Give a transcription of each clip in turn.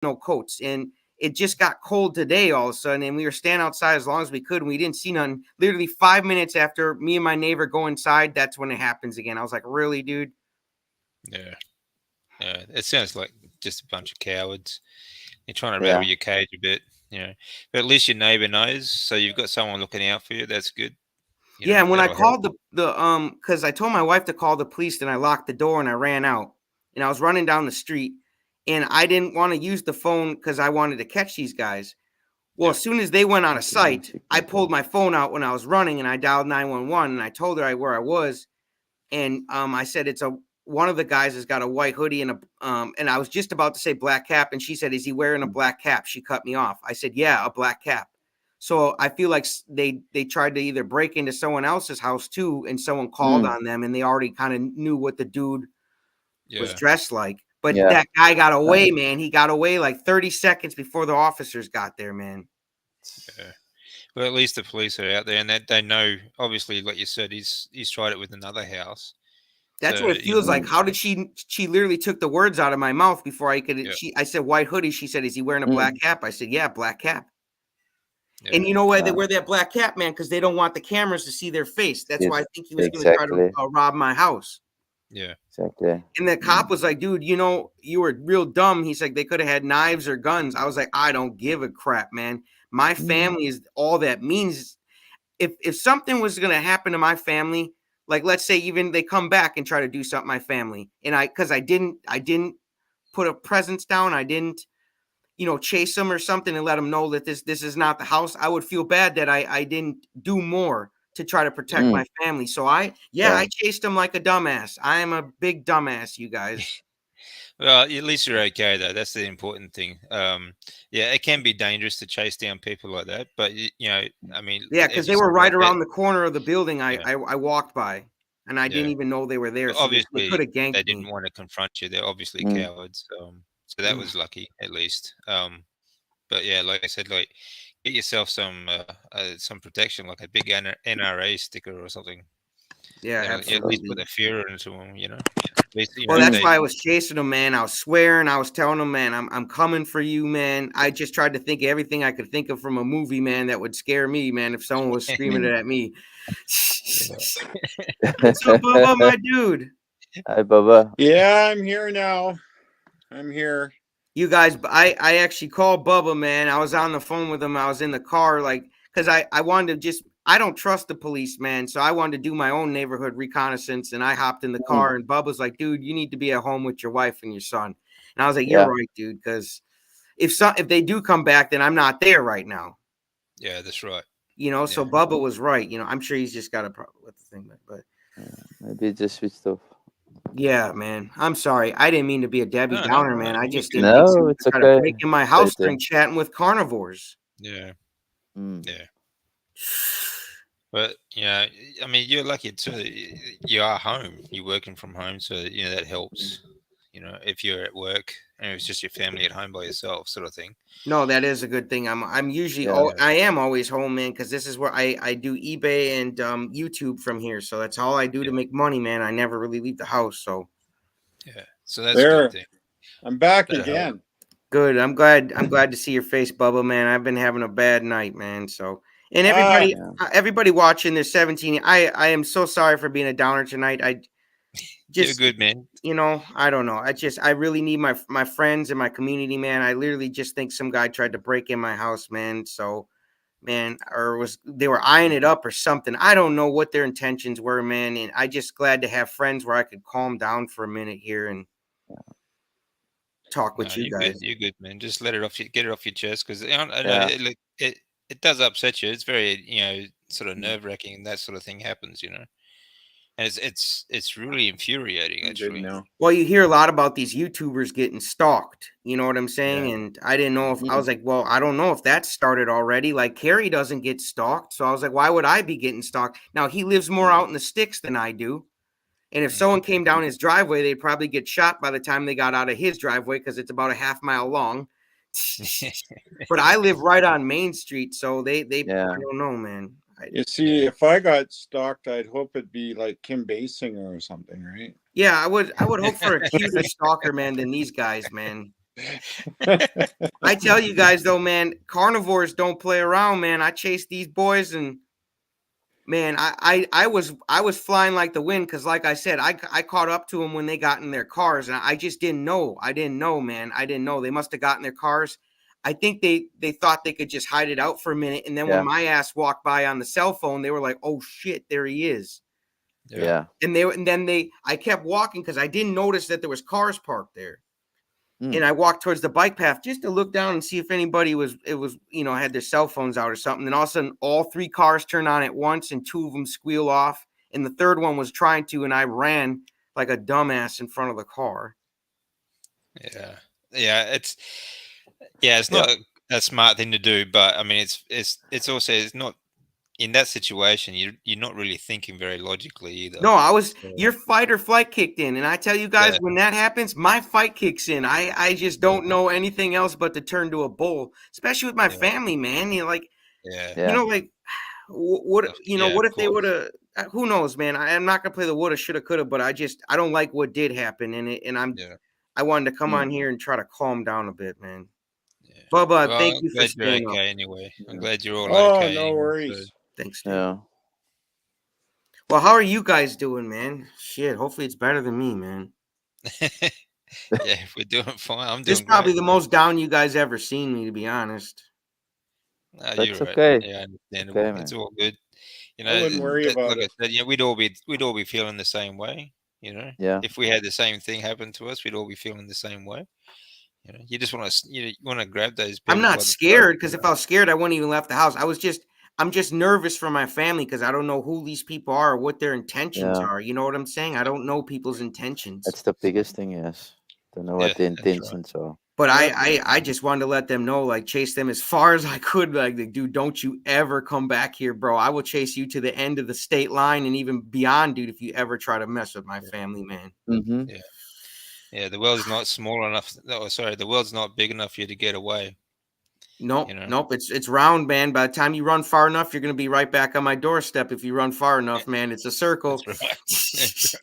no coats. And it just got cold today all of a sudden, and we were standing outside as long as we could, and we didn't see none. Literally 5 minutes after me and my neighbor go inside, that's when it happens again. I was like, really, dude? Yeah. It sounds like just a bunch of cowards. You're trying to rattle your cage a bit, but at least your neighbor knows, so you've got someone looking out for you. That's good. Yeah, and when I That'll help. called because I told my wife to call the police, and I locked the door and I ran out, and I was running down the street, and I didn't want to use the phone because I wanted to catch these guys. Well, as soon as they went out of sight, I pulled my phone out when I was running, and I dialed 911, and I told her where I was, and I said one of the guys has got a white hoodie and and I was just about to say black cap, and she said, "Is he wearing a black cap?" She cut me off. I said, "Yeah, a black cap." So I feel like they tried to either break into someone else's house too, and someone called on them, and they already kind of knew what the dude was dressed like. But that guy got away, man. He got away like 30 seconds before the officers got there, man. Yeah. Well, at least the police are out there, and that they know. Obviously, like you said, he's tried it with another house. That's So, what it feels like. How did she literally took the words out of my mouth before I could. I said white hoodie. She said, "Is he wearing a black cap?" I said, "Yeah, black cap." Yeah. And you know why they wear that black cap, man? Because they don't want the cameras to see their face. That's why I think he was going to try to rob my house. Yeah, exactly. And the cop was like, "Dude, you were real dumb." He's like, "They could have had knives or guns." I was like, "I don't give a crap, man. My family is all that means. If something was going to happen to my family, like let's say even they come back and try to do something to my family, and because I didn't put a presence down, I didn't chase them or something and let them know that this is not the house, I would feel bad that I didn't do more to try to protect my family. So I chased them like a dumbass. I am a big dumbass, you guys. Well, at least you're okay though. That's the important thing. Yeah, it can be dangerous to chase down people like that, but I mean, yeah, because they were right around the corner of the building I walked by, and I didn't even know they were there. So obviously, they could have ganked they didn't me. want to confront you. They're obviously cowards. So that was lucky, at least. But yeah, like I said, like get yourself some protection, like a big NRA sticker or something. Yeah, absolutely. At least put a fear into them, Well, that's why I was chasing them, man. I was swearing. I was telling them, man, I'm coming for you, man. I just tried to think of everything I could think of from a movie, man, that would scare me, man, if someone was screaming it at me. What's up, Bubba, my dude? Hi, Bubba. Yeah, I'm here now. I'm here. You guys, I actually called Bubba, man. I was on the phone with him. I was in the car, like, because I wanted to I don't trust the police, man. So I wanted to do my own neighborhood reconnaissance, and I hopped in the car, and Bubba's like, "Dude, you need to be at home with your wife and your son." And I was like, "You're right, dude, because if they do come back, then I'm not there right now." Yeah, that's right. So Bubba was right. I'm sure he's just got a problem with the thing, but maybe it just switched off. Yeah, man. I'm sorry. I didn't mean to be a Debbie Downer, man. I just didn't think it's okay. Breaking my house during chatting with carnivores. Yeah. Yeah. But I mean, you're lucky too. You are home. You're working from home, so that helps. If you're at work and it's just your family at home by yourself, sort of thing. No, that is a good thing. I'm usually I am always home, man, because this is where I do eBay and YouTube from here. So that's all I do to make money, man. I never really leave the house. So yeah, so that's a good thing. I'm back again. Good. I'm glad to see your face, Bubba, man. I've been having a bad night, man. So and everybody watching, there's 17. I am so sorry for being a downer tonight. You're good, man. I don't know. I really need my friends and my community, man. I literally just think some guy tried to break in my house, man. So, man, they were eyeing it up or something. I don't know what their intentions were, man. And I just glad to have friends where I could calm down for a minute here and talk with you guys. You're good, man. Just get it off your chest, because I know it does upset you. It's very sort of nerve wracking, and that sort of thing happens, And it's really infuriating, actually. Well, you hear a lot about these YouTubers getting stalked. You know what I'm saying? Yeah. And I didn't know if I was like, well, I don't know if that started already. Like Carrie doesn't get stalked, so I was like, why would I be getting stalked? Now he lives more out in the sticks than I do, and if someone came down his driveway, they'd probably get shot by the time they got out of his driveway because it's about a half mile long. But I live right on Main Street, so they I don't know, man. You see, if I got stalked, I'd hope it'd be like Kim Basinger or something, right? Yeah, I would hope for a cuter stalker, man, than these guys, man. I tell you guys though, man, carnivores don't play around, man. I chased these boys and man, I was flying like the wind because, like I said, I caught up to them when they got in their cars, and I just didn't know. I didn't know, man. I didn't know. They must have gotten their cars. I think they thought they could just hide it out for a minute, and then when my ass walked by on the cell phone, they were like, "Oh shit, there he is." Yeah. And I kept walking because I didn't notice that there was cars parked there. Mm. And I walked towards the bike path just to look down and see if anybody had their cell phones out or something. And all of a sudden, all 3 cars turn on at once and 2 of them squeal off. And the third one was trying to, and I ran like a dumbass in front of the car. Yeah. It's not a smart thing to do, but I mean, it's also, it's not in that situation. You're not really thinking very logically either. No, your fight or flight kicked in. And I tell you guys, when that happens, my fight kicks in. I just don't know anything else but to turn to a bull, especially with my family, man. You know, like, what if they would have, who knows, man. I'm not gonna play the woulda, shoulda, coulda, but I don't like what did happen, I wanted to come on here and try to calm down a bit, man. Bubba, thank you for staying up. Anyway, I'm glad you're all okay. No worries. So. Thanks, dude. Well, how are you guys doing, man? Shit, hopefully it's better than me, man. If we're doing fine, I'm doing. This is probably the most down you guys ever seen me, to be honest. No, That's you're right. okay. Yeah, understandable. Okay, it's all good. You I know, wouldn't worry about like I said, we'd all be feeling the same way. You know, if we had the same thing happen to us, we'd all be feeling the same way. You know, you just want to grab those people. I'm not scared because if I was scared, I wouldn't even left the house. I'm just nervous for my family because I don't know who these people are or what their intentions are. You know what I'm saying? I don't know people's intentions. That's the biggest thing, yes. Don't know what the intentions are. But I just wanted to let them know, like, chase them as far as I could. Like, dude, don't you ever come back here, bro. I will chase you to the end of the state line and even beyond, dude, if you ever try to mess with my family, man. Mm-hmm. Yeah, the world's not small enough. Oh, sorry, the world's not big enough for you to get away. Nope, nope. It's round, man. By the time you run far enough, you're gonna be right back on my doorstep. If you run far enough, man, it's a circle. That's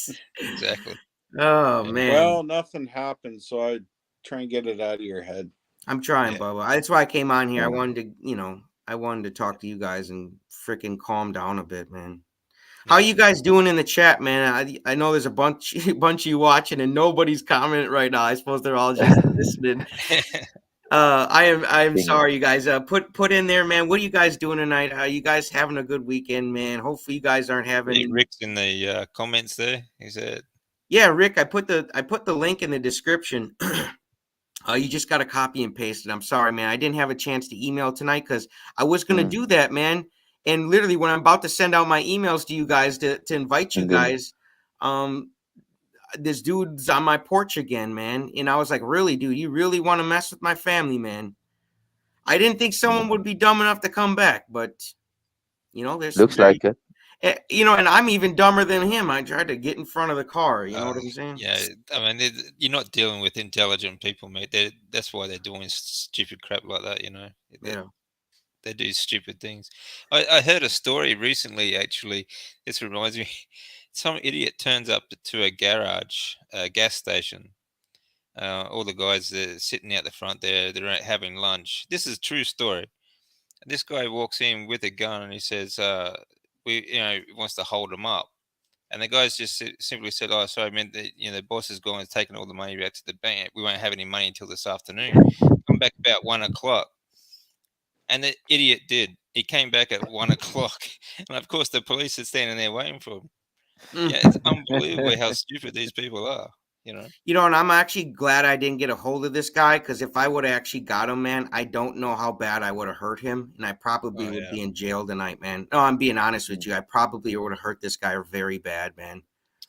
right. Exactly. Oh man. Well, nothing happened, so I try and get it out of your head. I'm trying, Bubba. That's why I came on here. I wanted to talk to you guys and freaking calm down a bit, man. How you guys doing in the chat, man? I know there's a bunch of you watching and nobody's commenting right now. I suppose they're all just listening. I am sorry, you guys. Put in there, man. What are you guys doing tonight? Are you guys having a good weekend, man? Hopefully you guys aren't having. Rick's in the comments there. He said, "Yeah, Rick. I put the link in the description. You just got to copy and paste it. I'm sorry, man. I didn't have a chance to email tonight because I was gonna do that, man. And literally, when I'm about to send out my emails to you guys to invite you guys, this dude's on my porch again, man. And I was like, really, dude, you really want to mess with my family, man? I didn't think someone would be dumb enough to come back, but there's looks like it. And I'm even dumber than him. I tried to get in front of the car. You know what I'm saying? Yeah, I mean, you're not dealing with intelligent people, mate. That's why they're doing stupid crap like that. They do stupid things. I heard a story recently, actually. This reminds me. Some idiot turns up to a garage, a gas station. All the guys are sitting out the front there. They're having lunch. This is a true story. This guy walks in with a gun and he says, wants to hold him up. And the guys just simply said, "Oh, sorry, I meant that the boss is going and taking all the money back to the bank. We won't have any money until this afternoon. Come back about 1:00." And the idiot did. He came back at 1:00, and of course the police are standing there waiting for him. Yeah, it's unbelievable how stupid these people are. And I'm actually glad I didn't get a hold of this guy because if I would have actually got him, man, I don't know how bad I would have hurt him, and I probably would be in jail tonight, man. No, I'm being honest with you. I probably would have hurt this guy very bad, man.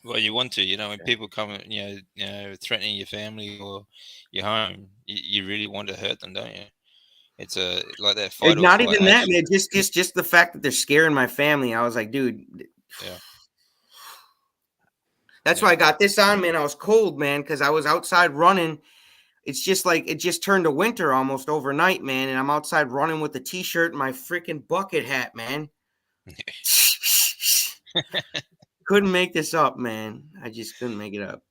Well, you want to, when people come, threatening your family or your home, you really want to hurt them, don't you? It's like that fight. Not even that, man. Just the fact that they're scaring my family. I was like, dude. Yeah. That's why I got this on, man. I was cold, man, because I was outside running. It's just like it just turned to winter almost overnight, man. And I'm outside running with the t-shirt and my freaking bucket hat, man. Couldn't make this up, man. I just couldn't make it up.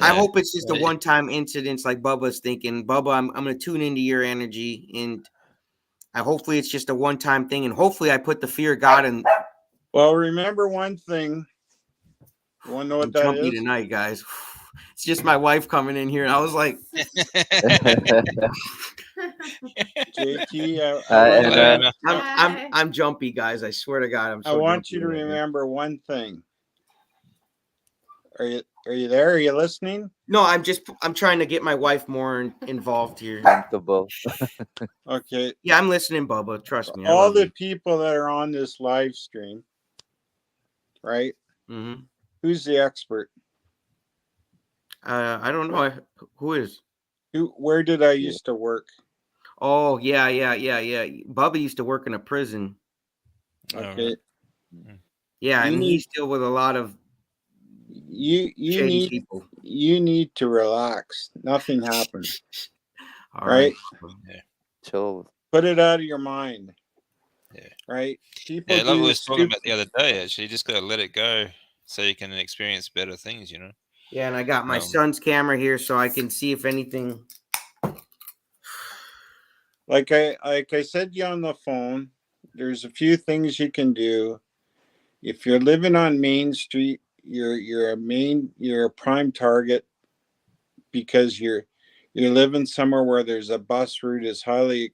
I hope it's just a one-time incident, like Bubba's thinking. Bubba, I'm going to tune into your energy, and hopefully it's just a one-time thing, and hopefully I put the fear of God in. Well, remember one thing. You want to know what that is? Tonight, guys. It's just my wife coming in here, and I was like, JT, I'm jumpy, guys. I swear to God, I want you to remember one thing. Are you there? Are you listening? No, I'm trying to get my wife more involved here. Comfortable. Okay. Yeah, I'm listening, Bubba. Trust me. All the people that are on this live stream, right? Mm-hmm. Who's the expert? I don't know. Who is? Where did I used to work? Oh, yeah. Bubba used to work in a prison. Okay. Yeah, and he's still with a lot of you need people. You need to relax. Nothing happens. All right? Yeah. Chill. Put it out of your mind. Yeah. Right? People like we was talking about the other day, actually. You just got to let it go so you can experience better things, you know? Yeah, and I got my son's camera here so I can see if anything. Like I said to you on the phone, there's a few things you can do. If you're living on Main Street, you're a prime target because you're living somewhere where there's a bus route is highly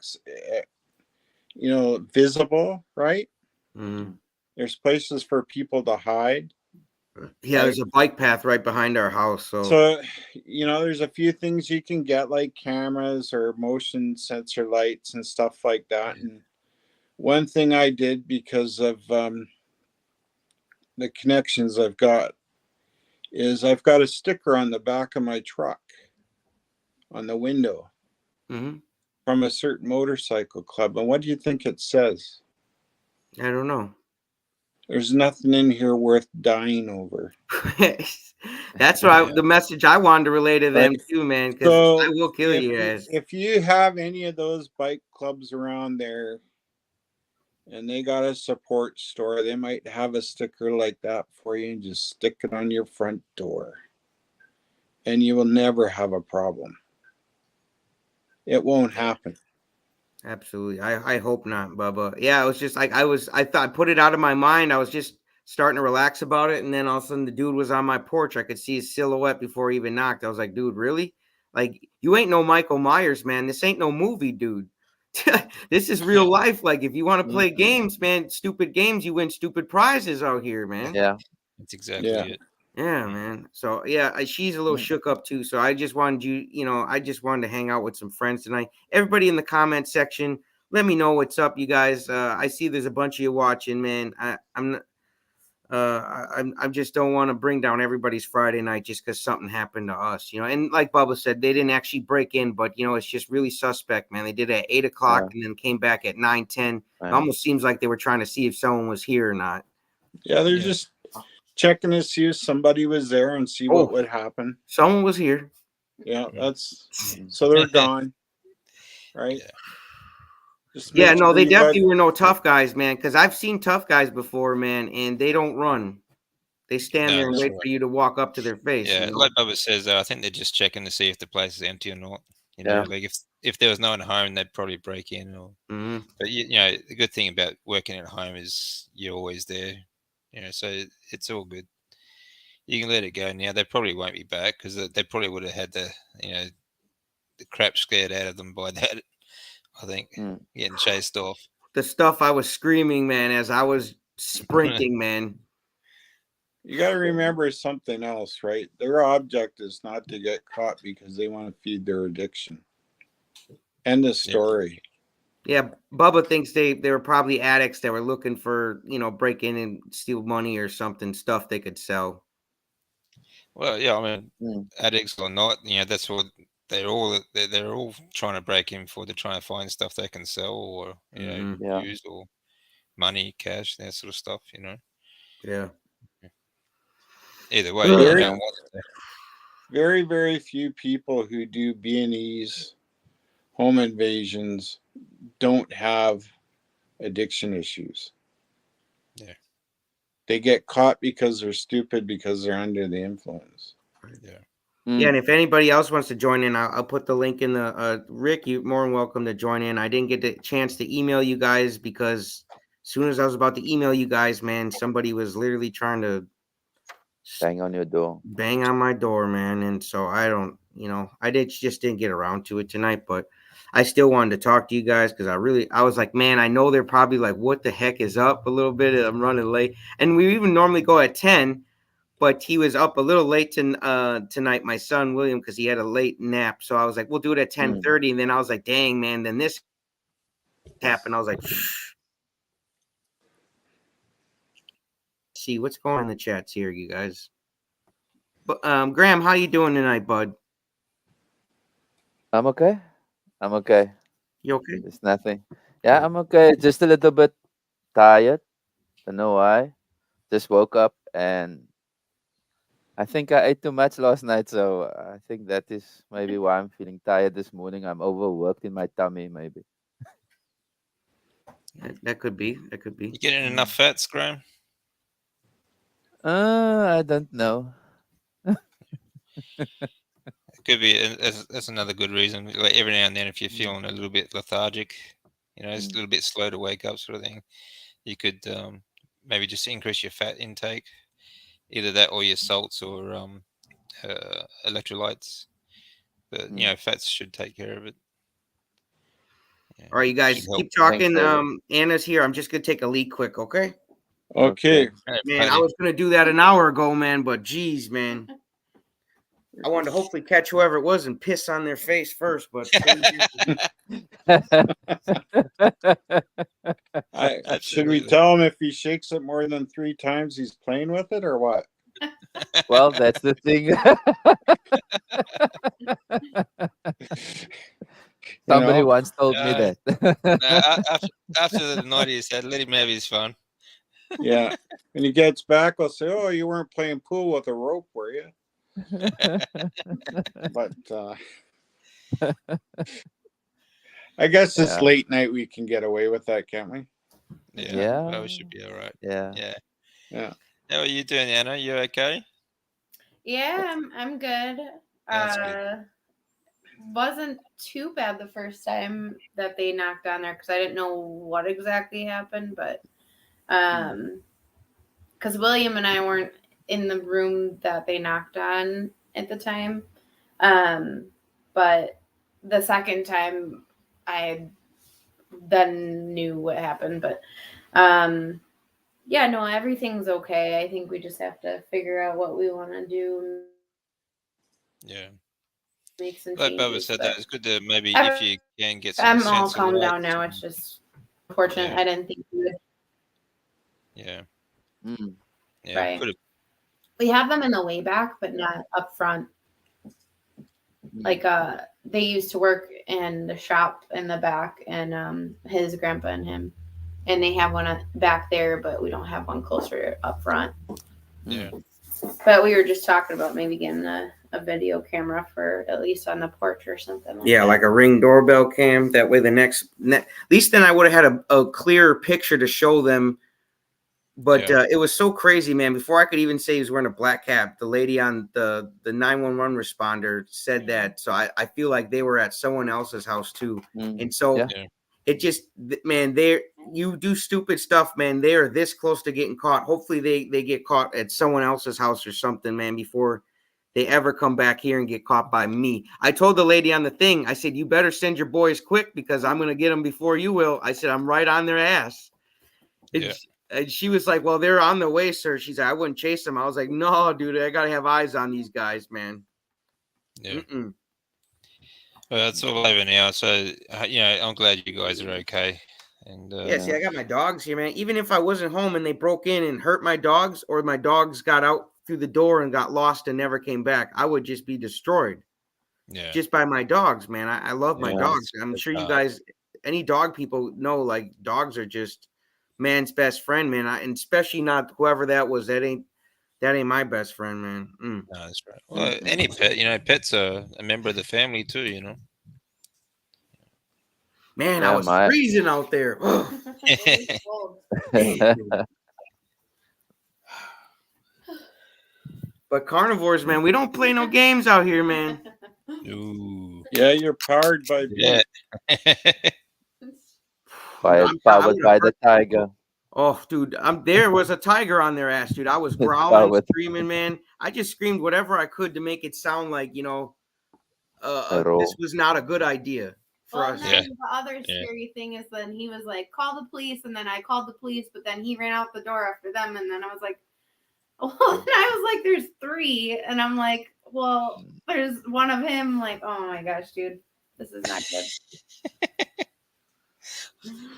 visible, right? Mm-hmm. There's places for people to hide. Yeah, there's a bike path right behind our house. So there's a few things you can get, like cameras or motion sensor lights and stuff like that. And one thing I did because of the connections I've got is I've got a sticker on the back of my truck on the window from a certain motorcycle club. And what do you think it says? I don't know. There's nothing in here worth dying over. That's the message I wanted to relay to them too, man, because I will kill you guys. If you have any of those bike clubs around there and they got a support store, they might have a sticker like that for you and just stick it on your front door. And you will never have a problem. It won't happen. Absolutely. I hope not, Bubba. Yeah, it was just like I thought I put it out of my mind. I was just starting to relax about it, and then all of a sudden the dude was on my porch. I could see his silhouette before he even knocked. I was like, dude, really? Like, you ain't no Michael Myers, man. This ain't no movie, dude. This is real life. Like, if you want to play games, man, stupid games, you win stupid prizes out here, man. Yeah. That's exactly it. Yeah, man. So yeah, she's a little shook up too. So I just wanted I just wanted to hang out with some friends tonight. Everybody in the comment section, let me know what's up, you guys. I see there's a bunch of you watching, man. I just don't want to bring down everybody's Friday night just because something happened to us, And like Bubba said, they didn't actually break in, but it's just really suspect, man. They did it at 8 o'clock and then came back at 9:10. It almost seems like they were trying to see if someone was here or not. Yeah, they're just checking to see if somebody was there and see what would happen. Someone was here. Yeah, so they're gone. Right? Yeah, no, they definitely were no tough guys, man, because I've seen tough guys before, man, and they don't run. They stand there and wait for you to walk up to their face. Yeah, like Bubba says, I think they're just checking to see if the place is empty or not. Like if there was no one at home, they'd probably break in. But the good thing about working at home is you're always there. So it's all good. You can let it go now. They probably won't be back because they probably would have had the crap scared out of them by that. I think getting chased off. The stuff I was screaming, man, as I was sprinting, man. You got to remember something else, right? Their object is not to get caught because they want to feed their addiction. End of story. Yeah, Bubba thinks they were probably addicts that were looking for, break in and steal money or something, stuff they could sell. Well, yeah, I mean, addicts or not, that's what they're all trying to break in for. They're trying to find stuff they can sell or use or money, cash, that sort of stuff. Yeah. Either way, very, very few people who do B&Es, home invasions, don't have addiction issues. Yeah. They get caught because they're stupid because they're under the influence. Yeah. Yeah, and if anybody else wants to join in, I'll put the link in the Rick. You're more than welcome to join in. I didn't get the chance to email you guys because as soon as I was about to email you guys, man, somebody was literally trying to Bang on your door. bang on my door, man. And so I don't, just didn't get around to it tonight, but I still wanted to talk to you guys because I was like, man, I know they're probably like, what the heck is up a little bit? I'm running late. And we even normally go at 10, but he was up a little late tonight, my son, William, because he had a late nap. So I was like, we'll do it at 10:30. And then I was like, dang, man, then this happened. I was like, see what's going on in the chats here, you guys. But Graham, how you doing tonight, bud? I'm okay. I'm okay. You okay? There's nothing. Yeah, I'm okay. Just a little bit tired. Don't know why. Just woke up and I think I ate too much last night, so I think that is maybe why I'm feeling tired this morning. I'm overworked in my tummy, maybe. That could be. That could be. You getting enough fats, Graham? I don't know. Could be. That's another good reason. Like every now and then, if you're feeling a little bit lethargic, it's a little bit slow to wake up, sort of thing, you could maybe just increase your fat intake, either that or your salts or electrolytes. But fats should take care of it. Yeah, all right, you guys keep talking. Anna's here. I'm just gonna take a leak quick, okay? Okay. Man, I was gonna do that an hour ago, man, but geez, man. I wanted to hopefully catch whoever it was and piss on their face first, but should we tell him if he shakes it more than 3 times he's playing with it or what? Well, that's the thing. Somebody once told me that. After the night he said, let him have his fun. Yeah. When he gets back, I'll say, oh, you weren't playing pool with a rope, were you? But I guess this late night we can get away with that, can't we? Yeah. Well, we should be all right. Yeah. How are you doing, Anna? You okay? Yeah, I'm good. Good. Wasn't too bad the first time that they knocked on there because I didn't know what exactly happened, but because William and I weren't in the room that they knocked on at the time, but the second time I then knew what happened, but yeah, no, everything's okay. I think we just have to figure out what we want to do. Yeah. Make some like changes. Bubba said, that it's good to maybe if you can get some. I'm all calmed down now. It's just unfortunate. Yeah. I didn't think we would. Yeah. Yeah. Right. We have them in the way back, but not up front. Like they used to work in the shop in the back, and his grandpa and him, and they have one back there, but we don't have one closer up front. Yeah. But we were just talking about maybe getting a video camera for at least on the porch or something. Like that. Like a Ring doorbell cam. That way, at least then I would have had a clearer picture to show them. But it was so crazy, man. Before I could even say he was wearing a black cap, the lady on the 911 responder said that. So I feel like they were at someone else's house too. And so it just, man, you do stupid stuff, man. They are this close to getting caught. Hopefully they get caught at someone else's house or something, man, before they ever come back here and get caught by me. I told the lady on the thing, I said, you better send your boys quick because I'm going to get them before you will. I said, I'm right on their ass. And she was like, well, they're on the way, sir. She's like, I wouldn't chase them. I was like, no, dude, I got to have eyes on these guys, man. Yeah. Well, it's all over now. So, I'm glad you guys are okay. And see, I got my dogs here, man. Even if I wasn't home and they broke in and hurt my dogs, or my dogs got out through the door and got lost and never came back, I would just be destroyed. Yeah. Just by my dogs, man. I love my dogs. I'm sure you guys, any dog people know, like, dogs are just man's best friend, man. And especially not whoever that was. That ain't my best friend, man. No, that's right. Well, any pet, pets are a member of the family too, Man, I was freezing out there. But carnivores, man, we don't play no games out here, man. Ooh. Yeah, you're powered by Yeah. Powered by the tiger. Oh, dude, there was a tiger on their ass, dude. I was growling, screaming, man. I just screamed whatever I could to make it sound like, this was not a good idea for us. And then the other scary thing is then he was like, call the police, and then I called the police, but then he ran out the door after them, and then I was like, well, and I was like, there's 3, and I'm like, well, there's one of him, like, oh my gosh, dude, this is not good.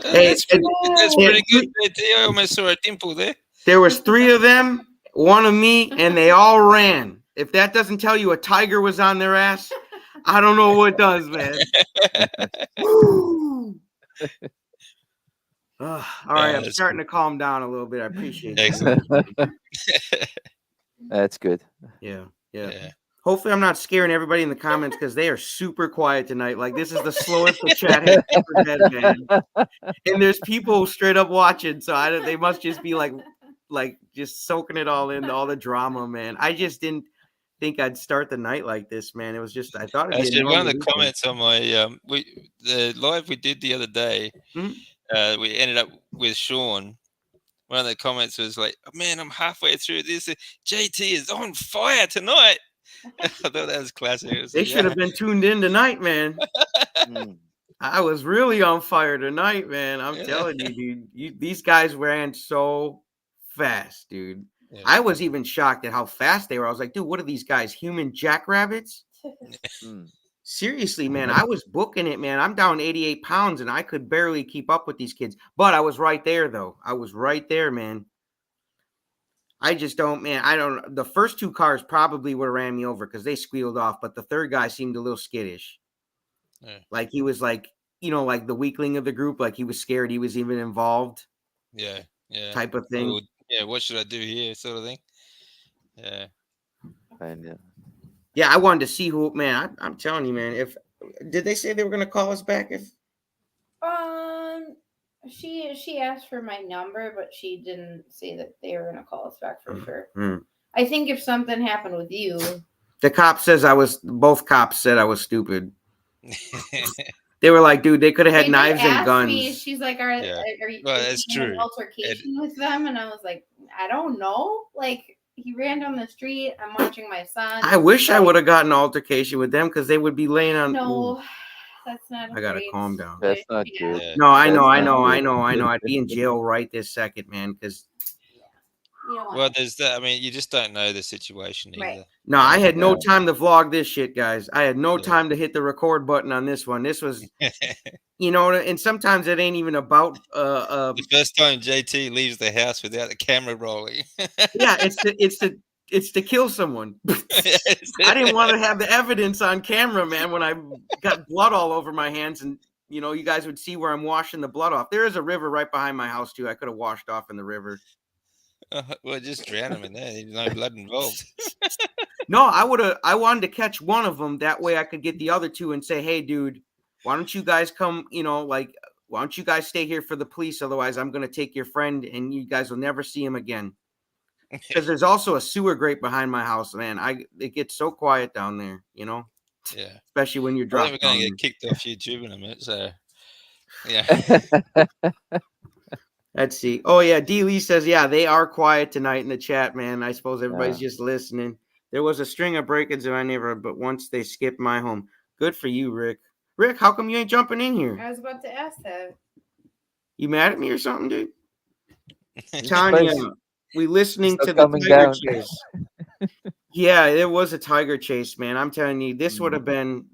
That's pretty good. I almost saw a dimple there. There was 3 of them, 1 of me, and they all ran. If that doesn't tell you a tiger was on their ass, I don't know what does, man. All right, I'm starting to calm down a little bit. I appreciate it. That's good. Yeah. Hopefully, I'm not scaring everybody in the comments because they are super quiet tonight. Like, this is the slowest the chat has ever been, man. And there's people straight up watching, so they must just be like just soaking it all in, all the drama, man. I just didn't think I'd start the night like this, man. It was just I thought it'd be one of the comments on my the live we did the other day. Mm-hmm. We ended up with Sean. One of the comments was like, oh, "Man, I'm halfway through this. JT is on fire tonight." I thought that was classic. They should have been tuned in tonight, man. I was really on fire tonight, man. I'm telling you, dude. These guys ran so fast, dude. Yeah. I was even shocked at how fast they were. I was like, dude, what are these guys? Human jackrabbits? Seriously, man. I was booking it, man. I'm down 88 pounds, and I could barely keep up with these kids. But I was right there, though. I was right there, man. I just don't, man. I don't. The first 2 cars probably would have ran me over because they squealed off. But the third guy seemed a little skittish. Yeah. Like he was like, like the weakling of the group. Like he was scared he was even involved. Yeah. Type of thing. Well, yeah. What should I do here? Sort of thing. Yeah. Yeah, I wanted to see who. Man, I'm telling you, man. Did they say they were going to call us back? She asked for my number, but she didn't say that they were going to call us back for sure. I think if something happened with you, the cop says both cops said I was stupid. They were like, dude, they could have had knives and guns. Me, she's like, are you in an altercation with them? And I was like, I don't know. Like, he ran down the street. I'm watching my son. I wish I would have gotten an altercation with them because they would be laying on. No. That's not. I gotta calm down. That's not good. No, I know. I'd be in jail right this second, man. Because there's that. I mean, you just don't know the situation either. Right. No, I had no time to vlog this shit, guys. I had no time to hit the record button on this one. This was, and sometimes it ain't even about. The first time JT leaves the house without the camera rolling. Yeah, it's to kill someone. I didn't want to have the evidence on camera, man, when I got blood all over my hands and, you guys would see where I'm washing the blood off. There is a river right behind my house, too. I could have washed off in the river. Well, just drown him in there. There's no blood involved. No, I wanted to catch one of them. That way I could get the other 2 and say, hey, dude, why don't you guys come, why don't you guys stay here for the police? Otherwise, I'm going to take your friend and you guys will never see him again. Because there's also a sewer grate behind my house, man. It gets so quiet down there, Yeah. Especially when you're driving. We're going to get kicked off YouTube in a minute, so yeah. Let's see. Oh yeah, D Lee says, yeah, they are quiet tonight in the chat, man. I suppose everybody's just listening. There was a string of break-ins in my neighborhood, but once they skipped my home. Good for you, Rick. Rick, how come you ain't jumping in here? I was about to ask that. You mad at me or something, dude? Tanya. We listening to the tiger chase. Yeah, it was a tiger chase, man. I'm telling you, this would have been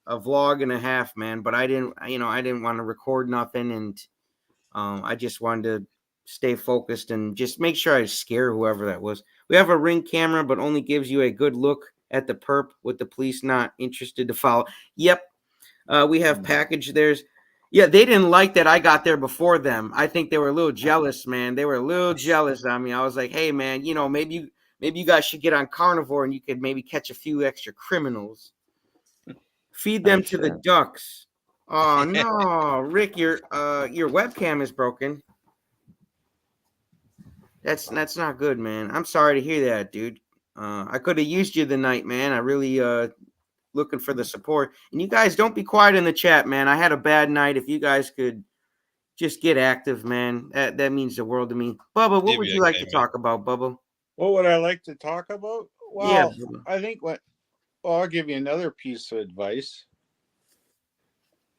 a vlog and a half, man. But I didn't want to record nothing, and I just wanted to stay focused and just make sure I scare whoever that was. We have a Ring camera, but only gives you a good look at the perp with the police not interested to follow. Yep, we have package. Yeah, they didn't like that I got there before them. I think they were a little jealous, man. They were a little jealous on me. I was like, hey, man, maybe you guys should get on Carnivore and you could maybe catch a few extra criminals. Feed them to the ducks. Oh, no, Rick, your webcam is broken. That's not good, man. I'm sorry to hear that, dude. I could have used you tonight, man. I really looking for the support. And you guys don't be quiet in the chat, man. I had a bad night. If you guys could just get active, man, that means the world to me. Bubba, what would you like to talk about, Bubba? What would I like to talk about? Well, yeah, I think I'll give you another piece of advice.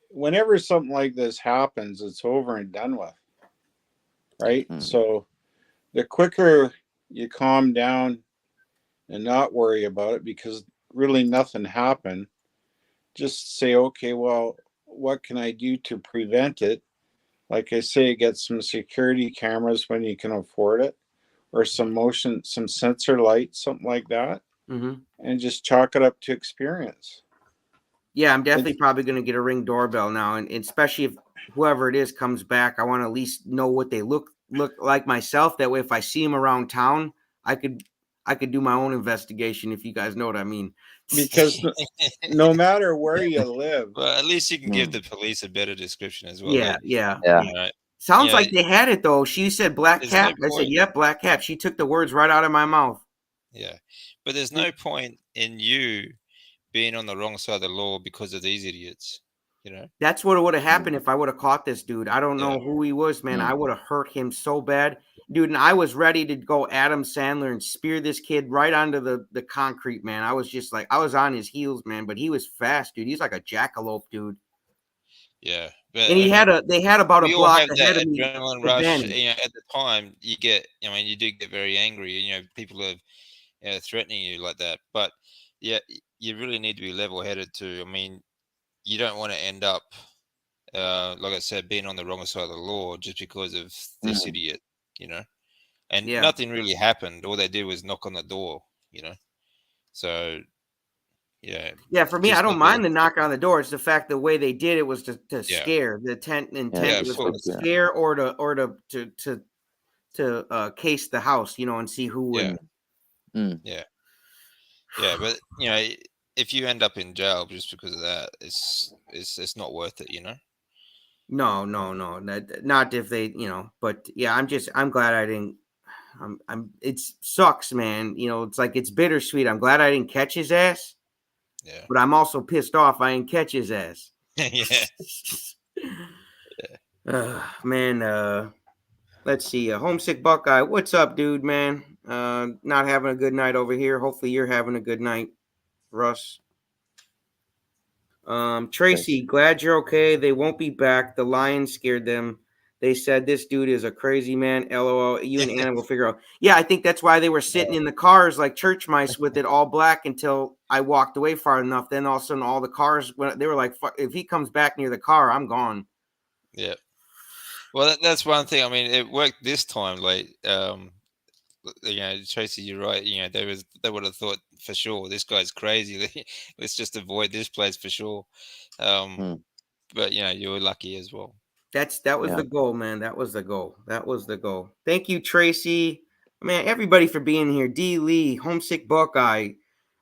Whenever something like this happens, it's over and done with, right? So the quicker you calm down and not worry about it, because really nothing happened, just say, okay, well, what can I do to prevent it? Like I say, get some security cameras when you can afford it, or some sensor lights, something like that, and just chalk it up to experience. Yeah, I'm definitely probably going to get a Ring doorbell now, and especially if whoever it is comes back, I want to at least know what they look like myself. That way, if I see them around town, I could do my own investigation. If you guys know what I mean. Because no matter where you live, well, at least you can give the police a better description as well. Yeah, yeah. You know, sounds like they had it though. She said black cap. I said, "Yep, black cap." She took the words right out of my mouth. Yeah, but there's no point in you being on the wrong side of the law because of these idiots. You know, that's what would have happened if I would have caught this dude. I don't know who he was, man. I would have hurt him so bad, dude. And I was ready to go Adam Sandler and spear this kid right onto the concrete, man. I was just like, I was on his heels, man. But he was fast, dude. He's like a jackalope, dude. Yeah, but and they had about a block ahead of me. Adrenaline rush. You know, at the time, you do get very angry. You know, people are threatening you like that. But yeah, you really need to be level-headed too. I mean, you don't want to end up, like I said, being on the wrong side of the law just because of this idiot. You know, and nothing really happened. All they did was knock on the door. You know, so. Yeah, for me, I don't mind the knock on the door. It's the fact the way they did it was to scare. The intent was to scare or to case the house, you know, and see who would. Yeah, but you know, if you end up in jail just because of that, it's not worth it, you know. No, not if they, you know. But yeah, I'm glad I didn't. It sucks, man. You know, it's like it's bittersweet. I'm glad I didn't catch his ass. Yeah. But I'm also pissed off I didn't catch his ass. Man, let's see. Homesick Buckeye. What's up, dude, man? Not having a good night over here. Hopefully you're having a good night, Russ. Tracy, glad you're okay. They won't be back. The Lions scared them. They said this dude is a crazy man. LOL. You and Anna will figure out. Yeah, I think that's why they were sitting in the cars like church mice with it all black until I walked away far enough. Then all of a sudden, all the cars, they were like, if he comes back near the car, I'm gone. Yeah. Well, that's one thing. I mean, it worked this time. Like, you know, Tracy, you're right. You know, they would have thought for sure this guy's crazy. Let's just avoid this place for sure. But you know, you were lucky as well. That was the goal, man. That was the goal. Thank you, Tracy. Man, everybody for being here. D. Lee, Homesick Buckeye,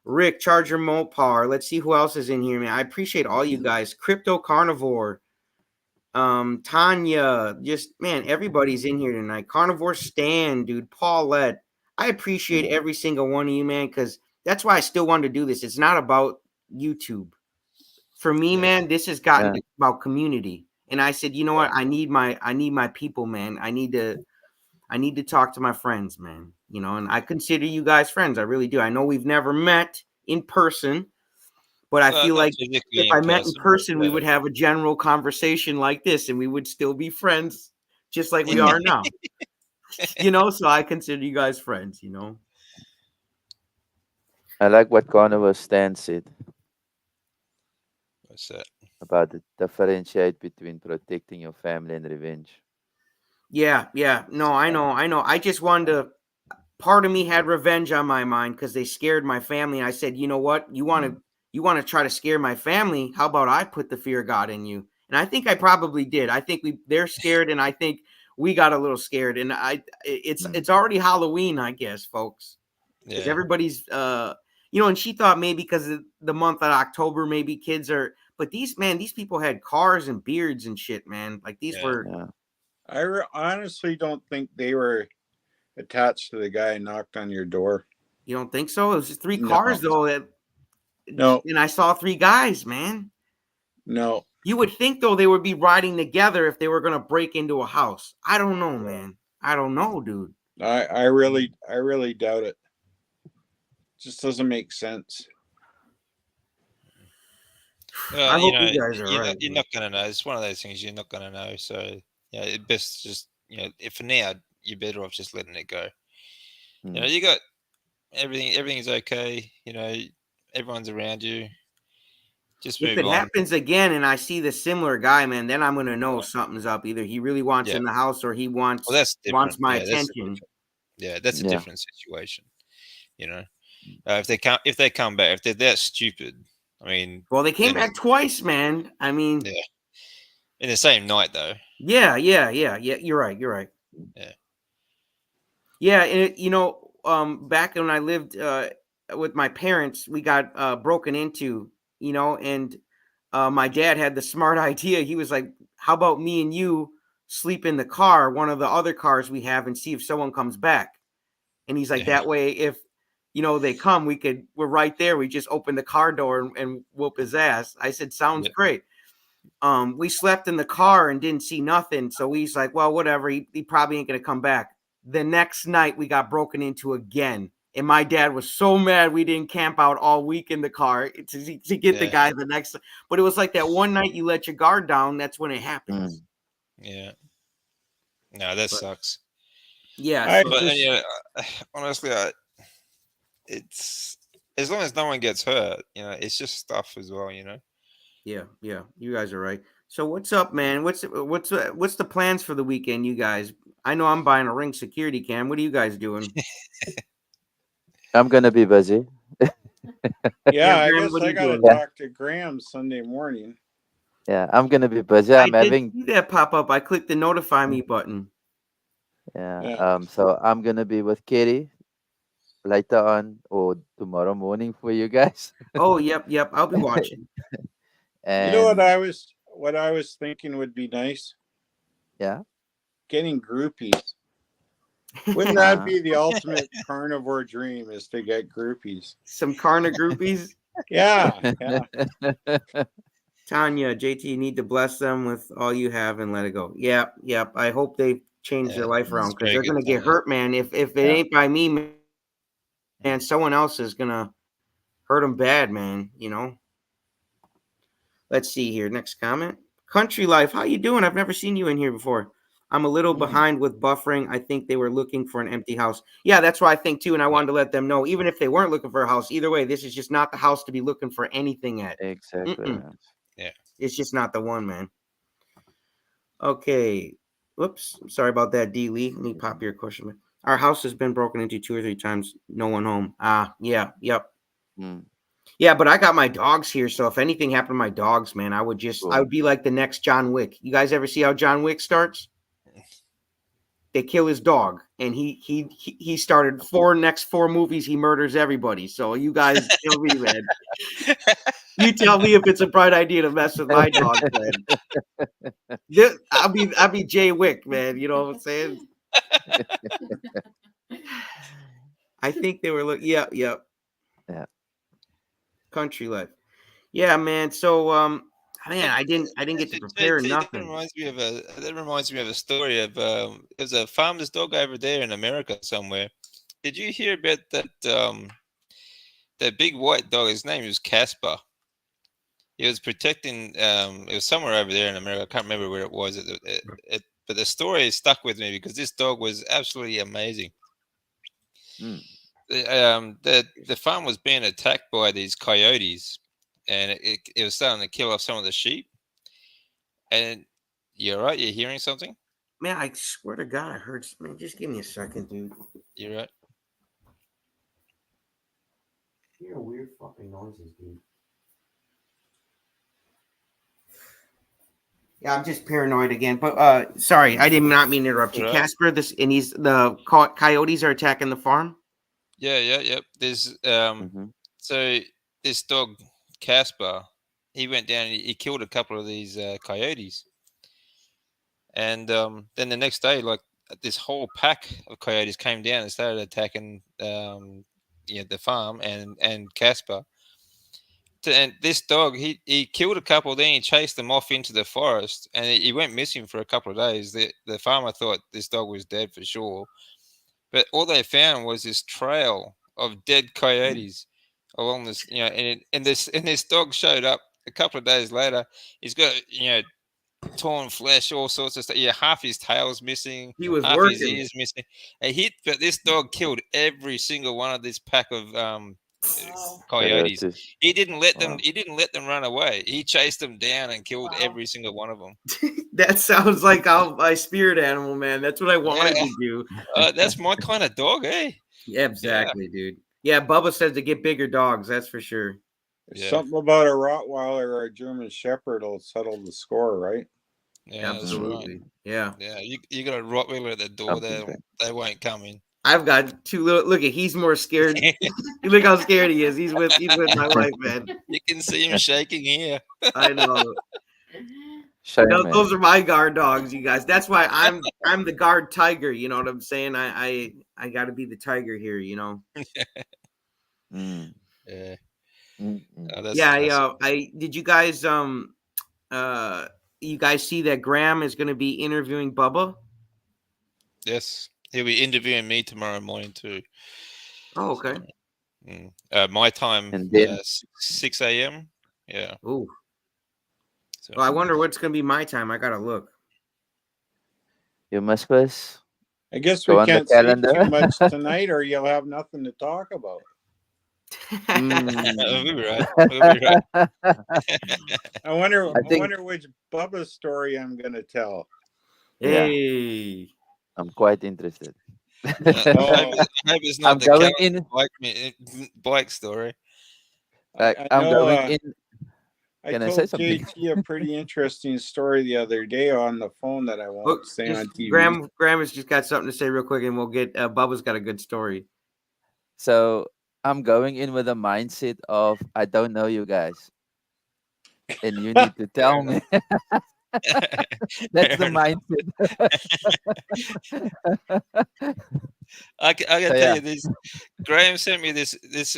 Rick, Charger Mopar. Let's see who else is in here, man. I appreciate all you guys. Crypto Carnivore, Tanya, just man, everybody's in here tonight. Carnivore Stan, dude, Paulette. I appreciate every single one of you, man, because that's why I still wanted to do this. It's not about YouTube. For me, man, this has gotten about community. And I said, you know what? I need my people, man. I need to talk to my friends, man. You know, and I consider you guys friends. I really do. I know we've never met in person, but I feel like if I met in person, we would have a general conversation like this, and we would still be friends, just like we are now. You know, so I consider you guys friends. You know. I like what Carnivore Stan said. What's that? About the differentiate between protecting your family and revenge. Yeah. No, I know. I just wanted to. Part of me had revenge on my mind because they scared my family. And I said, you know what? You want to try to scare my family? How about I put the fear of God in you? And I think I probably did. I think they're scared, and I think we got a little scared. And it's already Halloween, I guess, folks. Because everybody's you know, and she thought maybe because of the month of October, maybe kids are. But these people had cars and beards and shit, man. Like these were. Yeah. I honestly don't think they were attached to the guy who knocked on your door. You don't think so? It was just 3 No. cars though. No. And I saw 3 guys, man. No. You would think though they would be riding together if they were gonna break into a house. I don't know, man. I don't know, dude. I really doubt it. Just doesn't make sense. I hope you guys are right. You're not gonna know. It's one of those things you're not gonna know. So yeah, it best just if for now you're better off just letting it go. You got everything. Everything's okay. Everyone's around you. Just move if it on. happens again and I see the similar guy, man, then I'm gonna know something's up. Either he really wants in the house or he wants my attention. That's a different situation. If they come back, if they're that stupid, I mean. Well, they came back twice, man. I mean. Yeah. In the same night, though. Yeah. You're right. Yeah. Yeah, and back when I lived with my parents, we got broken into, and my dad had the smart idea. He was like, "How about me and you sleep in the car, one of the other cars we have, and see if someone comes back?" And he's like, "That way, if they come, we're right there. We just open the car door and whoop his ass." I said, "Sounds great." We slept in the car and didn't see nothing, so he's like, "Well, whatever. He probably ain't gonna come back." The next night, we got broken into again, and my dad was so mad we didn't camp out all week in the car to get the guy the next. But it was like that one night you let your guard down. That's when it happens. Yeah. No, that sucks. Yeah. Honestly, it's as long as no one gets hurt, it's just stuff as well, Yeah. You guys are right. So what's up, man? What's the plans for the weekend, you guys? I know I'm buying a Ring security cam. What are you guys doing? I'm gonna be busy. Yeah, I guess I gotta talk to Graham Sunday morning. Yeah, I'm gonna be busy. I did see that pop up. I clicked the notify me button. Yeah. So I'm gonna be with Katie later on or tomorrow morning for you guys. Oh, yep. I'll be watching. And what I was thinking would be nice? Yeah. Getting groupies. Wouldn't that be the ultimate carnivore dream, is to get groupies? Some groupies? Yeah. Tanya, JT, you need to bless them with all you have and let it go. Yep. I hope they change their life around, because they're going to get hurt, man. If it ain't by me, man, someone else is going to hurt them bad, man, Let's see here. Next comment. Country Life, how you doing? I've never seen you in here before. I'm a little behind with buffering. I think they were looking for an empty house. Yeah, that's what I think too. And I wanted to let them know, even if they weren't looking for a house, either way, this is just not the house to be looking for anything at. Exactly. Yeah. It's just not the one, man. Okay. Whoops. Sorry about that, D. Lee. Let me pop your question. Our house has been broken into 2 or 3 times. No one home. Yeah. Yep. Yeah, but I got my dogs here, so if anything happened to my dogs, man, I would be like the next John Wick. You guys ever see how John Wick starts? They kill his dog, and he started next 4 movies. He murders everybody. So you guys tell me, man. You tell me if it's a bright idea to mess with my dog, man. I'll be Jay Wick, man. You know what I'm saying? I think they were looking. Yeah. Country Life. Yeah, man. So man, I didn't get to prepare nothing. That reminds me of a story of there's a farmer's dog over there in America somewhere. Did you hear about that big white dog? His name was Casper. He was protecting it was somewhere over there in America. I can't remember where it was. But the story stuck with me because this dog was absolutely amazing. The farm was being attacked by these coyotes, and it was starting to kill off some of the sheep. And you're right, you're hearing something? Man, I swear to God, I heard something. Just give me a second, dude. You're right. You hear weird fucking noises, dude. Yeah, I'm just paranoid again. But sorry, I did not mean to interrupt you. Right. Casper, the coyotes are attacking the farm? Yeah. There's so this dog Casper, he went down and he killed a couple of these coyotes. And then the next day, like this whole pack of coyotes came down and started attacking the farm and Casper. And this dog, he killed a couple, then he chased them off into the forest, and he went missing for a couple of days. The farmer thought this dog was dead for sure, but all they found was this trail of dead coyotes along this, and this dog showed up a couple of days later. He's got torn flesh, all sorts of stuff. Yeah, half his tail's missing, He was half his working. ears missing. But this dog killed every single one of this pack of coyotes. He didn't let them. He didn't let them run away. He chased them down and killed every single one of them. That sounds like my spirit animal, man. That's what I wanted to do. That's my kind of dog, eh? Yeah, exactly, dude. Yeah, Bubba says to get bigger dogs. That's for sure. Something about a Rottweiler or a German Shepherd will settle the score, right? Yeah, absolutely. Right. Yeah. Yeah, you got a Rottweiler at the door. They won't come in. I've got two little. Look at, he's more scared. Look how scared he is. He's with my wife, man. You can see him shaking here. I know. Those are my guard dogs, you guys. That's why I'm the guard tiger. You know what I'm saying? I got to be the tiger here. You know. Yeah. I did. You guys you guys see that Graham is going to be interviewing Bubba? Yes, he'll be interviewing me tomorrow morning too. Oh, okay. My time, And then 6 a.m. Yeah. Ooh. So I wonder what's going to be my time. I got to look. You must first. I guess we can't say too much tonight, or you'll have nothing to talk about. We'll be right. I wonder which Bubba story I'm going to tell. Hey, I'm quite interested. I hope it's not the bike story. I'm going in. I told JT a pretty interesting story the other day on the phone that I won't say on TV. Graham has just got something to say real quick, and we'll get Bubba's got a good story. So I'm going in with a mindset of I don't know you guys, and you need to tell me. That's the mindset. I can tell you this. Graham sent me this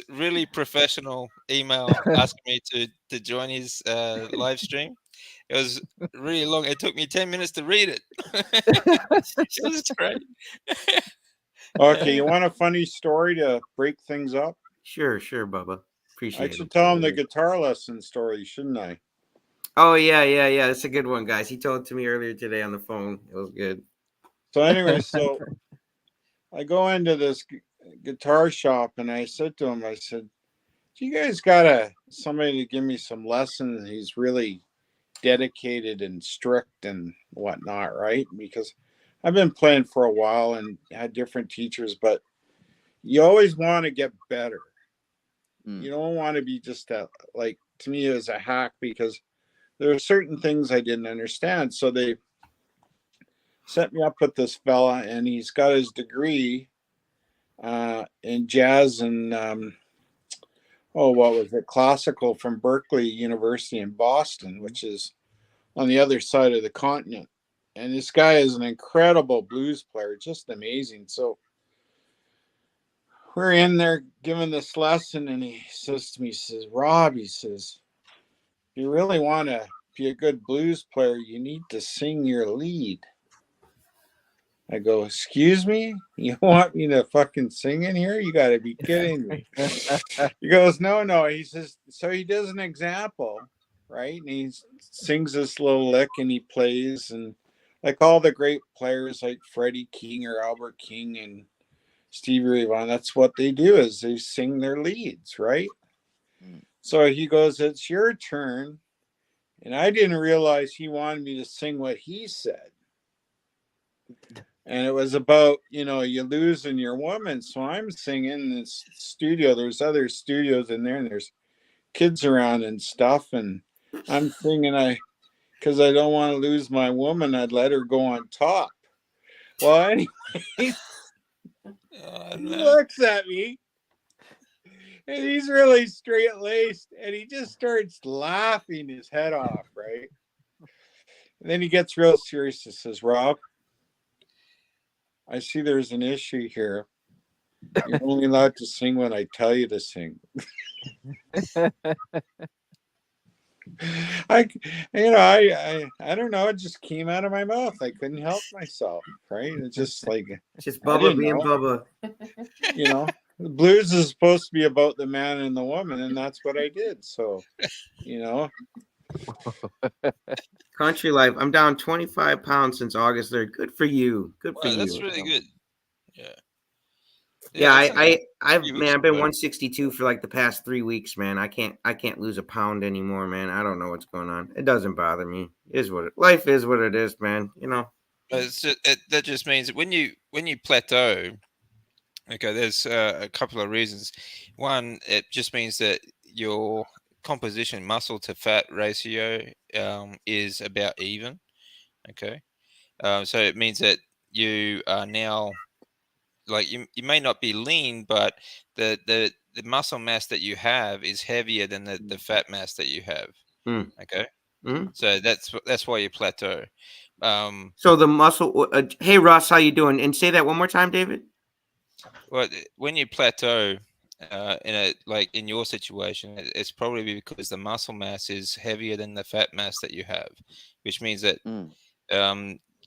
really professional email asking me to join his live stream. It was really long. It took me 10 minutes to read it. It was great. Okay, you want a funny story to break things up? Sure, Bubba. Appreciate it. I should tell him the guitar lesson story, shouldn't I? Oh, yeah. That's a good one, guys. He told it to me earlier today on the phone. It was good. So anyway, I go into this guitar shop and I said to him, I said, "You guys got somebody to give me some lessons? He's really dedicated and strict and whatnot, right? Because I've been playing for a while and had different teachers, but you always want to get better. You don't want to be just to me as a hack, because there are certain things I didn't understand. So they set me up with this fella, and he's got his degree in jazz and classical from Berkeley University in Boston, which is on the other side of the continent. And this guy is an incredible blues player, just amazing. So we're in there giving this lesson, and he says to me, he says, "Rob," he says, "if you really want to be a good blues player, you need to sing your lead." I go, "Excuse me? You want me to fucking sing in here? You got to be kidding me." He goes, No. He says, so he does an example, right? And he sings this little lick and he plays, and like all the great players like Freddie King or Albert King and Stevie Ray Vaughan, that's what they do, is they sing their leads, right? So he goes, "It's your turn." And I didn't realize he wanted me to sing what he said. And it was about, you losing your woman. So I'm singing in this studio. There's other studios in there, and there's kids around and stuff. And I'm singing, because I don't want to lose my woman, I'd let her go on top. Well, anyway, he looks at me, and he's really straight-laced, and he just starts laughing his head off, right? And then he gets real serious and says, "Rob, I see there's an issue here. You're only allowed to sing when I tell you to sing. I don't know. It just came out of my mouth. I couldn't help myself. Right? It's just like just Bubba being Bubba. The blues is supposed to be about the man and the woman, and that's what I did. So, Country life. I'm down 25 pounds since August 3rd. Good for you. Good for you. That's really good. Yeah. Yeah, I've been 162 for like the past 3 weeks, man. I can't lose a pound anymore, man. I don't know what's going on. It doesn't bother me. Life is what it is, man. That just means that when you plateau, okay, there's a couple of reasons. One, it just means that your composition muscle to fat ratio is about even. Okay, so it means that you are now, like, you may not be lean, but the muscle mass that you have is heavier than the fat mass that you have. Okay, so that's why you plateau. So the muscle. Hey Russ, how you doing? And say that one more time, David. Well, when you plateau, in your situation, it's probably because the muscle mass is heavier than the fat mass that you have, which means that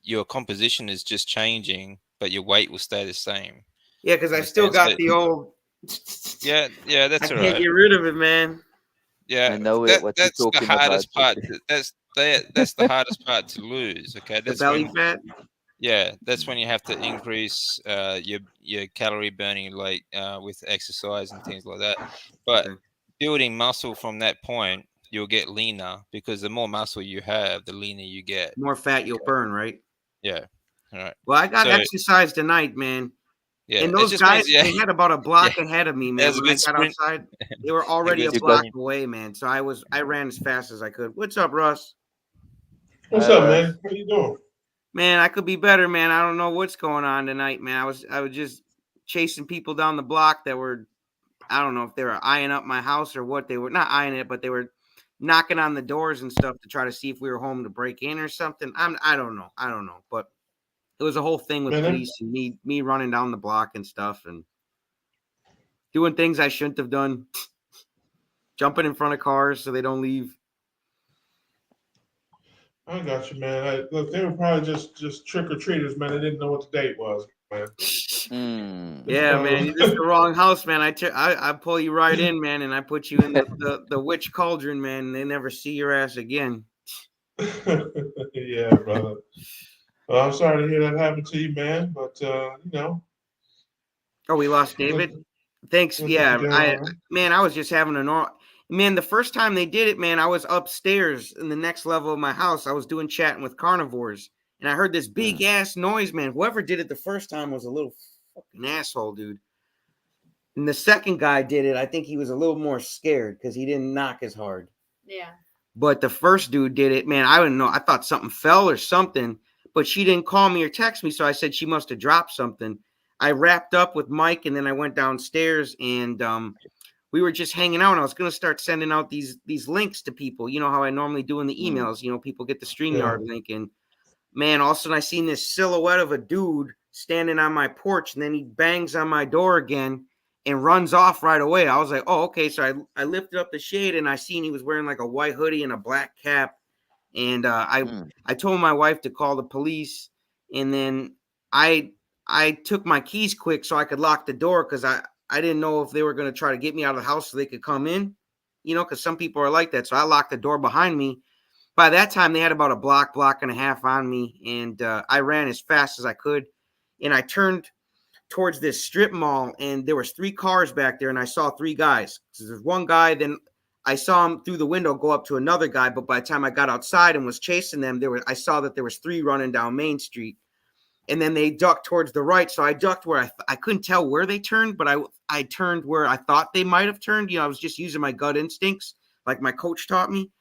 your composition is just changing, but your weight will stay the same. Yeah, because I still got the old. Yeah, that's all right. I can't get rid of it, man. Yeah, I know that's you're the hardest part. That's the hardest part to lose. Okay, that's the belly fat. Yeah, that's when you have to increase your calorie burning, like with exercise and things like that. But building muscle from that point, you'll get leaner, because the more muscle you have, the leaner you get. More fat you'll burn, right? Yeah. All right. Well, I got exercise tonight, man. Yeah. And those guys, they had about a block ahead of me, man. When I got outside, they were already a block away, man. So I ran as fast as I could. What's up, Russ? What's up, man? How you doing? Man, I could be better, man. I don't know what's going on tonight, man. I was just chasing people down the block that were, I don't know if they were eyeing up my house or what. They were not eyeing it, but they were knocking on the doors and stuff to try to see if we were home to break in or something. I don't know. But it was a whole thing with police and me running down the block and stuff and doing things I shouldn't have done. Jumping in front of cars so they don't leave. I got you, man. Look, they were probably just trick or treaters, man. They didn't know what the date was, man. Yeah, man, this is the wrong house, man. I pull you right in, man, and I put you in the witch cauldron, man. And they never see your ass again. Yeah, brother. Well, I'm sorry to hear that happen to you, man. But Oh, we lost David. Thanks. Yeah, I was just having a normal. Man, the first time they did it, man, I was upstairs in the next level of my house. I was doing chatting with Carnivores, and I heard this big ass noise, man. Whoever did it the first time was a little fucking asshole, dude. And the second guy did it. I think he was a little more scared because he didn't knock as hard. Yeah. But the first dude did it, man. I didn't know. I thought something fell or something, but she didn't call me or text me, so I said she must have dropped something. I wrapped up with Mike, and then I went downstairs, and we were just hanging out. And I was going to start sending out these links to people. You know how I normally do in the emails. You know, people get the StreamYard link, and man, all of a sudden I seen this silhouette of a dude standing on my porch, and then he bangs on my door again and runs off right away. I was like, oh, okay. So I lifted up the shade, and I seen he was wearing like a white hoodie and a black cap. And I told my wife to call the police, and then I took my keys quick so I could lock the door because I didn't know if they were going to try to get me out of the house so they could come in, you know, because some people are like that. So I locked the door behind me. By that time, they had about a block and a half on me, and I ran as fast as I could, and I turned towards this strip mall, and there was 3 cars back there, and I saw 3 guys. So there's one guy, then I saw him through the window go up to another guy, but by the time I got outside and was chasing them, I saw that there was 3 running down Main Street. And then they ducked towards the right. So I ducked where I couldn't tell where they turned, but I turned where I thought they might have turned. You know, I was just using my gut instincts like my coach taught me.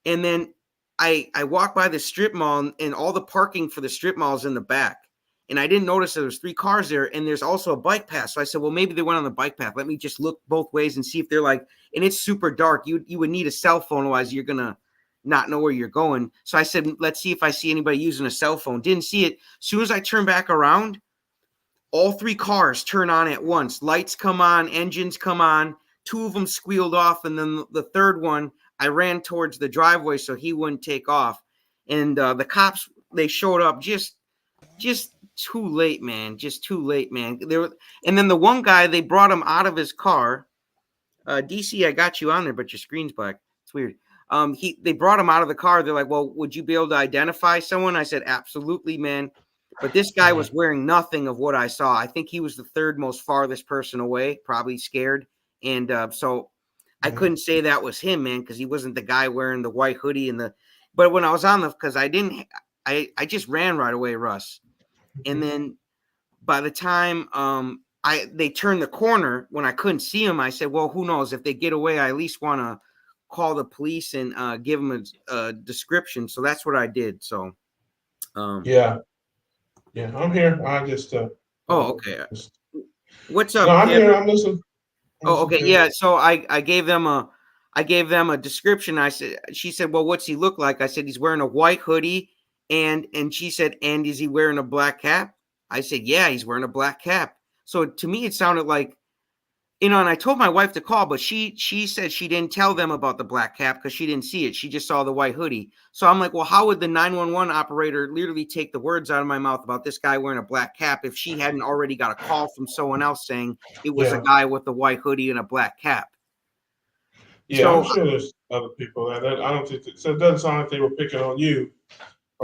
And then I walked by the strip mall, and all the parking for the strip mall is in the back. And I didn't notice there was 3 cars there, and there's also a bike path. So I said, well, maybe they went on the bike path. Let me just look both ways and see if they're like, and it's super dark. You would need a cell phone, otherwise you're going to not know where you're going. So I said, let's see if I see anybody using a cell phone. Didn't see it. As soon as I turned back around, all 3 cars turn on at once. Lights come on, engines come on. 2 of them squealed off, and then the third one, I ran towards the driveway so he wouldn't take off. And the cops, they showed up just too late, man. Just too late, man. And then the one guy, they brought him out of his car. DC, I got you on there, but your screen's black. It's weird. They brought him out of the car. They're like, well, would you be able to identify someone? I said, absolutely, man. But this guy was wearing nothing of what I saw. I think he was the third most farthest person away, probably scared. And so I couldn't say that was him, man, because he wasn't the guy wearing the white hoodie but when I was on because I just ran right away, Russ. And then by the time they turned the corner, when I couldn't see him, I said, well, who knows? If they get away, I at least want to call the police and give them a description. So that's what I did. So yeah, I'm here. I just okay. What's up? No, I'm here. I'm listening. Oh, okay. Yeah. So I gave them a description. She said, well, what's he look like? I said, he's wearing a white hoodie. And she said, and is he wearing a black cap? I said, yeah, he's wearing a black cap. So to me, it sounded like, and I told my wife to call, but she said she didn't tell them about the black cap because she didn't see it. She just saw the white hoodie. So I'm like, well, how would the 911 operator literally take the words out of my mouth about this guy wearing a black cap if she hadn't already got a call from someone else saying it was a guy with a white hoodie and a black cap? Yeah, so, I'm sure there's other people that I don't think so. It doesn't sound like they were picking on you.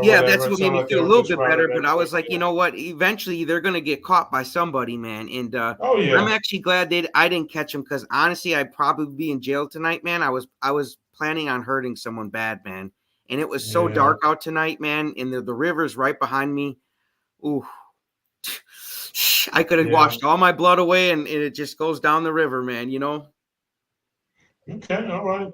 Yeah, that's what made me feel a little bit better. But I was like, you know what? Eventually, they're going to get caught by somebody, man. And I'm actually glad I didn't catch him because honestly, I'd probably be in jail tonight, man. I was planning on hurting someone bad, man. And it was so dark out tonight, man. And the river's right behind me. Ooh, I could have washed all my blood away, and it just goes down the river, man. Okay, all right.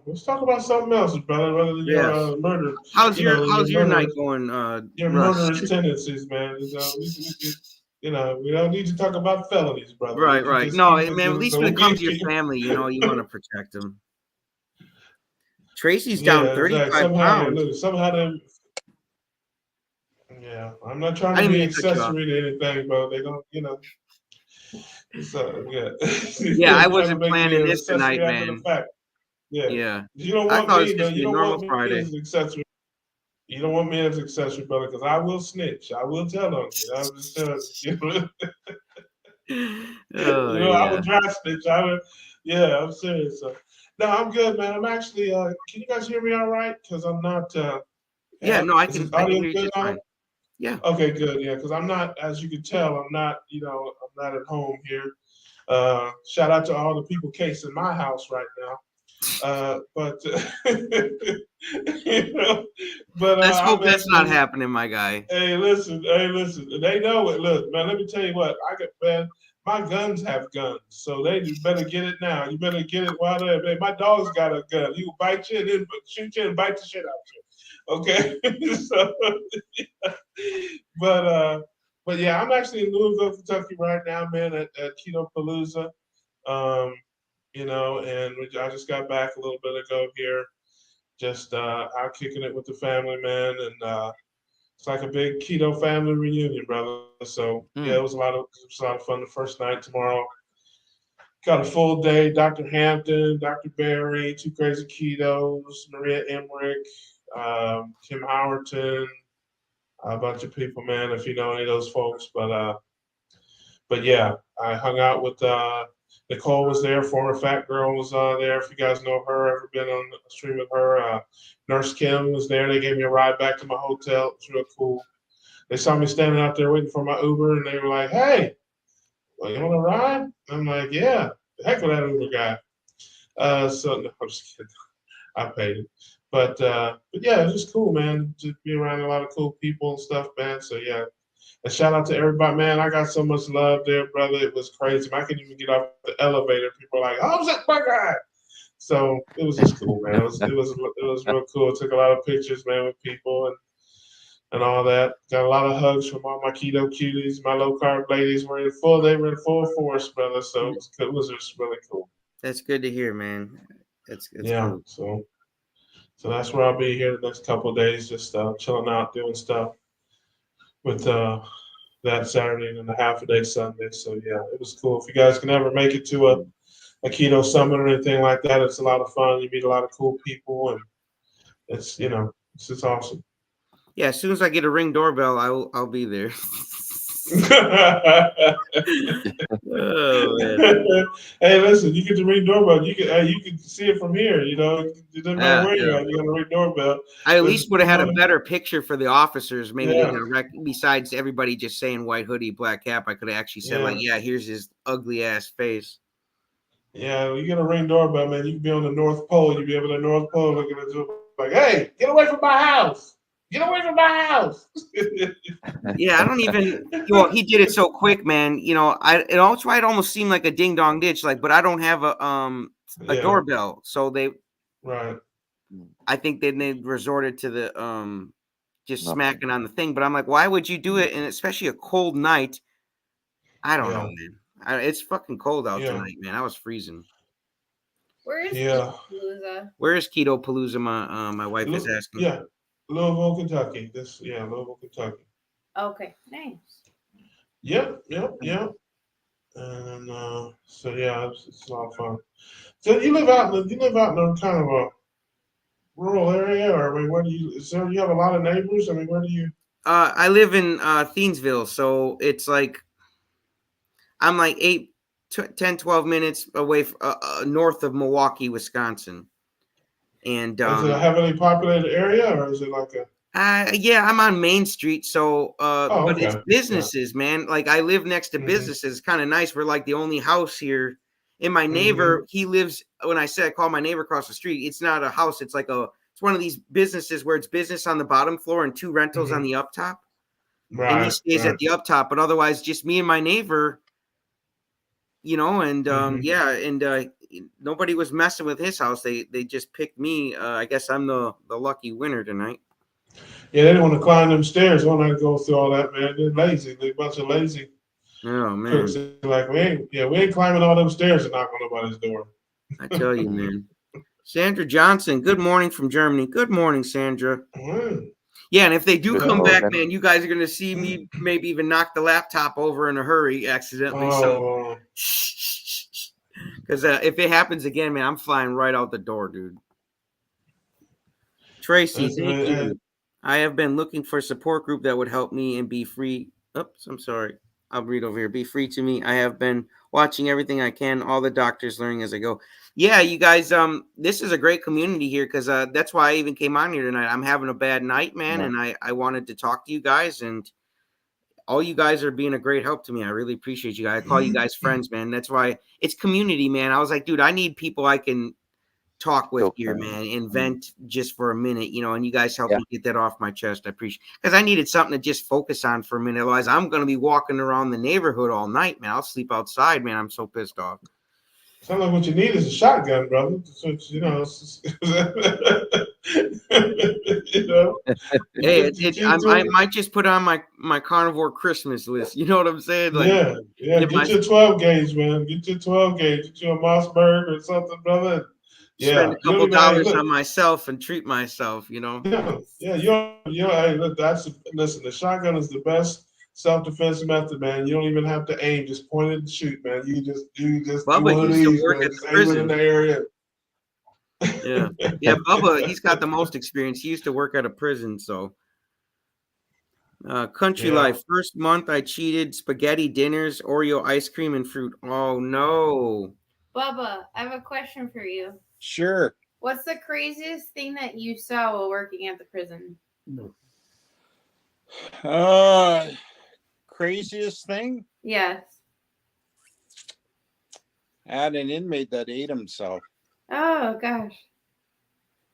Let's talk about something else, brother. Rather than your murder. How's your night going? Your murderous tendencies, man. We don't need to talk about felonies, brother. Right. No, man. At least when it comes to your family, you want to protect them. Tracy's down 35 pounds. I'm not trying to be accessory to anything, but they don't, So yeah, I wasn't planning this tonight, man. Yeah. You don't want me, man. You don't want me as an accessory. You don't want me as an accessory, brother, because I will snitch. I will tell on you. I'm just telling you. I will dry snitch. I'm serious. So, no, I'm good, man. I'm actually. Can you guys hear me all right? Because I'm not. I can. I can hear you just fine. Yeah. Okay, good. Yeah, because I'm not, as you can tell, I'm not at home here. Shout out to all the people casing my house right now. But let's hope that's not happening, my guy. Hey, listen. They know it. Look, man. Let me tell you what. My guns have guns, so they better get it now. You better get it while they're. Man, my dog's got a gun. He will bite you and then shoot you and bite the shit out of you. Okay, but yeah, I'm actually in Louisville, Kentucky right now, man, at Keto Palooza. And I just got back a little bit ago here, just out kicking it with the family, man, and it's like a big keto family reunion, brother. So yeah, it was a lot of fun. The first night tomorrow. Got a full day. Dr. Hampton, Dr. Berry, Two Crazy Ketos, Maria Emmerich, Kim Howerton, a bunch of people, man, if you know any of those folks. But yeah, I hung out with Nicole was there, former Fat Girl was there. If you guys know her, ever been on a stream with her. Nurse Kim was there. They gave me a ride back to my hotel. It was real cool. They saw me standing out there waiting for my Uber, and they were like, hey, well, you want a ride? I'm like, yeah, the heck with that Uber guy. So no, I'm just kidding. I paid it. But yeah, it's just cool, man. Just be around a lot of cool people and stuff, man. So yeah. And shout out to everybody, man. I got so much love there, brother. It was crazy. I couldn't even get off the elevator. People were like, oh, is that my guy? So it was just cool, man. It was real cool. Took a lot of pictures, man, with people and all that. Got a lot of hugs from all my keto cuties. My low carb ladies were in full force, brother. So it was just really cool. That's good to hear, man. It's cool. So that's where I'll be here the next couple of days, just chilling out, doing stuff with that Saturday and then a half a day Sunday. So yeah, it was cool. If you guys can ever make it to a keto summit or anything like that, it's a lot of fun. You meet a lot of cool people, and it's it's just awesome. Yeah, as soon as I get a Ring doorbell, I'll be there. Oh man. Hey, listen, you get the Ring doorbell. You can see it from here. It doesn't matter where you're at. You got a Ring doorbell. I at least would have had a better picture for the officers. Maybe Yeah. besides everybody just saying white hoodie, black cap, I could have actually said here's his ugly ass face. Yeah, you get a Ring doorbell, man. You can be on the North Pole. You'll be able to North Pole looking at you like, hey, get away from my house. Get away from my house. Yeah, I don't even. He did it so quick, man. It almost seemed like a ding dong ditch, but I don't have a doorbell, so they. Right. I think then they resorted to the just smacking on the thing, but I'm like, why would you do it? And especially a cold night. I don't know, man. It's fucking cold out tonight, man. I was freezing. Where is Ketopalooza? Where is Ketopalooza? My wife is asking. Yeah. Louisville, Kentucky. Louisville, Kentucky. Okay, nice. Yep. And so yeah, it's a lot of fun. So you live out in a kind of a rural area, or I mean, where do you? So you have a lot of neighbors. I mean, where do you? I live in Thiensville, so it's like I'm like 10, 12 minutes away north of Milwaukee, Wisconsin. And does it have any populated area, or is it like a? Yeah, I'm on Main Street, so but it's businesses, man. Like I live next to businesses. It's kind of nice. We're like the only house here. And my neighbor, he lives. When I say I call my neighbor across the street, it's not a house. It's like it's one of these businesses where it's business on the bottom floor and 2 rentals on the up top. Right. And he stays at the up top, but otherwise, just me and my neighbor. And nobody was messing with his house. They just picked me. I guess I'm the lucky winner tonight. Yeah, they didn't want to climb them stairs. They don't have to go through all that, man. They're lazy. They're a bunch of lazy. Oh man. Cooks. Like we ain't climbing all them stairs to knock on nobody's door. I tell you, man. Sandra Johnson, good morning from Germany. Good morning, Sandra. Yeah, and if they do come back, man, you guys are gonna see me maybe even knock the laptop over in a hurry accidentally. So because if it happens again, man, I'm flying right out the door, dude. Tracy, thank you. I have been looking for a support group that would help me and be free. Oops, I'm sorry. I'll read over here. Be free to me. I have been watching everything I can. All the doctors learning as I go. Yeah, you guys. This is a great community here because that's why I even came on here tonight. I'm having a bad night, man, and I wanted to talk to you guys, and all you guys are being a great help to me. I really appreciate you guys. I call you guys friends, man. That's why it's community, man. I was like, dude, I need people I can talk with here, man, and vent just for a minute, and you guys help me get that off my chest. I appreciate because I needed something to just focus on for a minute. Otherwise, I'm going to be walking around the neighborhood all night, man. I'll sleep outside, man. I'm so pissed off. Sounds like what you need is a shotgun, brother. So, Hey, I might just put on my Carnivore Christmas list. You know what I'm saying? Like, get your 12 gauge, man. Get your 12 gauge. Get you a Mossberg or something, brother. Spend a couple dollars on myself and treat myself, Yeah. Hey, look, listen. The shotgun is the best self-defense method, man. You don't even have to aim; just point it and shoot, man. You just Bubba used to work at the prison in the area. Yeah. Bubba, he's got the most experience. He used to work at a prison, so. Country life. First month, I cheated. Spaghetti dinners, Oreo ice cream, and fruit. Oh no. Bubba, I have a question for you. Sure. What's the craziest thing that you saw while working at the prison? Craziest thing? Yes. I had an inmate that ate himself. Oh gosh.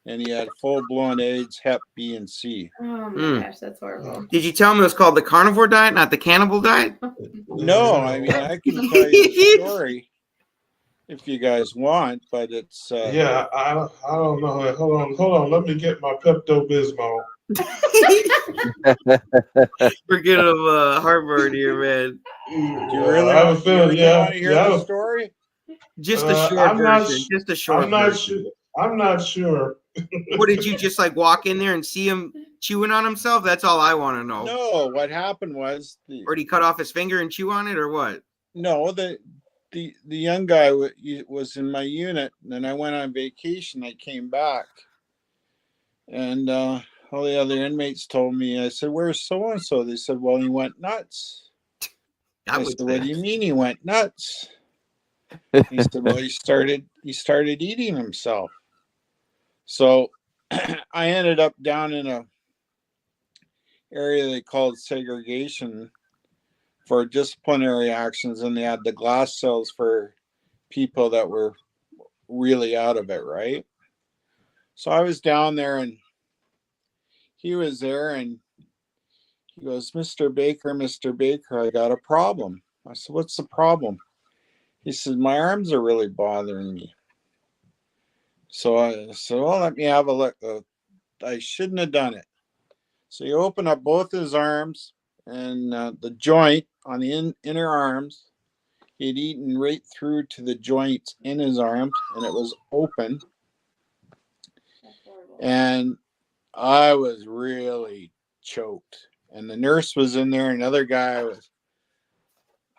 And he had full-blown AIDS, Hep B and C. Oh my gosh, that's horrible. Did you tell him it was called the carnivore diet, not the cannibal diet? No, I mean I can tell you the story if you guys want, but it's I don't know. Hold on. Let me get my Pepto-Bismol. We're getting heartburn here, man. Do you really want to hear the story? Just a short version. Just a short version. I'm not sure. What did you just like walk in there and see him chewing on himself? That's all I want to know. No, what happened was or did he cut off his finger and chew on it, or what? No, the young guy was in my unit, and then I went on vacation. I came back, and all the other inmates told me. I said, "Where's so and so?" They said, "Well, he went nuts." I said, "What do you mean he went nuts?" He said, "Well, he started eating himself." So I ended up down in a area they called segregation for disciplinary actions, and they had the glass cells for people that were really out of it, right? So I was down there, and he was there, and he goes, Mr. Baker, I got a problem." I said, "What's the problem?" He said, "My arms are really bothering me." So I said, "Well, let me have a look." I shouldn't have done it. So he opened up both his arms, and the joint on the inner arms, he'd eaten right through to the joint in his arms, and it was open. And I was really choked. And the nurse was in there. Another guy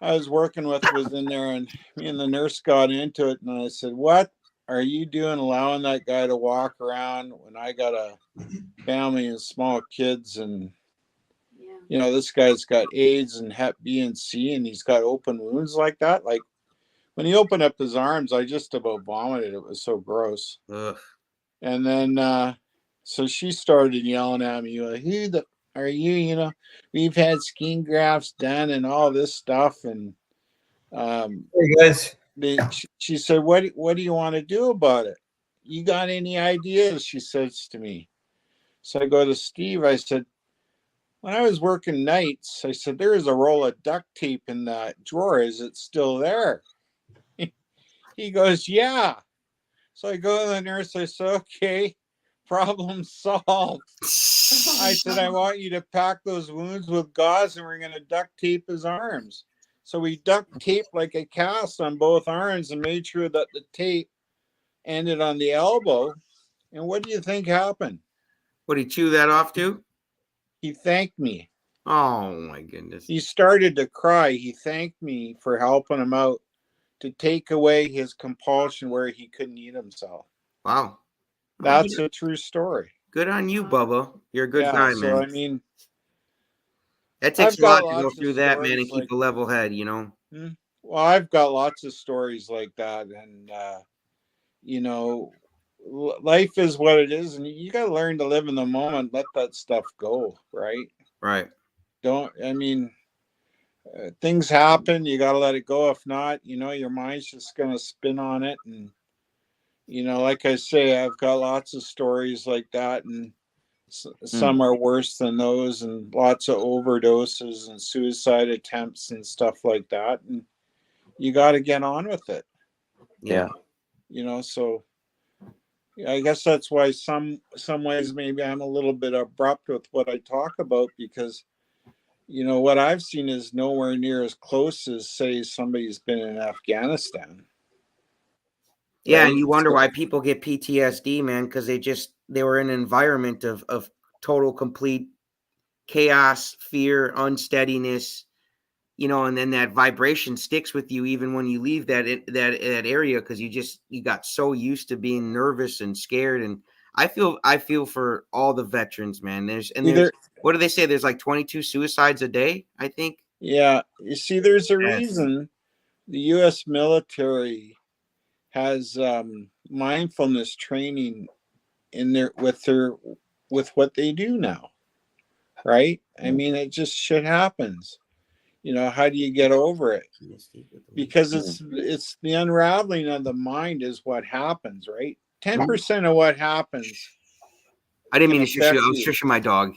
I was working with was in there, and me and the nurse got into it. And I said, "What are you doing allowing that guy to walk around when I got a family and small kids? And, you know, this guy's got AIDS and Hep B and C, and he's got open wounds like that." Like, when he opened up his arms, I just about vomited. It was so gross. Ugh. And then, so she started yelling at me, like, "Who the are you? You know, we've had skin grafts done and all this stuff." And hey guys, she said, what do you want to do about it? You got any ideas?" She says to me. So I go to Steve. I said, "When I was working nights," I said, "there is a roll of duct tape in that drawer. Is it still there?" He goes, "Yeah." So I go to the nurse. I said, "Okay, problem solved." I said, "I want you to pack those wounds with gauze, and we're going to duct tape his arms." So we duct taped like a cast on both arms and made sure that the tape ended on the elbow. And what do you think happened? Would he chew that off too? He thanked me. Oh my goodness. He started to cry. He thanked me for helping him out to take away his compulsion where he couldn't eat himself. Wow. That's a true story. Good on you, Bubba. You're a good guy, so, man. I mean, that takes a lot to go through that, man, and like, keep a level head, you know? Well, I've got lots of stories like that. And, you know, life is what it is. And you got to learn to live in the moment, let that stuff go, right? Right. Things happen. You got to let it go. If not, you know, your mind's just going to spin on it. And, you know, like I say, I've got lots of stories like that. And some are worse than those, and lots of overdoses and suicide attempts and stuff like that. And you got to get on with it. Yeah. You know, so I guess that's why some ways maybe I'm a little bit abrupt with what I talk about, because, you know, what I've seen is nowhere near as close as, say, somebody's been in Afghanistan. Yeah, right? And you wonder why people get PTSD, man, because they were in an environment of total, complete chaos, fear, unsteadiness, you know, and then that vibration sticks with you even when you leave that area, because you got so used to being nervous and scared. And I feel for all the veterans, man. There's what do they say? There's like 22 suicides a day, I think. Yeah, you see, there's a reason the U.S. military has mindfulness training in there with what they do now, right? I mean, it just shit happens. You know, how do you get over it? Because it's the unraveling of the mind is what happens, right? 10% of what happens. I didn't mean to shush you. I was shushing my dog.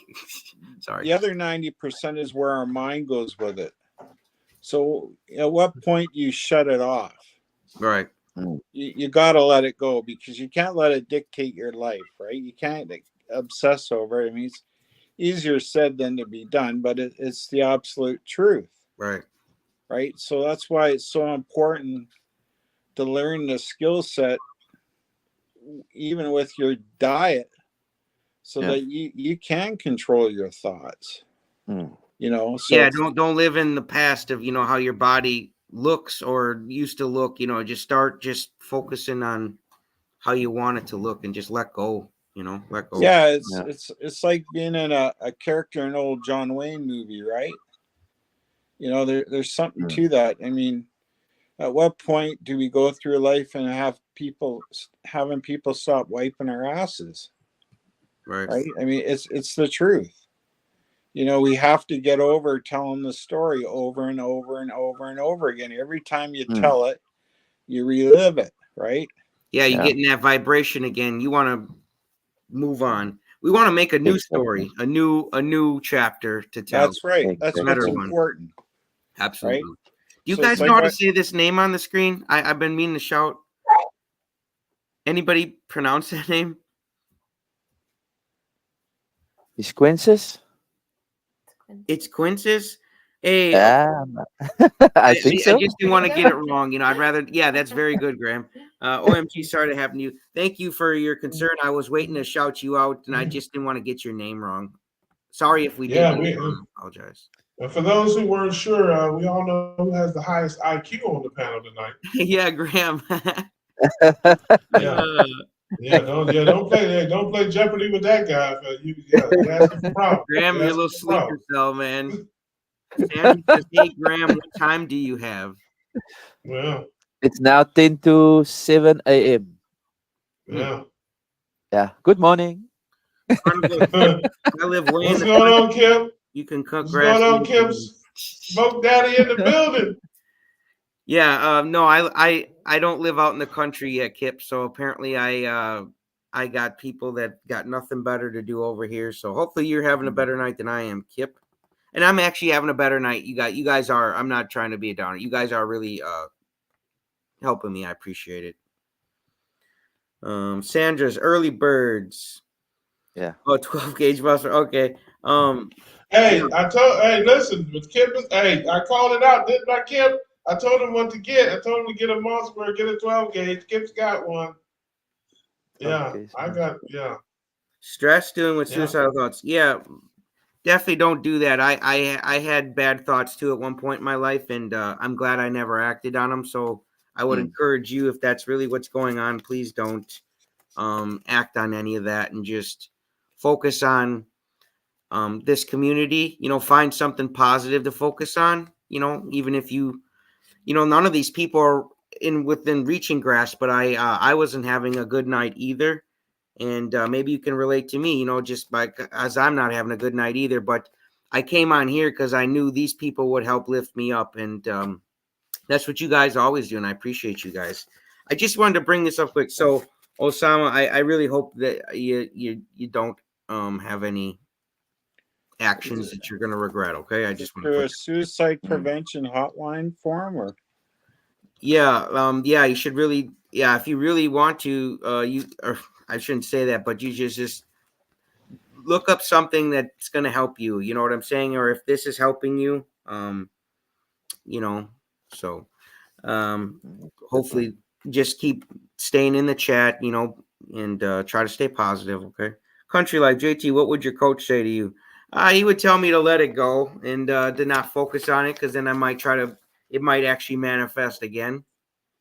Sorry. The other 90% is where our mind goes with it. So at what point do you shut it off? Right. You got to let it go, because you can't let it dictate your life, right? You can't obsess over it. I mean, it's easier said than to be done, but it's the absolute truth. Right. Right. So that's why it's so important to learn the skill set, even with your diet, so that you can control your thoughts. You know, so yeah, don't live in the past of, you know, how your body looks or used to look. You know, just focusing on how you want it to look and just let go. You know, let go. Yeah, it's like being in a character in an old John Wayne movie, right? You know, there's something to that. I mean, at what point do we go through life and having people stop wiping our asses? Right? I mean, it's the truth. You know, we have to get over telling the story over and over and over and over again. Every time you tell it, you relive it, right? Yeah, you get in that vibration again. You want to move on. We want to make a new story, a new chapter to tell. That's right. That's what's important. Absolutely. Right? Do you guys know how to say this name on the screen? I've been meaning to shout. Anybody pronounce that name? Is Quinces? It's Quinces. Hey, yeah, I think so. I just didn't want to get it wrong. You know, I'd rather. Yeah, that's very good, Graham. OMG, sorry to happen to you. Thank you for your concern. I was waiting to shout you out, and I just didn't want to get your name wrong. Sorry if we did. I apologize. And for those who weren't sure, we all know who has the highest IQ on the panel tonight. Yeah, Graham. Don't play Jeopardy with that guy. You're asking for problems. Graham, you're a little sleeper cell, man. Sam says, hey, Graham, what time do you have? Well, it's now 10 to 7 a.m. Yeah. Good morning. I live way What's going on, Kim? You can cut What's grass. going on, Kim? Smoke Daddy in the building. Yeah, no, I don't live out in the country yet, Kip. So apparently I got people that got nothing better to do over here. So hopefully you're having a better night than I am, Kip. And I'm actually having a better night. You guys are. I'm not trying to be a downer. You guys are really helping me. I appreciate it. Sandra's early birds. Yeah. Oh, 12 gauge buster. Okay. Hey, listen, with Kip, I called it out, didn't I, Kip? I told him what to get. I told him to get a Mossberg, get a 12 gauge. Kip's got one. Yeah, I got, Stress dealing with suicidal thoughts. Yeah, definitely don't do that. I had bad thoughts too at one point in my life, and I'm glad I never acted on them. So I would encourage you, if that's really what's going on, please don't act on any of that and just focus on this community. You know, find something positive to focus on. You know, even if none of these people are within reaching grasp, but I wasn't having a good night either. And maybe you can relate to me, you know, just as I'm not having a good night either. But I came on here because I knew these people would help lift me up. And that's what you guys always do. And I appreciate you guys. I just wanted to bring this up quick. So, Osama, I really hope that you don't have any actions that you're going to regret. Okay. I just want to a suicide prevention hotline form or. Yeah. You should really. Yeah. If you really want to, I shouldn't say that, but you just look up something that's going to help you. You know what I'm saying? Or if this is helping you, you know, so hopefully just keep staying in the chat, you know, and try to stay positive. Okay. Country Life, JT, what would your coach say to you? He would tell me to let it go and to not focus on it, because then I might it might actually manifest again.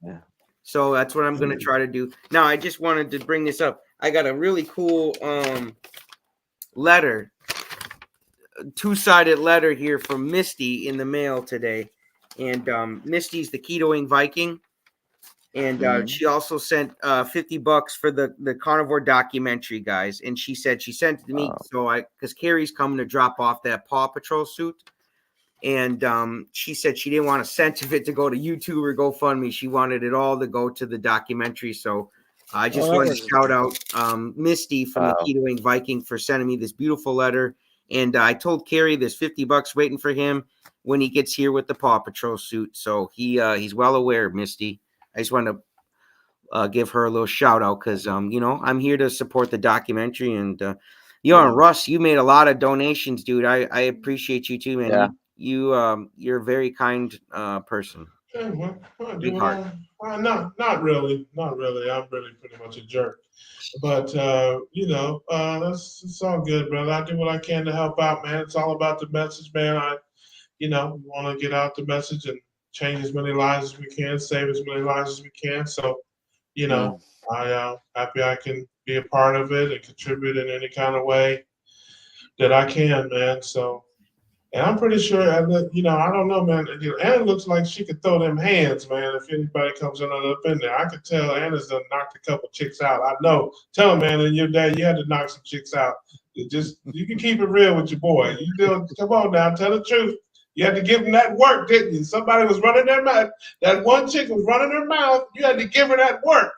Yeah. So that's what I'm going to try to do. Now, I just wanted to bring this up. I got a really cool letter, two-sided letter here from Misty in the mail today. And Misty's the Ketoing Viking. And she also sent $50 for the Carnivore documentary, guys. And she said she sent it to me because Carrie's coming to drop off that Paw Patrol suit. And she said she didn't want a cent of it to go to YouTube or GoFundMe. She wanted it all to go to the documentary. So I just wanted to shout out Misty from the Ketoing Viking for sending me this beautiful letter. And I told Carrie there's $50 waiting for him when he gets here with the Paw Patrol suit. So he's well aware, Misty. I just want to give her a little shout out because, you know, I'm here to support the documentary. And, Russ, you made a lot of donations, dude. I appreciate you too, man. Yeah. You're a very kind person. I Not really. I'm really pretty much a jerk. But it's all good, brother. I do what I can to help out, man. It's all about the message, man. We want to get out the message and change as many lives as we can, save as many lives as we can. So, I happy I can be a part of it and contribute in any kind of way that I can, man. So, and I'm pretty sure, I don't know, man. Anna looks like she could throw them hands, man. If anybody comes in up in there, I could tell Anna's done knocked a couple chicks out. I know. Tell him, man, and your dad, you had to knock some chicks out. You can keep it real with your boy. Come on now, tell the truth. You had to give him that work, didn't you? Somebody was running their mouth. That one chick was running her mouth. You had to give her that work.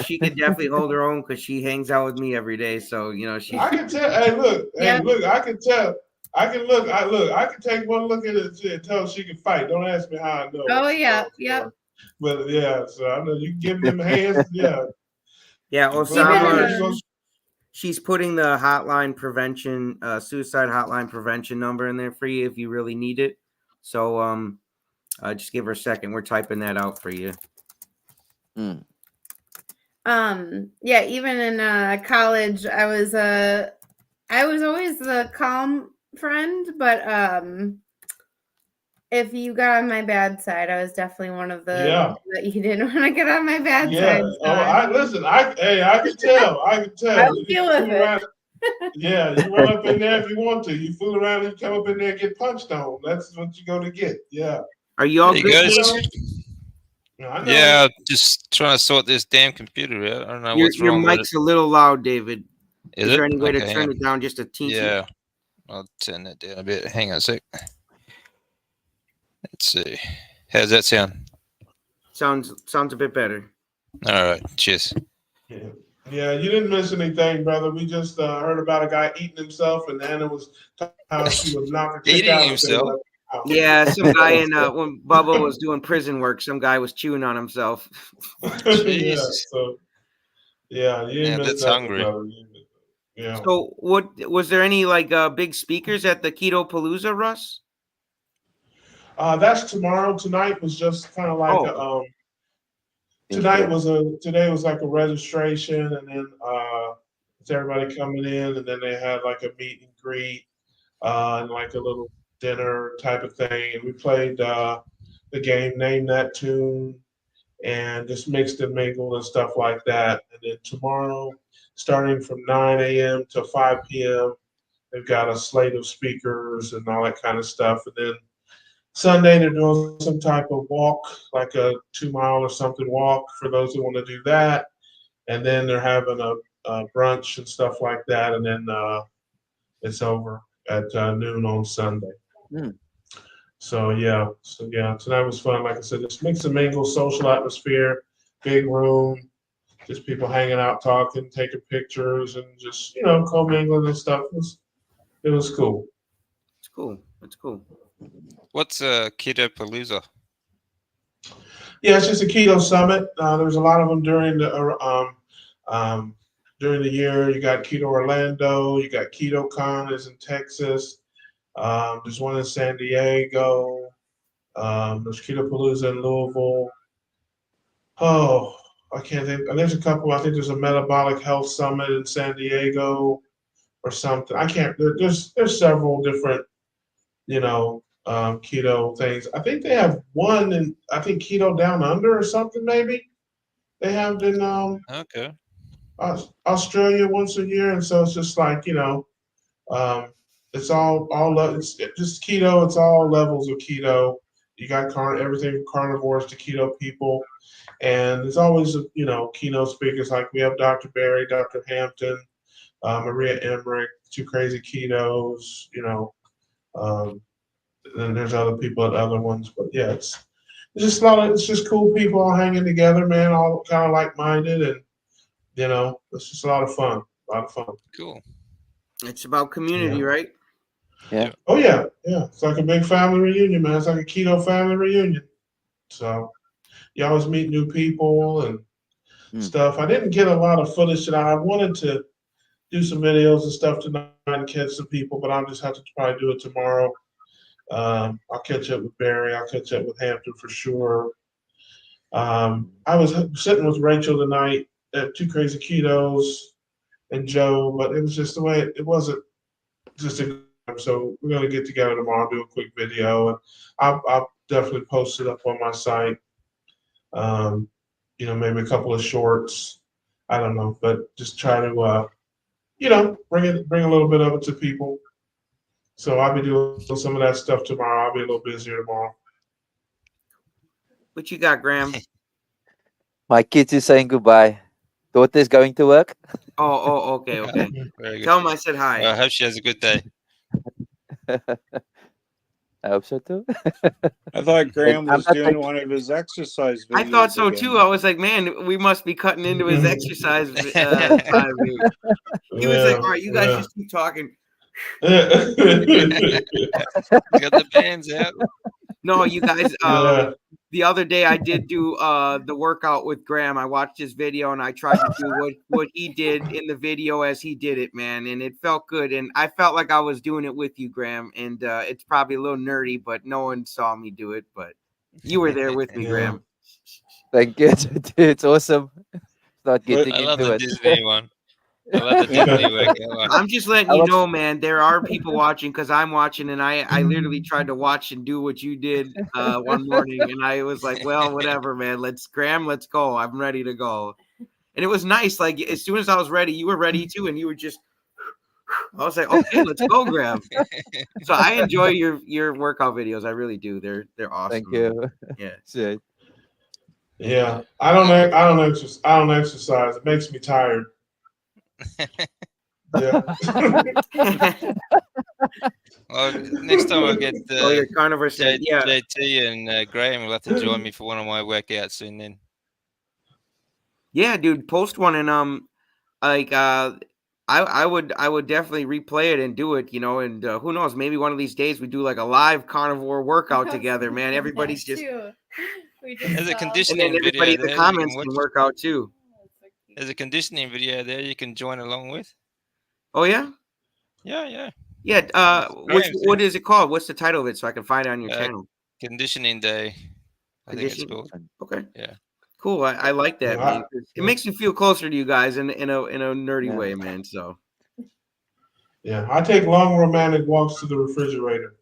She could definitely hold her own because she hangs out with me every day. So she. I can tell. Hey, look. I can tell. I can look. I can take one look at it and tell she can fight. Don't ask me how I know. Oh yeah, yeah. But yeah, so I know you can give them hands. Yeah. Yeah, Osama. She's putting the hotline prevention, suicide hotline prevention number in there for you if you really need it. So just give her a second. We're typing that out for you. Yeah, even in college, I was always the calm friend, but if you got on my bad side, I was definitely one of the that you didn't want to get on my bad side. So I can tell. I can tell. I'll deal with it. Yeah, you run up in there if you want to. You fool around and you come up in there and get punched on. That's what you go to get. Yeah. Are you all good? Yeah, just trying to sort this damn computer out. I don't know what's wrong. Your mic's a little loud, David. Is there any way to turn it down just a teeny? Yeah, I'll turn it down a bit. Hang on a sec. Let's see. How's that sound? Sounds a bit better. All right. Cheers. Yeah, you didn't miss anything, brother. We just heard about a guy eating himself, and Anna was how she was knocking eating himself. Yeah, some guy in when Bubba was doing prison work, some guy was chewing on himself. Yeah, so you didn't miss that's that, hungry. brother. Yeah. So, what was there any big speakers at the Keto Palooza, Russ? That's tomorrow. Tonight was just kind of like today was like a registration, and then it's everybody coming in, and then they had like a meet and greet and like a little dinner type of thing, and we played the game Name That Tune and just mixed and mingled and stuff like that. And then tomorrow, starting from 9 a.m. to 5 p.m., they've got a slate of speakers and all that kind of stuff. And then Sunday, they're doing some type of walk, like a 2-mile or something walk for those who want to do that. And then they're having a brunch and stuff like that. And then it's over at noon on Sunday. So tonight was fun. Like I said, just mix and mingle, social atmosphere, big room, just people hanging out, talking, taking pictures, and just commingling and stuff. It was cool. It's cool. It's cool. What's Keto Palooza? Yeah, it's just a keto summit. There's a lot of them during the year. You got Keto Orlando. You got Keto Con is in Texas. There's one in San Diego. There's Keto Palooza in Louisville. Oh, I can't think. There's a couple. I think there's a Metabolic Health Summit in San Diego or something. I can't. There's several different, keto things. I think they have one in, I think Keto Down Under or something maybe. They have in Australia once a year, and so it's just like it's it's just keto. It's all levels of keto. You got everything from carnivores to keto people, and there's always keynote speakers like we have Dr. Barry, Dr. Hampton, Maria Emmerich, Two Crazy Ketos, and there's other people at other ones, but yeah, it's just it's just cool people all hanging together, man, all kind of like-minded, and it's just a lot of fun. Cool. It's about community, right? Yeah. Oh yeah. It's like a big family reunion, man. It's like a keto family reunion. So you always meet new people and stuff. I didn't get a lot of footage tonight. I wanted to do some videos and stuff tonight and catch some people, but I'll just have to try to do it tomorrow. I'll catch up with Barry. I'll catch up with Hampton for sure. I was sitting with Rachel tonight at Two Crazy Ketos and Joe, but it was just the way it wasn't just a. So we're gonna get together tomorrow, do a quick video, and I'll definitely post it up on my site. Maybe a couple of shorts. I don't know, but just try to bring a little bit of it to people. So I'll be doing some of that stuff tomorrow. I'll be a little busier tomorrow. What you got, Graham? My kids is saying goodbye. Daughter is going to work. Oh, okay. Very good. Tell them I said hi. Well, I hope she has a good day. I hope so too. I thought Graham was doing one of his exercise videos. I thought so again. too. I was like, man, we must be cutting into his exercise time. He was like, all right, you guys just keep talking. You got the bands out. No, you guys. The other day I did do the workout with Graham. I watched his video and I tried to do what he did in the video as he did it, man, and it felt good. And I felt like I was doing it with you, Graham. And it's probably a little nerdy, but no one saw me do it. But you were there with me, Graham. Thank you. It's awesome. Start getting I love into the it. Disney one. I love the Disney workout one. I'm just letting you know, man, there are people watching because I'm watching, and I literally tried to watch and do what you did one morning, and I was like, well, whatever, man. Let's go. I'm ready to go. And it was nice. Like, as soon as I was ready, you were ready too, and you were just, I was like, okay, let's go, Graham. So I enjoy your workout videos. I really do. They're awesome. Thank you. Yeah. Yeah. I don't exercise. It makes me tired. Yeah. Well, next time I get your Carnivore said, JT and Graham will have to join me for one of my workouts soon. Then. Yeah, dude, post one and I would definitely replay it and do it, and who knows, maybe one of these days we do like a live carnivore workout together, man. Everybody's just there's a conditioning and then video everybody in the there comments can work out too. There's a conditioning video there you can join along with. Oh yeah? Yeah. What is it called? What's the title of it so I can find it on your channel? Conditioning Day, I think it's called. Okay. Yeah. Cool. I like that, man. It makes me feel closer to you guys in a nerdy way, man. So. Yeah, I take long romantic walks to the refrigerator.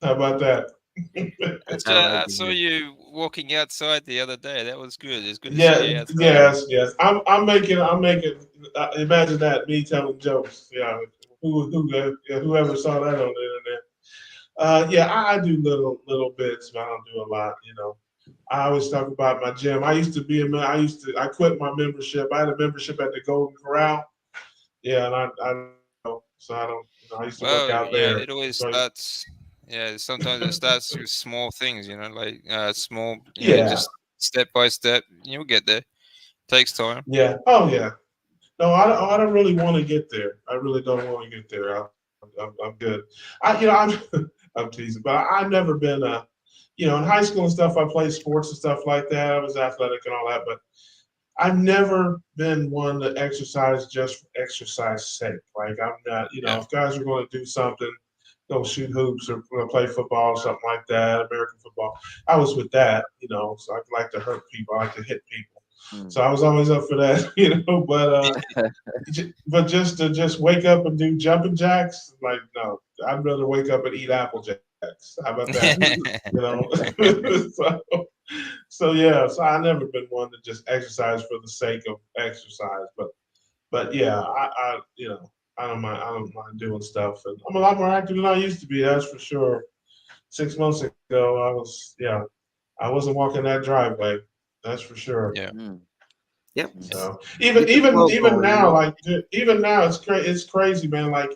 How about that? I saw you walking outside the other day. That was good. It's good to see you outside. Yes. I'm making. Imagine that, me telling jokes. Yeah, whoever saw that on the internet. I do little bits, but I don't do a lot. I always talk about my gym. I quit my membership. I had a membership at the Golden Corral. Yeah, and I used to work out there. It always starts. Yeah, sometimes it starts with small things, like small, just step by step. You'll get there. Takes time. Yeah. Oh, yeah. No, I don't really want to get there. I really don't want to get there. I'm good. I'm teasing, but I've never been in high school and stuff. I played sports and stuff like that. I was athletic and all that, but I've never been one to exercise just for exercise sake. Like I'm not, if guys are going to do something, go shoot hoops or play football or something like that, American football. I was with that, so I like to hurt people. I like to hit people. So I was always up for that, but just to wake up and do jumping jacks, like, no, I'd rather wake up and eat Apple Jacks. How about that? So I've never been one to just exercise for the sake of exercise, but yeah, I don't mind doing stuff, and I'm a lot more active than I used to be. That's for sure. 6 months ago, I wasn't walking that driveway. That's for sure. Yeah. Yep. So even now, it's crazy, man. Like,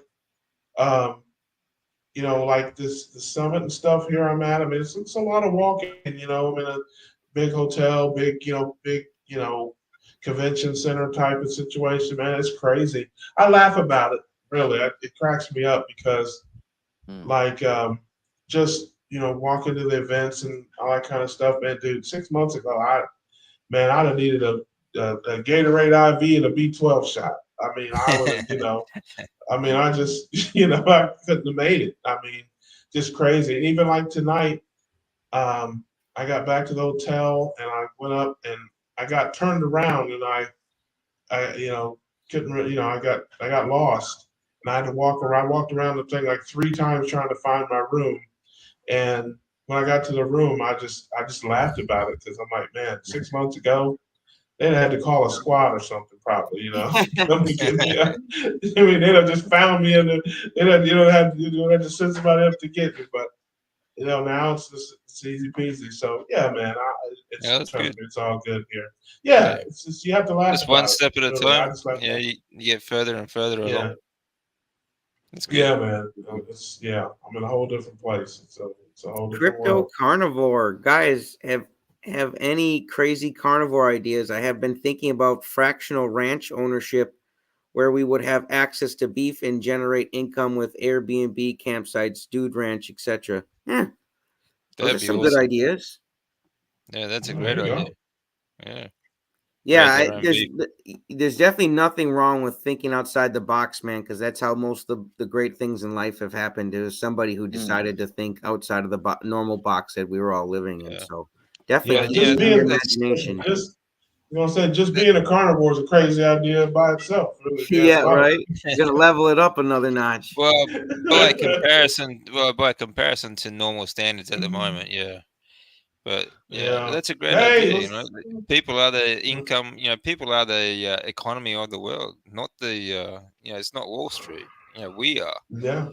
like the summit and stuff here I'm at. I mean, it's a lot of walking. I'm in a big hotel, big convention center type of situation, man. It's crazy. I laugh about it. Really, it cracks me up because, just walking to the events and all that kind of stuff, man. Dude, 6 months ago, I'd have needed a Gatorade IV and a B12 shot. I mean, I would have, I mean, I just, I couldn't have made it. I mean, just crazy. And even like tonight, I got back to the hotel and I went up and I got turned around and I couldn't really, I got lost and I had to walk around. I walked around the thing like 3 times trying to find my room. And when I got to the room, I just laughed about it because I'm like, man, 6 months ago, they'd had to call a squad or something, probably, Come to get me. I mean, they'd have just found me, and they'd have, had to send somebody up to get me. But now it's easy peasy. So yeah, man, it's all good here. Yeah, it's just you have to laugh. Just one step at a time. Yeah, you get further and further along. It's good. Yeah, man. I'm in a whole different place. It's a whole different Crypto world. carnivore guys have any crazy carnivore ideas? I have been thinking about fractional ranch ownership, where we would have access to beef and generate income with Airbnb campsites, dude ranch, etc. Yeah, those are some good ideas. Yeah, that's a great idea. Yeah. Yeah, there's definitely nothing wrong with thinking outside the box, man, because that's how most of the great things in life have happened. There's somebody who decided to think outside of the normal box that we were all living in. So definitely just being your imagination. Just being a carnivore is a crazy idea by itself. Really, yeah, right. You're gonna level it up another notch. Well, by comparison to normal standards at the moment, yeah. But that's a great idea. People are the income. People are the economy of the world, not the. It's not Wall Street. We are. Yeah.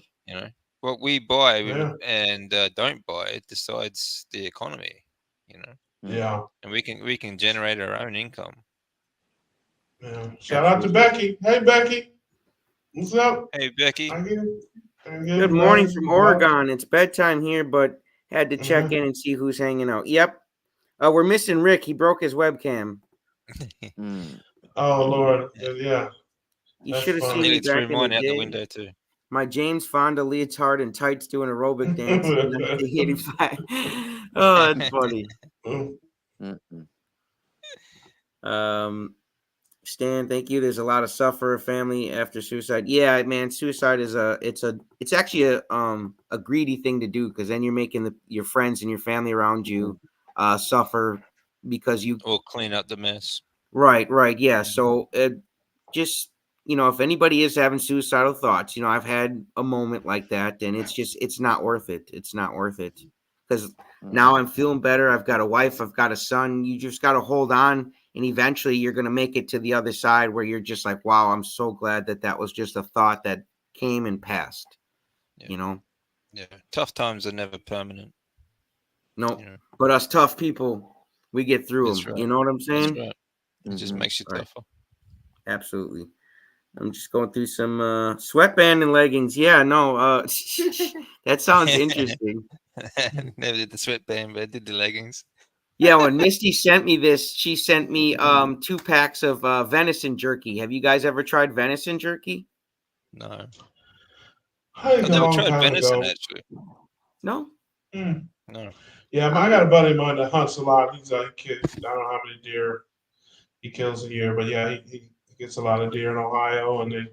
What we buy and don't buy decides the economy. Yeah. And we can generate our own income. Yeah. Shout out to Becky. Hey, Becky. What's up? Hey, Becky. Good morning from Oregon. It's bedtime here, but had to check in and see who's hanging out. Yep. We're missing Rick. He broke his webcam. Oh, Lord. Yeah. You should have seen me back in the day. Out the window too. My James Fonda leotard and tights doing aerobic dance in 1985. Oh, that's funny. Stan, thank you. There's a lot of sufferer family after suicide. Yeah, man, suicide is it's actually a greedy thing to do, because then you're making your friends and your family around you suffer because you or clean up the mess. Right. Yeah. So just if anybody is having suicidal thoughts, I've had a moment like that, and it's not worth it. It's not worth it, because now I'm feeling better. I've got a wife. I've got a son. You just got to hold on. And eventually you're going to make it to the other side where you're just like, wow, I'm so glad that was just a thought that came and passed, Yeah. Tough times are never permanent. No, but us tough people, we get through them. Right. You know what I'm saying? That's right. It just makes you tougher. Absolutely. I'm just going through some sweatband and leggings. Yeah, no, that sounds interesting. Never did the sweatband, but I did the leggings. Yeah, when Misty sent me this, she sent me 2 packs of venison jerky. Have you guys ever tried venison jerky? No. I've never tried venison, actually. No? No. Yeah, I got a buddy of mine that hunts a lot. He's I don't know how many deer he kills a year, but yeah, he gets a lot of deer in Ohio, and he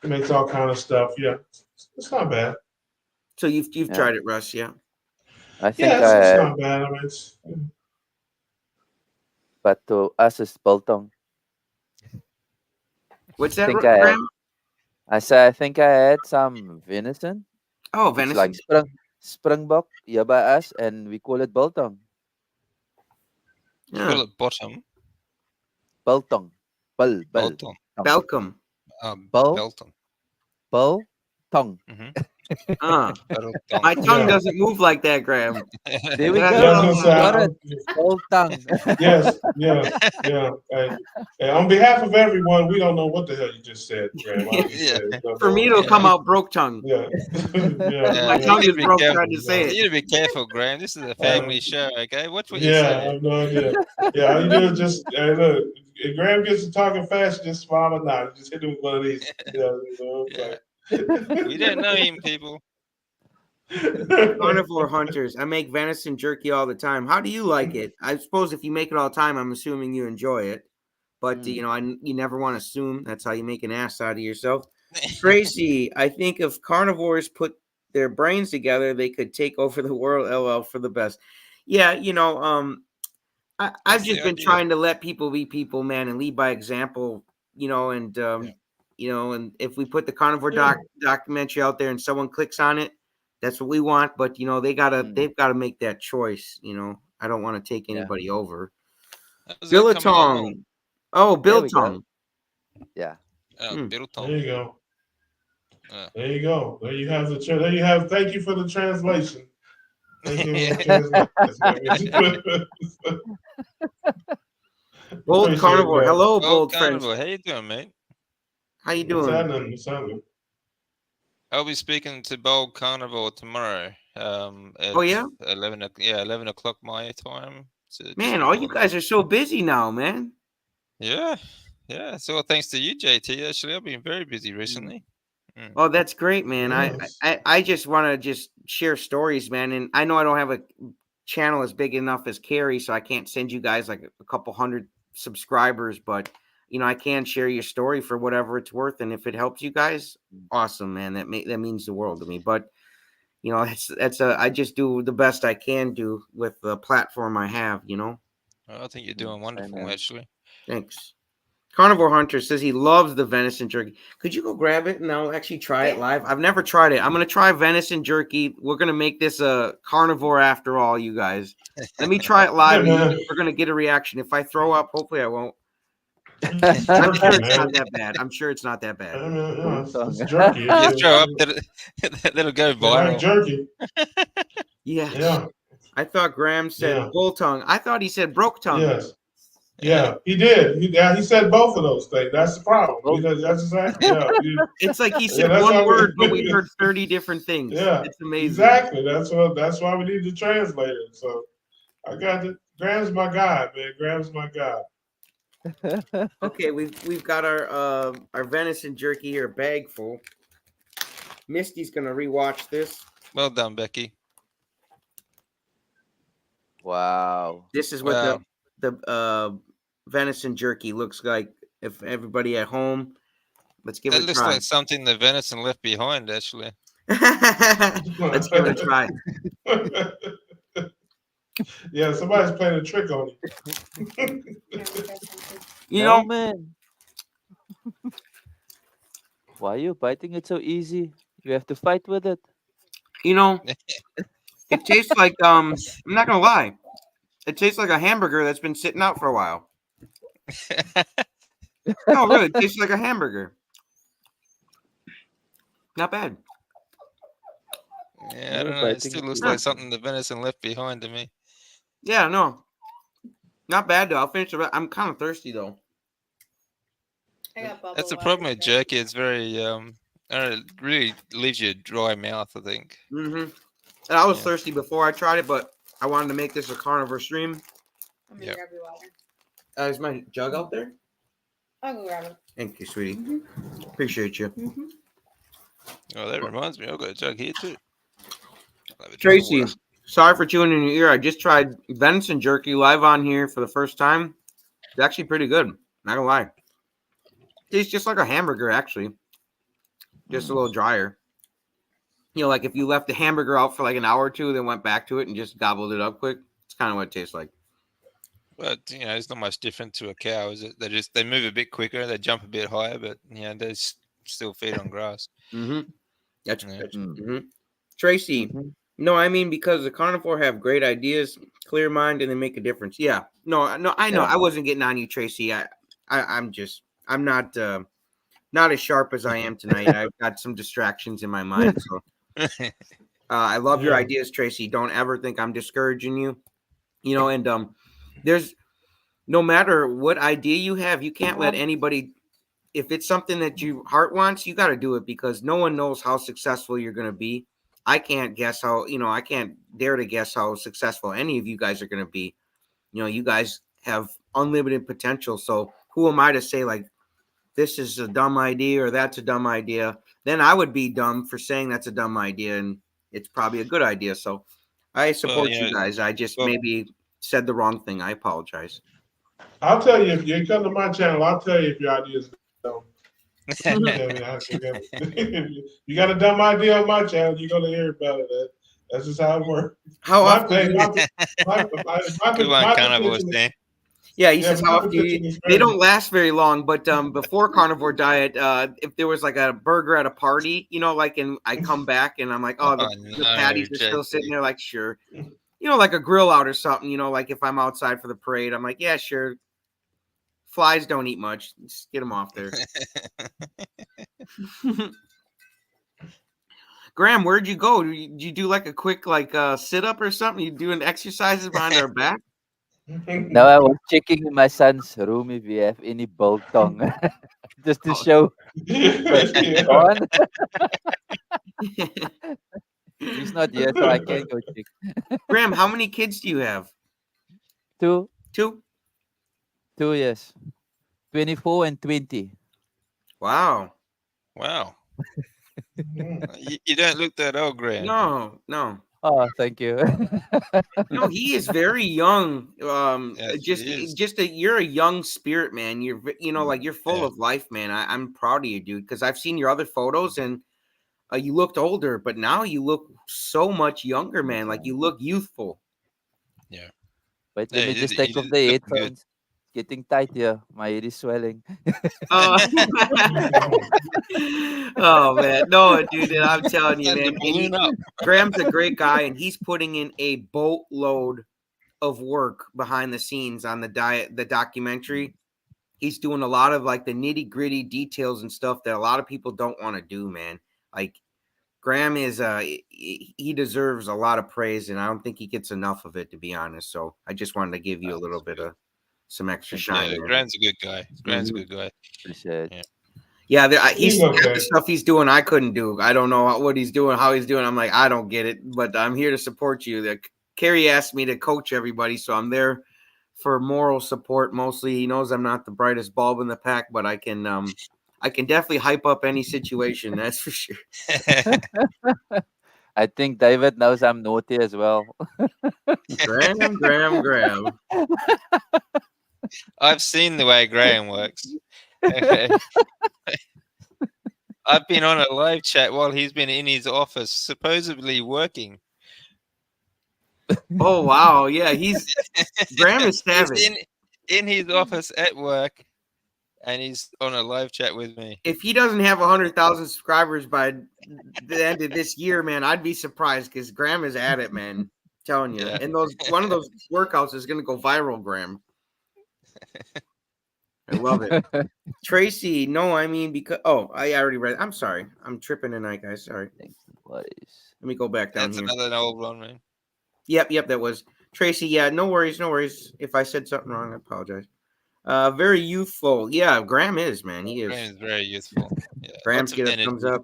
makes all kind of stuff. Yeah, it's not bad. So you've tried it, Russ? Yeah. I think it's not bad. I mean, it's. But to us, it's biltong. What's that, Graham? I think I had some venison. Oh, venison. It's like springbok, yeah, by us, and we call it biltong. You call it bottom? Biltong. Biltong. Belcom. Beltong. Biltong. My tongue doesn't move like that, Graham. There we go. Yes. Hey, on behalf of everyone, we don't know what the hell you just said, Graham. For me, it'll come out broke tongue. Yeah. My tongue is broke trying to say it. You need to be careful, Graham. This is a family show, okay? Watch what you say. Yeah, I have no idea. Yeah, all you do is just look. If Graham gets to talking fast, just smile and nod. Just hit him with one of these. We don't know him, people. Carnivore hunters. I make venison jerky all the time. How do you like it? I suppose if you make it all the time, I'm assuming you enjoy it. But you never want to assume. That's how you make an ass out of yourself. Tracy, I think if carnivores put their brains together, they could take over the world. LL for the best. Yeah, I've just been trying to let people be people, man, and lead by example. And and if we put the carnivore documentary out there and someone clicks on it, that's what we want. But they've got to make that choice. I don't want to take anybody over. Biltong. Oh, Biltong. Yeah. Biltong. There you go. There you go. There you have there you have. Thank you for the translation. Thank you for the translation. Bold Carnivore. Hello, bold Carnivore. friends. How you doing, mate? How you doing? What's happening? I'll be speaking to Bold Carnivore tomorrow. At 11 o'clock my time. Man, all you guys are so busy now, man. Yeah. It's all thanks to you, JT. Actually, I've been very busy recently. Oh, that's great, man. Yes. I just want to share stories, man. And I know I don't have a channel as big enough as Carrie, so I can't send you guys like a couple hundred subscribers, but I can share your story for whatever it's worth. And if it helps you guys, awesome, man. That means the world to me. But I just do the best I can do with the platform I have, I think you're doing wonderful, actually. Thanks. Carnivore Hunter says he loves the venison jerky. Could you go grab it and I'll actually try it live? I've never tried it. I'm going to try venison jerky. We're going to make this a carnivore after all, you guys. Let me try it live. We're going to get a reaction. If I throw up, hopefully I won't. I'm sure it's not that bad. I'm sure it's not that bad. It's jerky. You throw up, that'll go viral. Like jerky. Yeah. I thought Graham said bull tongue. I thought he said broke tongue. Yes. Yeah, he did. He said both of those things. That's the problem. That's exactly. It's like he said one word, but we heard 30 different things. Yeah, it's amazing. Exactly. That's why we need the translator. So I got it. Graham's my guy, man. Graham's my guy. Okay, we've got our venison jerky here, bag full. Misty's gonna rewatch this. Well done, Becky. Wow. This is what the venison jerky looks like. If everybody at home, let's give it a try. That looks like something the venison left behind, actually. Let's give it a try. Yeah, somebody's playing a trick on you. Man. Why are you biting it so easy? You have to fight with it. It tastes like I'm not gonna lie. It tastes like a hamburger that's been sitting out for a while. No, really, it tastes like a hamburger. Not bad. Yeah, I don't know. It still looks like something the venison left behind to me. Yeah, no. Not bad, though. I'll finish it. I'm kind of thirsty, though. That's the problem with jerky. It's very, it really leaves you a dry mouth, I think. Mm-hmm. And I was thirsty before I tried it, but I wanted to make this a carnivore stream. I'm going to grab your water. Is my jug out there? I'll go grab it. Thank you, sweetie. Mm-hmm. Appreciate you. Mm-hmm. Oh, that reminds me. I've got a jug here, too. Tracy, sorry for chewing in your ear. I just tried venison jerky live on here for the first time. It's actually pretty good. Not gonna lie. Tastes just like a hamburger, actually. Just a little drier. Like if you left the hamburger out for like an hour or two, then went back to it and just gobbled it up quick. It's kind of what it tastes like. But it's not much different to a cow, is it? They move a bit quicker, they jump a bit higher, but they still feed on grass. Mm-hmm. That's mm-hmm. Tracy. Mm-hmm. No, I mean because the carnivore have great ideas, clear mind, and they make a difference. Yeah. No, I know. Yeah. I wasn't getting on you, Tracy. I'm not as sharp as I am tonight. I've got some distractions in my mind. So I love your ideas, Tracy. Don't ever think I'm discouraging you. And there's no matter what idea you have, you can't let anybody. If it's something that your heart wants, you got to do it because no one knows how successful you're going to be. I can't guess how, I can't dare to guess how successful any of you guys are going to be. You guys have unlimited potential. So who am I to say like, this is a dumb idea or that's a dumb idea? Then I would be dumb for saying that's a dumb idea. And it's probably a good idea. So I support you guys. I just maybe said the wrong thing. I apologize. I'll tell you, if you come to my channel, I'll tell you if your idea is dumb. You got a dumb idea on my channel, you're gonna hear about it. That's just how it works. How My, often? Good one, Carnivores, Dan. Yeah, he says how often they don't last. last very long. But before carnivore diet, if there was like a burger at a party, you know, like, and I come back and I'm like, oh, the patties are still sitting there, like, sure, you know, like a grill out or something, you know, like if I'm outside for the parade, I'm like, yeah, sure. Flies don't eat much. Just get them off there. Graham, where'd you go? Did you do like a quick sit up or something? You doing exercises behind our back? No, I was checking in my son's room if we have any biltong, just to show. But gone. He's not here, so I can't go check. Graham, how many kids do you have? Two. 2 years. 24 and 20. Wow. You don't look that old, Graham. No. Oh, thank you. No, he is very young. Yes, You're a young spirit, man. You're like you're full of life, man. I'm proud of you, dude, because I've seen your other photos and you looked older, but now you look so much younger, man. Like you look youthful. Yeah. Wait, let me just take off the headphones. Getting tight here. My head is swelling. Oh man, no, dude, I'm telling you, man. Graham's a great guy, and he's putting in a boatload of work behind the scenes on the documentary. He's doing a lot of like the nitty gritty details and stuff that a lot of people don't want to do, man. Like Graham is, he deserves a lot of praise, and I don't think he gets enough of it, to be honest. So I just wanted to give you a little bit of some extra shine. Yeah, Graham's a good guy. Graham's a good guy. Appreciate it. Yeah, the stuff he's doing, I couldn't do. I don't know what he's doing, how he's doing. I'm like, I don't get it, but I'm here to support you. Kerry asked me to coach everybody, so I'm there for moral support mostly. He knows I'm not the brightest bulb in the pack, but I can definitely hype up any situation. That's for sure. I think David knows I'm naughty as well. Graham. I've seen the way Graham works. Okay. I've been on a live chat while he's been in his office, supposedly working. Oh wow, yeah, Graham is savage. He's in his office at work, and he's on a live chat with me. If he doesn't have 100,000 subscribers by the end of this year, man, I'd be surprised because Graham is at it, man. I'm telling you, and one of those workouts is gonna go viral, Graham. I love it. Tracy, no, I mean because I already read. I'm sorry, I'm tripping tonight, guys. Sorry. Let me go back down here. That's another old one, man. Yep, that was Tracy. Yeah, no worries. If I said something wrong, I apologize. Very youthful. Yeah, Graham is, man. He is. Graham is very youthful. Yeah, Graham's get a thumbs up.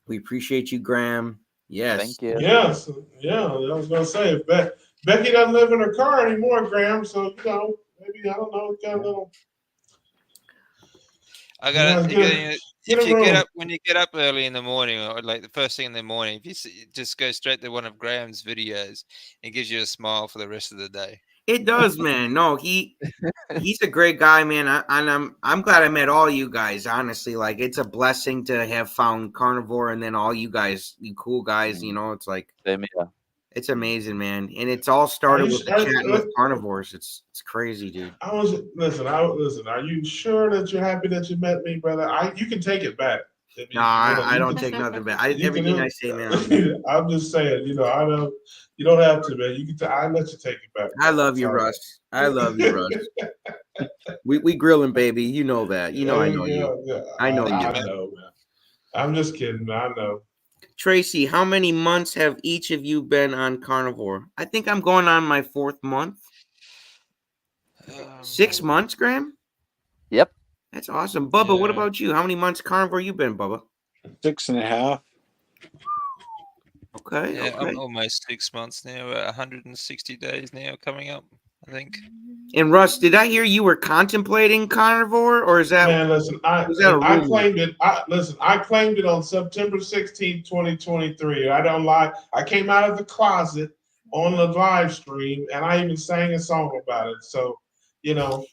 We appreciate you, Graham. Yes. Thank you. Yes. Yeah, I was gonna say Becky doesn't live in her car anymore, Graham. So maybe I don't know, got a little. I gotta. When you get up early in the morning, or like the first thing in the morning, if you just go straight to one of Graham's videos, it gives you a smile for the rest of the day. It does, man. No, he's a great guy, man. I'm glad I met all you guys. Honestly, like it's a blessing to have found Carnivore, and then all you guys, you cool guys. You know, it's like it's amazing, man. And it's all started with the chatting with Carnivores. It's crazy, dude. Listen. Are you sure that you're happy that you met me, brother? You can take it back. No, I don't take nothing back. Everything I say, man. I'm just saying, I know you don't have to, man. You can. I let you take it back. I love you, Russ. I love you, Russ. we grilling, baby. You know that. I know you. Yeah. I know you. I know, man. I'm just kidding. I know. Tracy, how many months have each of you been on Carnivore? I think I'm going on my 4th month. 6 months, Graham? Yep. That's awesome. Bubba, what about you? How many months Carnivore you been, Bubba? 6.5. Okay. Yeah, I'm almost 6 months now. 160 days now coming up, I think. And Russ, did I hear you were contemplating Carnivore, or is that? Man, listen, I claimed it. I claimed it on September 16, 2023. I don't lie. I came out of the closet on the live stream, and I even sang a song about it. So,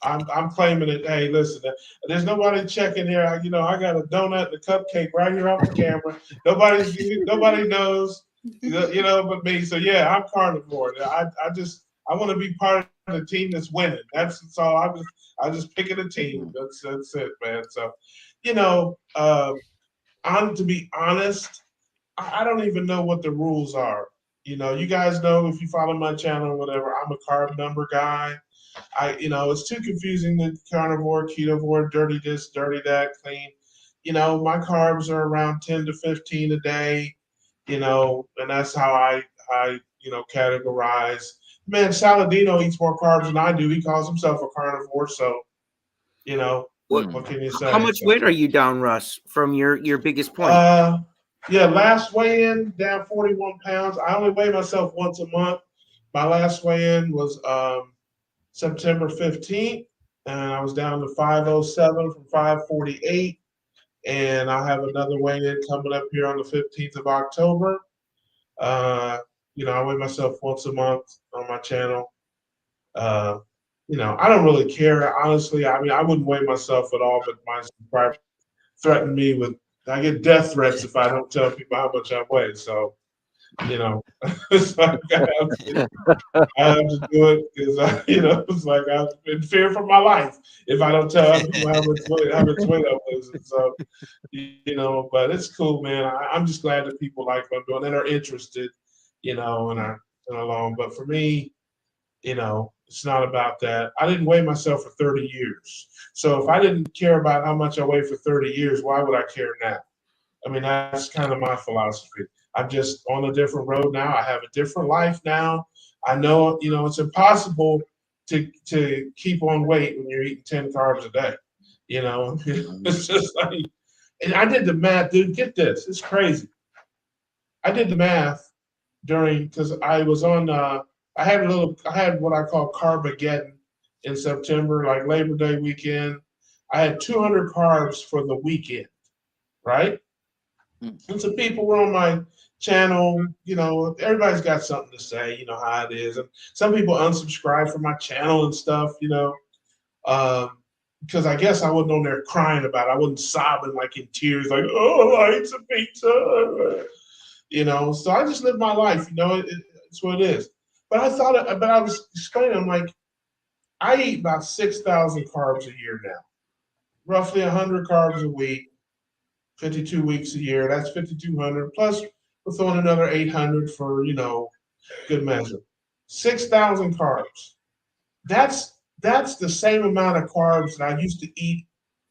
I'm claiming it. Hey, listen, there's nobody checking here. I got a donut and a cupcake right here off the camera. Nobody knows, but me. So yeah, I'm carnivore. I want to be part of the team that's winning. That's all. I just picking a team. That's it, man. So, to be honest, I don't even know what the rules are. You guys know if you follow my channel or whatever, I'm a carb number guy. It's too confusing to carnivore, ketovore, dirty this, dirty that, clean. My carbs are around 10 to 15 a day, and that's how I categorize. Man, Saladino eats more carbs than I do. He calls himself a carnivore, so what can you say? How much weight are you down, Russ, from your biggest point? Last weigh-in down 41 pounds. I only weigh myself once a month. My last weigh-in was September 15th, and I was down to 507 from 548. And I have another weigh-in coming up here on the 15th of October. I weigh myself once a month on my channel. I don't really care, honestly. I mean, I wouldn't weigh myself at all, but my subscriber threatened me with, I get death threats if I don't tell people how much I weigh. So, so I have to do it because it's like I'm in fear for my life if I don't tell people how much weight I'm losing. So, but it's cool, man. I'm just glad that people like what I'm doing and are interested, and are along. But for me, it's not about that. I didn't weigh myself for 30 years. So if I didn't care about how much I weigh for 30 years, why would I care now? I mean, that's kind of my philosophy. I'm just on a different road now. I have a different life now. I know, it's impossible to keep on weight when you're eating 10 carbs a day. It's just like, and I did the math, dude, get this. It's crazy. I did the math because I was on, I had what I call Carbageddon in September, like Labor Day weekend. I had 200 carbs for the weekend, right? And some people were on my channel, everybody's got something to say, how it is. And some people unsubscribe from my channel and stuff, because I guess I wasn't on there crying about it. I wasn't sobbing like in tears, like, oh, I ate some pizza. So I just live my life, it's what it is. But I was explaining, I'm like, I eat about 6,000 carbs a year now, roughly 100 carbs a week, 52 weeks a year. That's 5,200. Plus, we're throwing another 800 for, good measure. 6,000 carbs. That's the same amount of carbs that I used to eat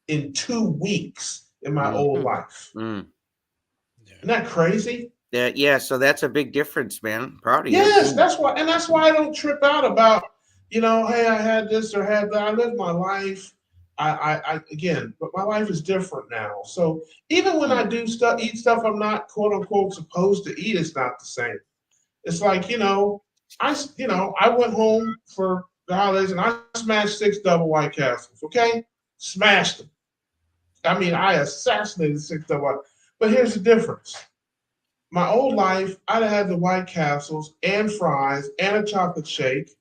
in 2 weeks in my old life. Isn't that crazy? Yeah, so that's a big difference, man. Proud of you. Yes, that's why I don't trip out about, hey, I had this or had that. I live my life. I again, but my life is different now. So even when I do eat stuff I'm not quote unquote supposed to eat, it's not the same. It's like, I went home for the holidays and I smashed 6 double White Castles. Okay, smashed them. I mean, I assassinated 6 double White. But here's the difference. My old life, I'd have had the White Castles and fries and a chocolate shake,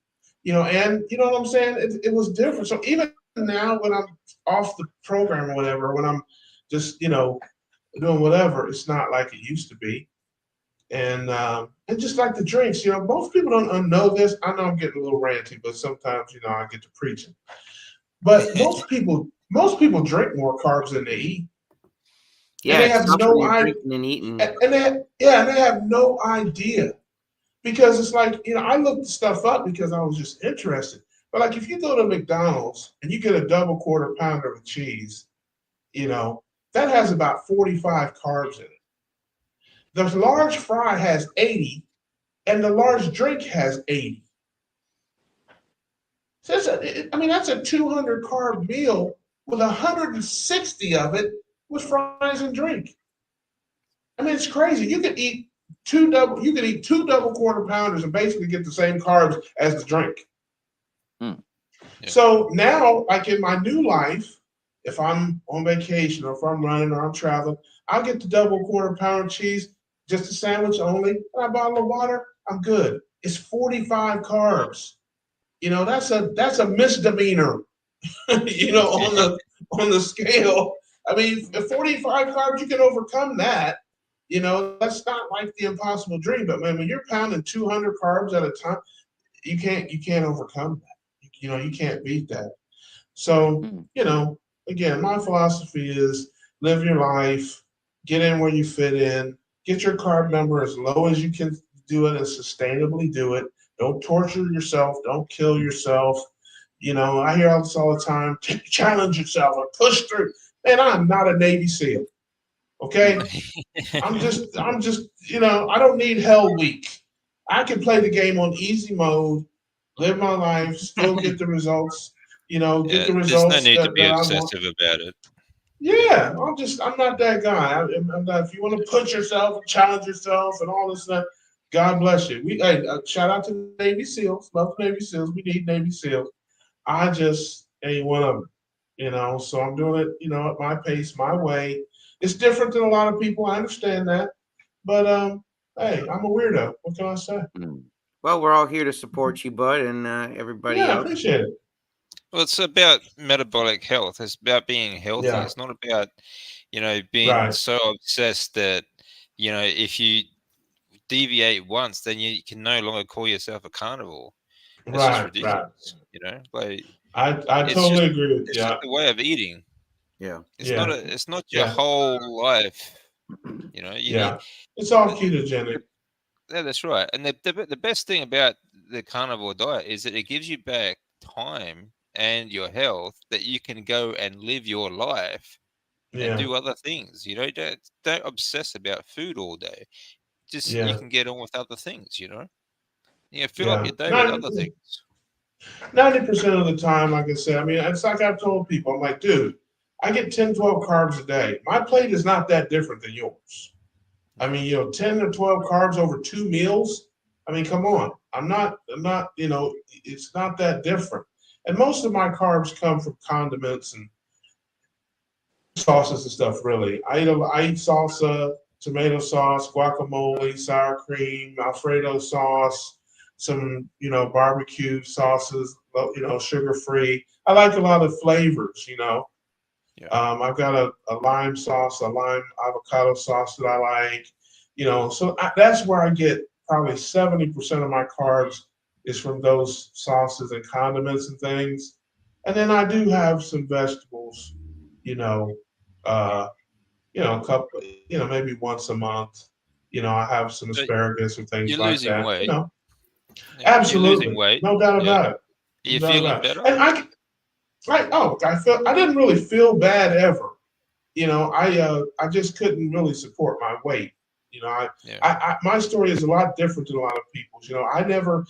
and you know what I'm saying? It was different. So even now when I'm off the program or whatever, when I'm just, doing whatever, it's not like it used to be. And just like the drinks, most people don't know this. I know I'm getting a little ranty, but sometimes, I get to preaching. But most people drink more carbs than they eat. Yeah, and they have no idea. And eating. And they have no idea. Because it's like, I looked the stuff up because I was just interested. But like if you go to McDonald's and you get a double quarter pounder with cheese, that has about 45 carbs in it. The large fry has 80 and the large drink has 80. So that's a 200 carb meal with 160 of it with fries and drink. I mean, it's crazy. You could eat two double quarter pounders and basically get the same carbs as the drink. Yeah. So now, like in my new life, if I'm on vacation or if I'm running or I'm traveling, I'll get the double quarter pounder cheese, just a sandwich only, and a bottle of water. I'm good. It's 45 carbs. that's a misdemeanor, on the scale. I mean, 45 carbs, you can overcome that. That's not like the impossible dream. But man, when you're pounding 200 carbs at a time, you can't overcome that. You can't beat that. So, again, my philosophy is live your life, get in where you fit in, get your carb number as low as you can do it and sustainably do it. Don't torture yourself. Don't kill yourself. I hear this all the time. Challenge yourself and push through. Man, I'm not a Navy SEAL. Okay? I'm just, I don't need hell week. I can play the game on easy mode, live my life, still get the results, get the results. There's no need to be that I want. obsessive about it. Yeah, I'm not that guy. I'm not, if you want to push yourself, challenge yourself, and all this stuff, God bless you. Shout out to Navy SEALs. Love Navy SEALs. We need Navy SEALs. I just ain't one of them, so I'm doing it, at my pace, my way. It's different than a lot of people. I understand that. But, hey, I'm a weirdo. What can I say? Well, we're all here to support you, bud, and everybody else. I appreciate it. Well, it's about metabolic health. It's about being healthy. Yeah. It's not about, being so obsessed that, if you deviate once, then you can no longer call yourself a carnivore. It's just ridiculous. I totally agree with you. It's just a way of eating. Yeah. It's not your whole life. It's all ketogenic. Yeah, that's right. And the best thing about the carnivore diet is that it gives you back time and your health that you can go and live your life and do other things. Don't obsess about food all day. Just you can get on with other things. Fill up your day with other things. 90% of the time, like I said, I mean, it's like I've told people, I'm like, dude, I get 10, 12 carbs a day. My plate is not that different than yours. I mean, 10 or 12 carbs over 2 meals. I mean, come on. I'm not, it's not that different. And most of my carbs come from condiments and sauces and stuff, really. I eat salsa, tomato sauce, guacamole, sour cream, Alfredo sauce, some, barbecue sauces, sugar-free. I like a lot of flavors, I've got a lime sauce, a lime avocado sauce that I like, so that's where I get probably 70% of my carbs is from those sauces and condiments and things. And then I do have some vegetables, a couple, maybe once a month, I have some asparagus and things like that. You're losing weight. Absolutely. You're losing weight. No doubt about it. Are you feeling better? And I didn't really feel bad ever. I just couldn't really support my weight. My story is a lot different than a lot of people's. I've never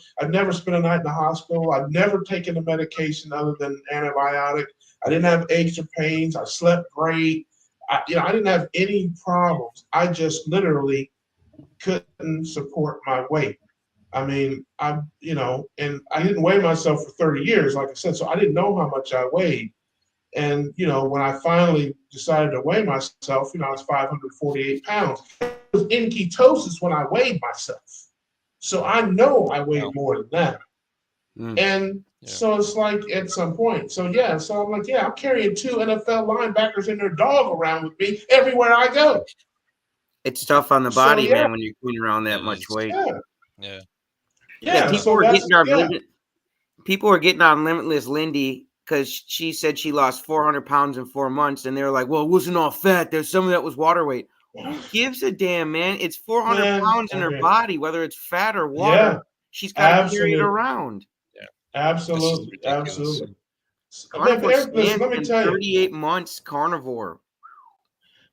spent a night in the hospital. I've never taken a medication other than antibiotic. I didn't have aches or pains. I slept great. I didn't have any problems. I just literally couldn't support my weight. I mean, and I didn't weigh myself for 30 years, like I said, so I didn't know how much I weighed. And, when I finally decided to weigh myself, I was 548 pounds. I was in ketosis when I weighed myself. So I know I weighed more than that. And so it's like at some point. So I'm like, I'm carrying 2 NFL linebackers and their dog around with me everywhere I go. It's tough on the body, man, when you're putting around that much weight. Yeah. People were getting on Limitless Lindy because she said she lost 400 pounds in 4 months, and they were like, well, it wasn't all fat. There's some of that was water weight. Who gives a damn, man? It's 400 pounds in her body, whether it's fat or water. Yeah, she's got to carry it around. Absolutely. Carnivore let me tell you. 38 months carnivore.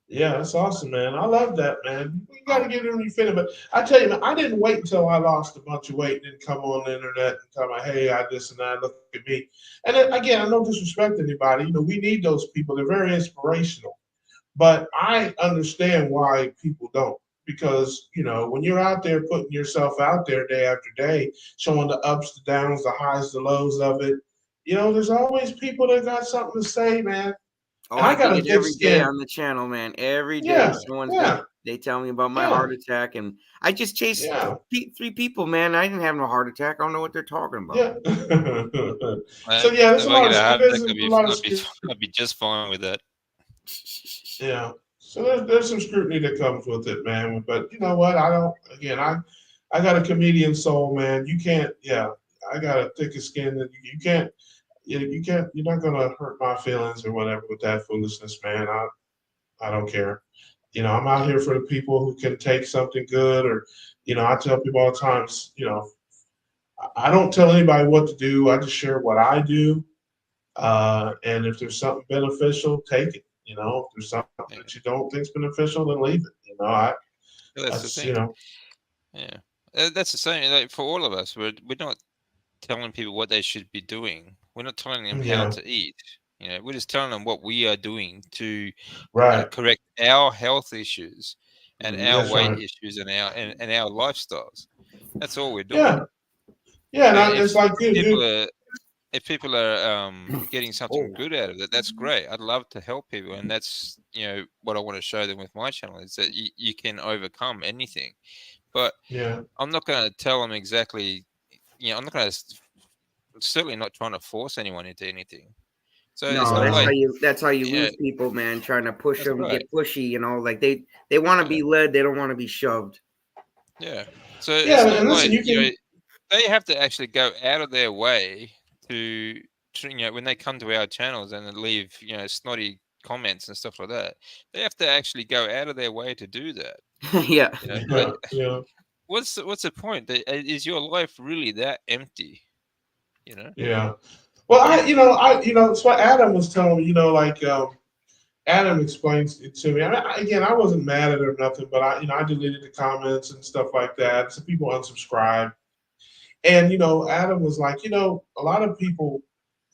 Yeah, that's awesome, man. I love that, man. You got to get it when you fit it. But I tell you, man, I didn't wait until I lost a bunch of weight and then come on the internet and tell me, hey, I this and that, look at me. And then, again, I don't disrespect anybody. We need those people. They're very inspirational. But I understand why people don't. Because, when you're out there putting yourself out there day after day, showing the ups, the downs, the highs, the lows of it, there's always people that got something to say, man. Oh, And I I got get a it thick every day skin. on the channel, man. Every day, Yeah, they tell me about my yeah, heart attack, and I just chased yeah, 3 people, man. I didn't have no heart attack. I don't know what they're talking about. yeah. So Mate, yeah, there's if a I lot get of a heart there's attack, a lot of scrutiny. I'd be just fine with that. Yeah. So there's some scrutiny that comes with it, man. But you know what? I got a comedian soul, man. You can't. Yeah, I got a thicker skin than you can't. You can't. You're not gonna hurt my feelings or whatever with that foolishness, man. I don't care. I'm out here for the people who can take something good, or I tell people all the time, I don't tell anybody what to do. I just share what I do. And if there's something beneficial, take it. If there's something that you don't think is beneficial, then leave it. That's the thing. Yeah, that's the same. Like, for all of us, we're not telling people what they should be doing. We're not telling them how to eat. We're just telling them what we are doing to correct our health issues and our weight issues and our lifestyles. That's all we're doing. Yeah. And it's like if people are getting something good out of it, that's great. I'd love to help people, and that's what I want to show them with my channel is that you can overcome anything. But I'm not going to tell them exactly. I'm not going to. Certainly not trying to force anyone into anything. So no, it's not that's how you lose people, man. Trying to push them, get pushy, like they want to be led, they don't want to be shoved. Yeah. So it's not like they have to actually go out of their way to when they come to our channels and leave snotty comments and stuff like that. They have to actually go out of their way to do that. Yeah. What's the point? Is your life really that empty? Yeah. Well, it's what Adam was telling me. Adam explains it to me. I wasn't mad at it or nothing, but I deleted the comments and stuff like that. Some people unsubscribed, and Adam was like, a lot of people,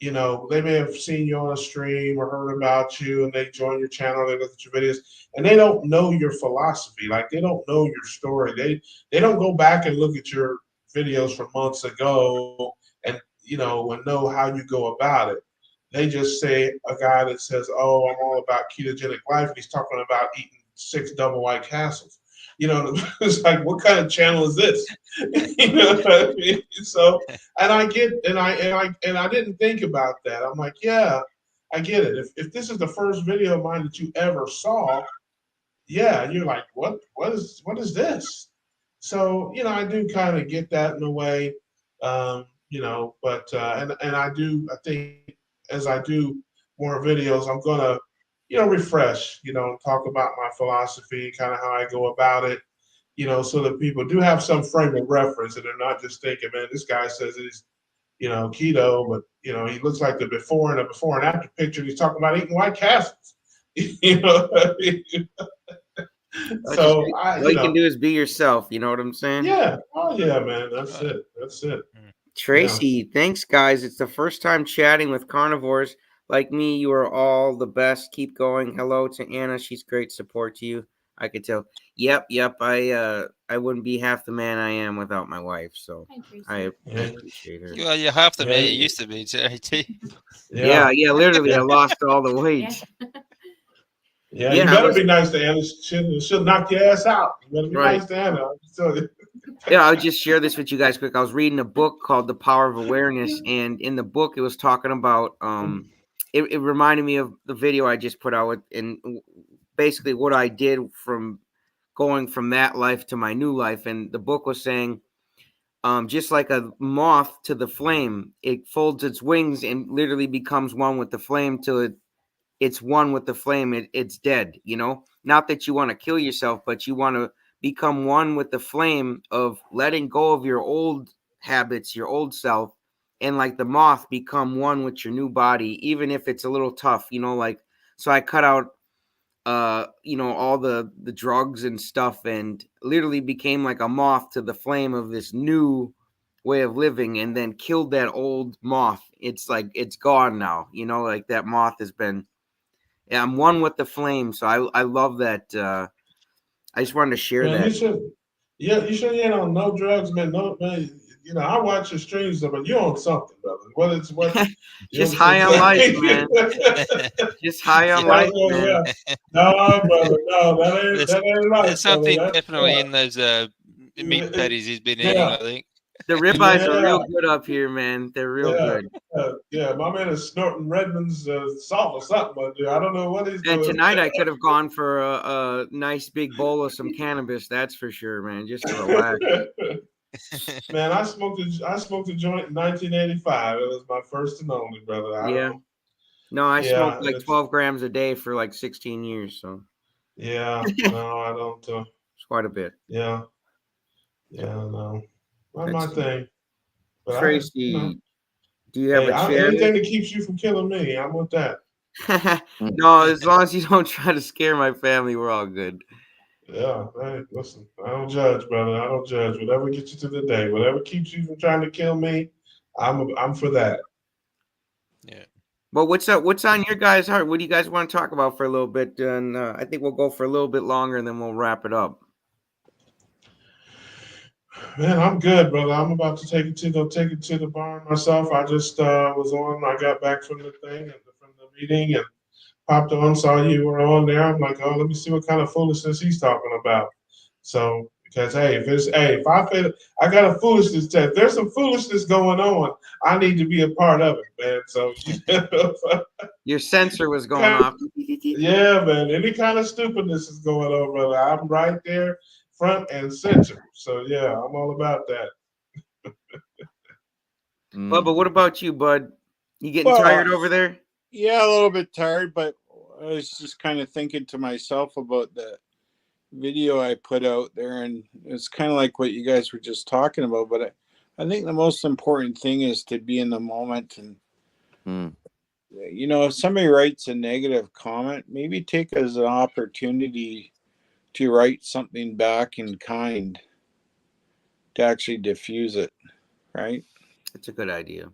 they may have seen you on a stream or heard about you, and they join your channel, they look at your videos, and they don't know your philosophy. Like, they don't know your story. They don't go back and look at your videos from months ago and and know how you go about it. They just say a guy that says, "Oh, I'm all about ketogenic life," and he's talking about eating 6 double White Castles. It's like, what kind of channel is this? You know what I mean? So, and I didn't think about that. I'm like, yeah, I get it. If this is the first video of mine that you ever saw, yeah, you're like, what is this? So, I do kind of get that in a way, but and I think as I do more videos, I'm gonna, refresh, talk about my philosophy, kind of how I go about it, so that people do have some frame of reference and they're not just thinking, man, this guy says he's, keto, but he looks like the before and after picture. He's talking about eating White Castles. What I mean? So all you can do is be yourself. You know what I'm saying? Yeah. Oh yeah, man. That's it. Tracy, thanks, guys. It's the first time chatting with carnivores like me. You are all the best. Keep going. Hello to Anna. She's great support to you. I could tell. Yep. I wouldn't be half the man I am without my wife. So I appreciate her. You're half the man you used to be, JT. Yeah. Literally, I lost all the weight. Yeah, you better be nice to Anna. She'll knock your ass out. You better be nice to Anna. Yeah, I'll just share this with you guys quick. I was reading a book called The Power of Awareness, and in the book, it was talking about it reminded me of the video I just put out with, and basically what I did from going from that life to my new life. And the book was saying, just like a moth to the flame, it folds its wings and literally becomes one with the flame till it's one with the flame. It's dead, not that you want to kill yourself, but you want to become one with the flame of letting go of your old habits, your old self, and like the moth, become one with your new body, even if it's a little tough, so I cut out all the drugs and stuff, and literally became like a moth to the flame of this new way of living, and then killed that old moth. It's like it's gone now, like that moth has been. Yeah, I'm one with the flame, so I love that. I just wanted to share that. You should. Yeah, you should. No drugs, man. No, man. I watch your streams, but you're on something, brother. What? Just high on life, man. Just high on life, man. Yeah. No, brother, no, that ain't life. There's something brother. definitely in those meat patties he's been eating, I think. The ribeyes are real good up here, man. They're real good. Yeah, my man is snorting Redmond's salt or something. I don't know what he's doing. And tonight I could have gone for a nice big bowl of some cannabis. That's for sure, man. Just to relax. Man, I smoked a joint in 1985. It was my first and only, brother. I smoked like 12 grams a day for like 16 years. So yeah, no, I don't. It's quite a bit. Yeah, no, not my thing. But Tracy, do you have a channel? Anything that keeps you from killing me, I'm with that. No, as long as you don't try to scare my family, we're all good. Yeah, hey, listen, I don't judge, brother. I don't judge. Whatever gets you to the day, whatever keeps you from trying to kill me, I'm for that. Yeah. Well, what's up? What's on your guys' heart? What do you guys want to talk about for a little bit? And I think we'll go for a little bit longer, and then we'll wrap it up. Man, I'm good, brother. I'm about to take it to the barn myself. I just was on. I got back from the thing from the meeting and popped on. Saw you were on there. I'm like, oh, let me see what kind of foolishness he's talking about. So because if I got a foolishness test. If there's some foolishness going on, I need to be a part of it, man. So your sensor was going off. Yeah, man. Any kind of stupidness is going on, brother. I'm right there, front and center. So yeah, I'm all about that. Bubba, what about you, bud? You getting tired over there? Yeah, a little bit tired, but I was just kind of thinking to myself about the video I put out there, and it's kind of like what you guys were just talking about. But I think the most important thing is to be in the moment, and if somebody writes a negative comment, maybe take it as an opportunity to write something back in kind to actually diffuse it, right? It's a good idea.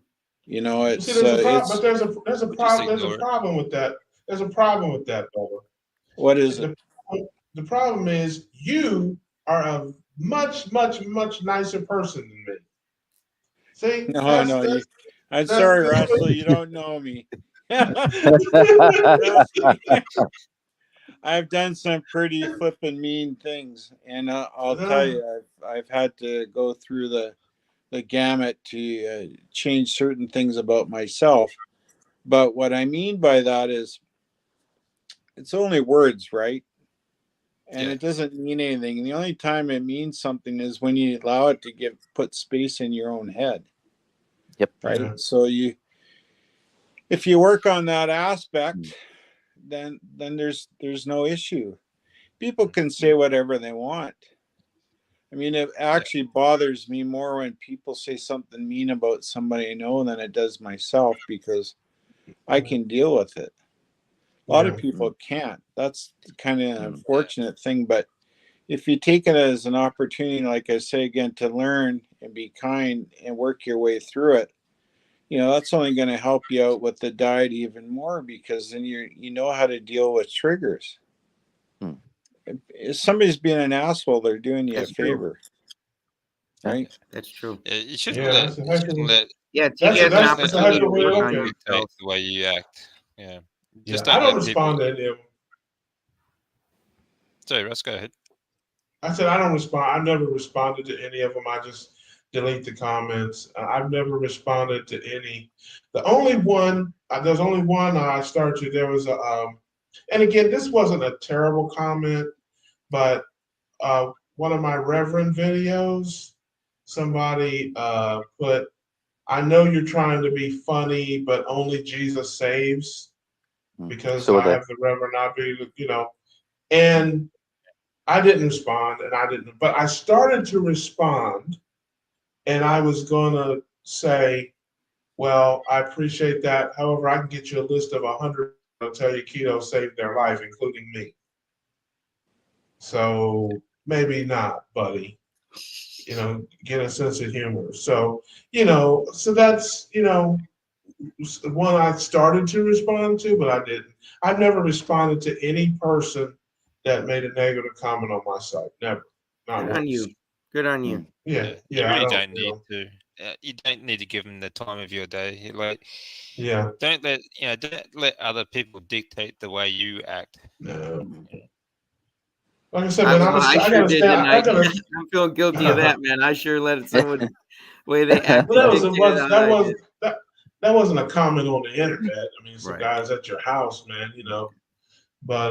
It's there's a problem with that. There's a problem with that, brother. What is it? The problem is you are a much, much, much nicer person than me. See? I'm sorry, Russell. You don't know me. I've done some pretty flippin' mean things, and I'll tell you, I've had to go through the gamut to change certain things about myself. But what I mean by that is, it's only words, right? And it doesn't mean anything. And the only time it means something is when you allow it to put space in your own head. Yep. Right. Yeah. So if you work on that aspect, then there's no issue. People can say whatever they want. I mean, it actually bothers me more when people say something mean about somebody I know than it does myself, because I can deal with it. A lot of people can't. That's kind of an unfortunate thing. But if you take it as an opportunity, like I say again, to learn and be kind and work your way through it, that's only going to help you out with the diet even more, because then you know how to deal with triggers. If somebody's being an asshole, they're doing you a favor. Right? That's true. Yeah, you shouldn't Yeah, let. That's a heck of a way to look at it. Dictate the way you act. Yeah. Just I don't let respond people... to them. Sorry, Russ, go ahead. I said I don't respond. I never responded to any of them. I just delete the comments. I've never responded to any. The only one, there's only one I started to. There was and again, this wasn't a terrible comment, but one of my Reverend videos, somebody put, "I know you're trying to be funny, but only Jesus saves," because I have the Reverend not be, and I didn't respond, but I started to respond, and I was gonna say, well, I appreciate that. However, I can get you a list of 100 that'll tell you keto saved their life, including me. So maybe not, buddy. Get a sense of humor. So, so that's, one I started to respond to, but I didn't. I've never responded to any person that made a negative comment on my site. Never. Not Good once. on you. Good on you. Yeah, You I really don't, don't need to. You don't need to give them the time of your day. Like, yeah, don't let other people dictate the way you act. no. Like I said, man, I I sure gotta did, stand. didn't I? I gotta. I'm feeling guilty of that, man. I sure let someone way they acted Well, dictated how I did. that wasn't a comment on the internet. I mean, some Right. guys at your house, man, you know. But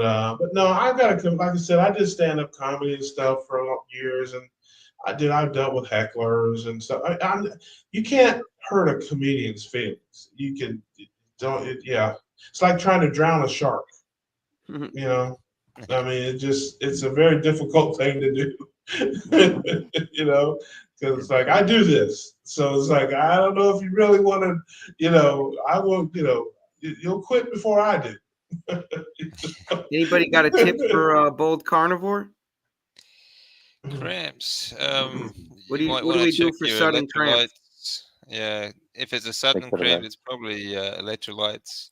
no, I gotta, like I said, I did stand up comedy and stuff for years, and I've dealt with hecklers and stuff. You can't hurt a comedian's feelings. You can don't. Yeah, it's like trying to drown a shark. You know, I mean, it's a very difficult thing to do. You know, because it's like I do this, so it's like I don't know if you really want to. You know, I will. You know, you'll quit before I do. Anybody got a tip for bold carnivore? Cramps. What You do might we want to do check for your sudden cramps? electrolytes. Yeah, if it's a sudden cramp, it's probably electrolytes.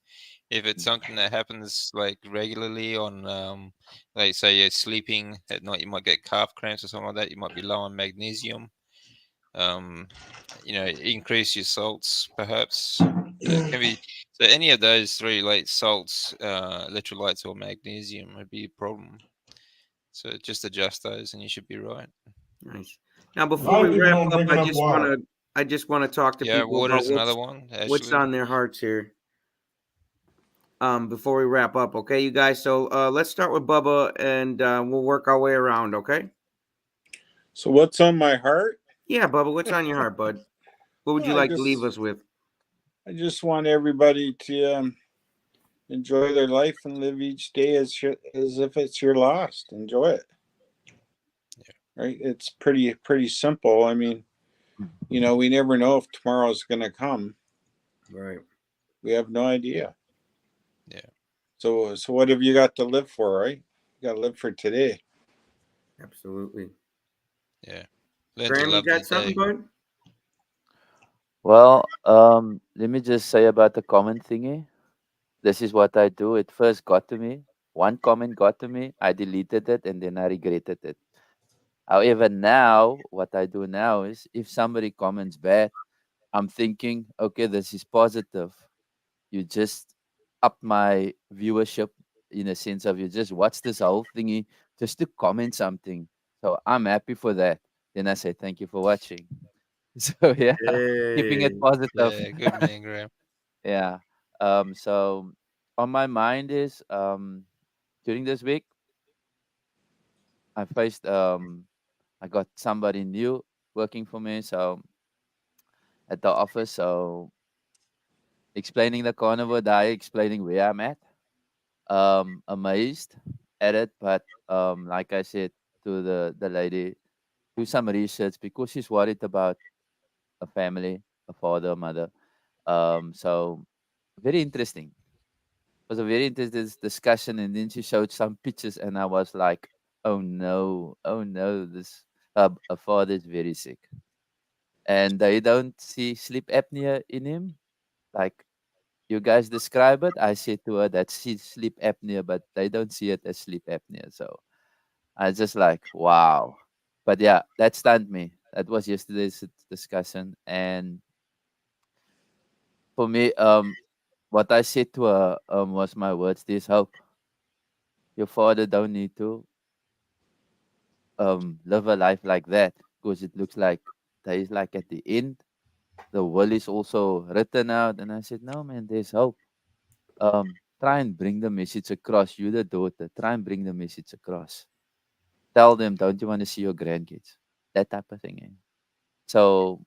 If it's something that happens like regularly on, like say you're sleeping at night, you might get calf cramps or something like that. You might be low on magnesium. Increase your salts perhaps. It can be so any of those three, like salts, electrolytes, or magnesium, would be a problem. So just adjust those, and you should be right. Nice. Now, A before lot we of people wrap don't up, drink enough water. I just want to talk to Yeah, people water about is another one. what's Actually, on their hearts here. Before we wrap up, okay, you guys. So let's start with Bubba, and we'll work our way around. Okay. So what's on my heart? Yeah, Bubba, what's on your heart, bud? What would you like to leave us with? I just want everybody to enjoy their life and live each day as if it's your last. Enjoy it. Yeah. Right? It's pretty simple. I mean, you know, we never know if tomorrow's going to come. Right. We have no idea. Yeah. So what have you got to live for, right? You got to live for today. Absolutely. Yeah. Graham, you got something, bud? Well, let me just say about the comment thingy. This is what I do. It first got to me. One comment got to me. I deleted it and then I regretted it. However, now what I do now is if somebody comments bad, I'm thinking, okay, this is positive. You just up my viewership in a sense of you just watch this whole thingy just to comment something. So I'm happy for that. Then I say thank you for watching. So yeah, keeping it positive. Yeah, good man, Graham. Yeah. So on my mind is during this week I faced I got somebody new working for me, so at the office, so explaining the carnivore diet, explaining where I'm at. Amazed at it, but like I said to the lady, do some research because she's worried about a family, a father, a mother. So very interesting. It was a very interesting discussion, and then she showed some pictures, and I was like, oh no, this a father is very sick, and they don't see sleep apnea in him, like you guys describe it. I said to her that she's sleep apnea, but they don't see it as sleep apnea. So I just like, wow. But yeah, that stunned me. That was yesterday's discussion. And for me, what I said to her was my words, there's hope. Your father don't need to live a life like that because it looks like there is like at the end, the will is also written out. And I said, no man, there's hope. Try and bring the message across. You the daughter, try and bring the message across. Tell them, don't you want to see your grandkids? That type of thing. So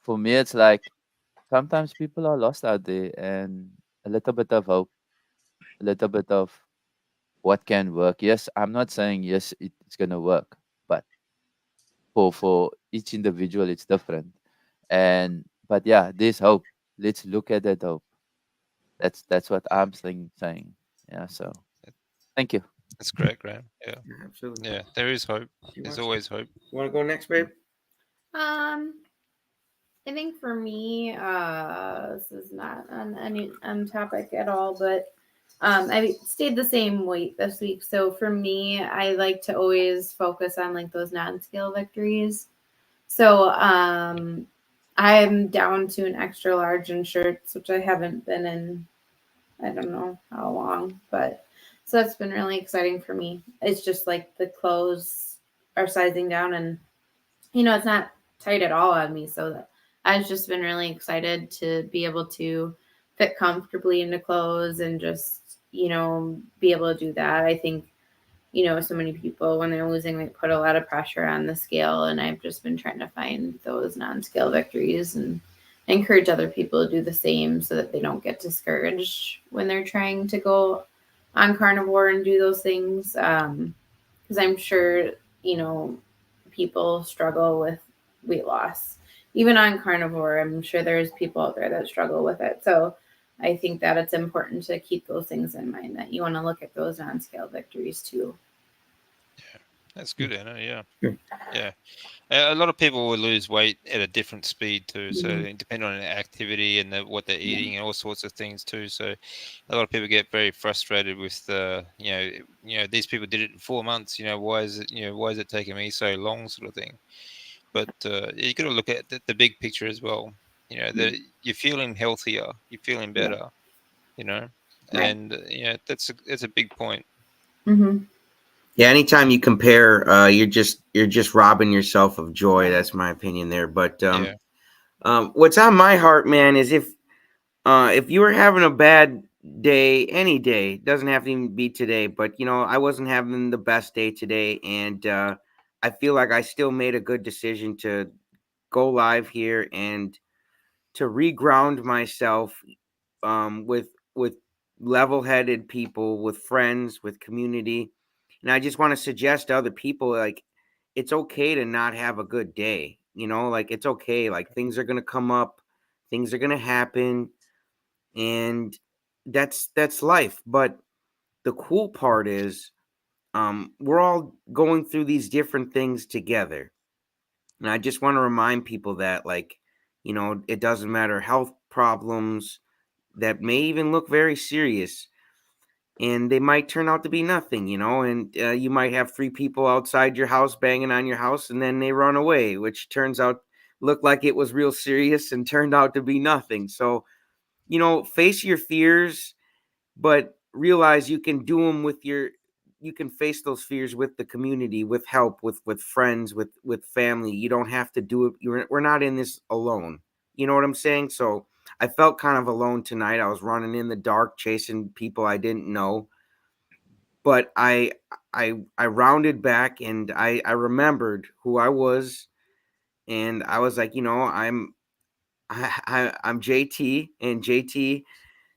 for me, it's like sometimes people are lost out there, and a little bit of hope, a little bit of what can work. Yes, I'm not saying yes, it's gonna work, but for each individual, it's different. And but yeah, there's hope. Let's look at that hope. That's what I'm saying. Yeah. So thank you. That's great, Graham. Yeah. Absolutely. Yeah, there is hope. There's always hope. You want to go next, babe? I think for me, this is not an topic at all, but I stayed the same weight this week. So for me, I like to always focus on like those non-scale victories. So I'm down to an extra large in shirts, which I haven't been in, I don't know how long, but so that's been really exciting for me. It's just like the clothes are sizing down, and it's not tight at all on me. So I've just been really excited to be able to fit comfortably into clothes and just, be able to do that. I think, so many people when they're losing weight put a lot of pressure on the scale, and I've just been trying to find those non-scale victories and encourage other people to do the same so that they don't get discouraged when they're trying to go on carnivore and do those things. Because I'm sure, people struggle with weight loss. Even on carnivore, I'm sure there's people out there that struggle with it. So I think that it's important to keep those things in mind, that you want to look at those non-scale victories too. Yeah, that's good, Anna. Yeah. A lot of people will lose weight at a different speed too. So it depends on the activity and what they're eating and all sorts of things too. So a lot of people get very frustrated with these people did it in 4 months. Why is it taking me so long, sort of thing. But you got to look at the big picture as well. You're feeling healthier, you're feeling better. And that's a big point. Mm-hmm. Yeah, anytime you compare, you're just robbing yourself of joy. That's my opinion there. But what's on my heart, man, is if you were having a bad day, any day, doesn't have to even be today, but I wasn't having the best day today, and I feel like I still made a good decision to go live here and to reground myself with level-headed people, with friends, with community. And I just want to suggest to other people, like, it's okay to not have a good day. Like, it's okay. Like, things are going to come up, things are going to happen, and that's life. But the cool part is we're all going through these different things together. And I just want to remind people that, like, it doesn't matter, health problems that may even look very serious, and they might turn out to be nothing, and you might have 3 people outside your house banging on your house, and then they run away, which turns out looked like it was real serious and turned out to be nothing. So, face your fears, but realize you can do them you can face those fears with the community, with help, with friends, with family. You don't have to do it. We're not in this alone. You know what I'm saying? So I felt kind of alone tonight. I was running in the dark, chasing people I didn't know. But I rounded back, and I remembered who I was, and I was like, I'm JT, and JT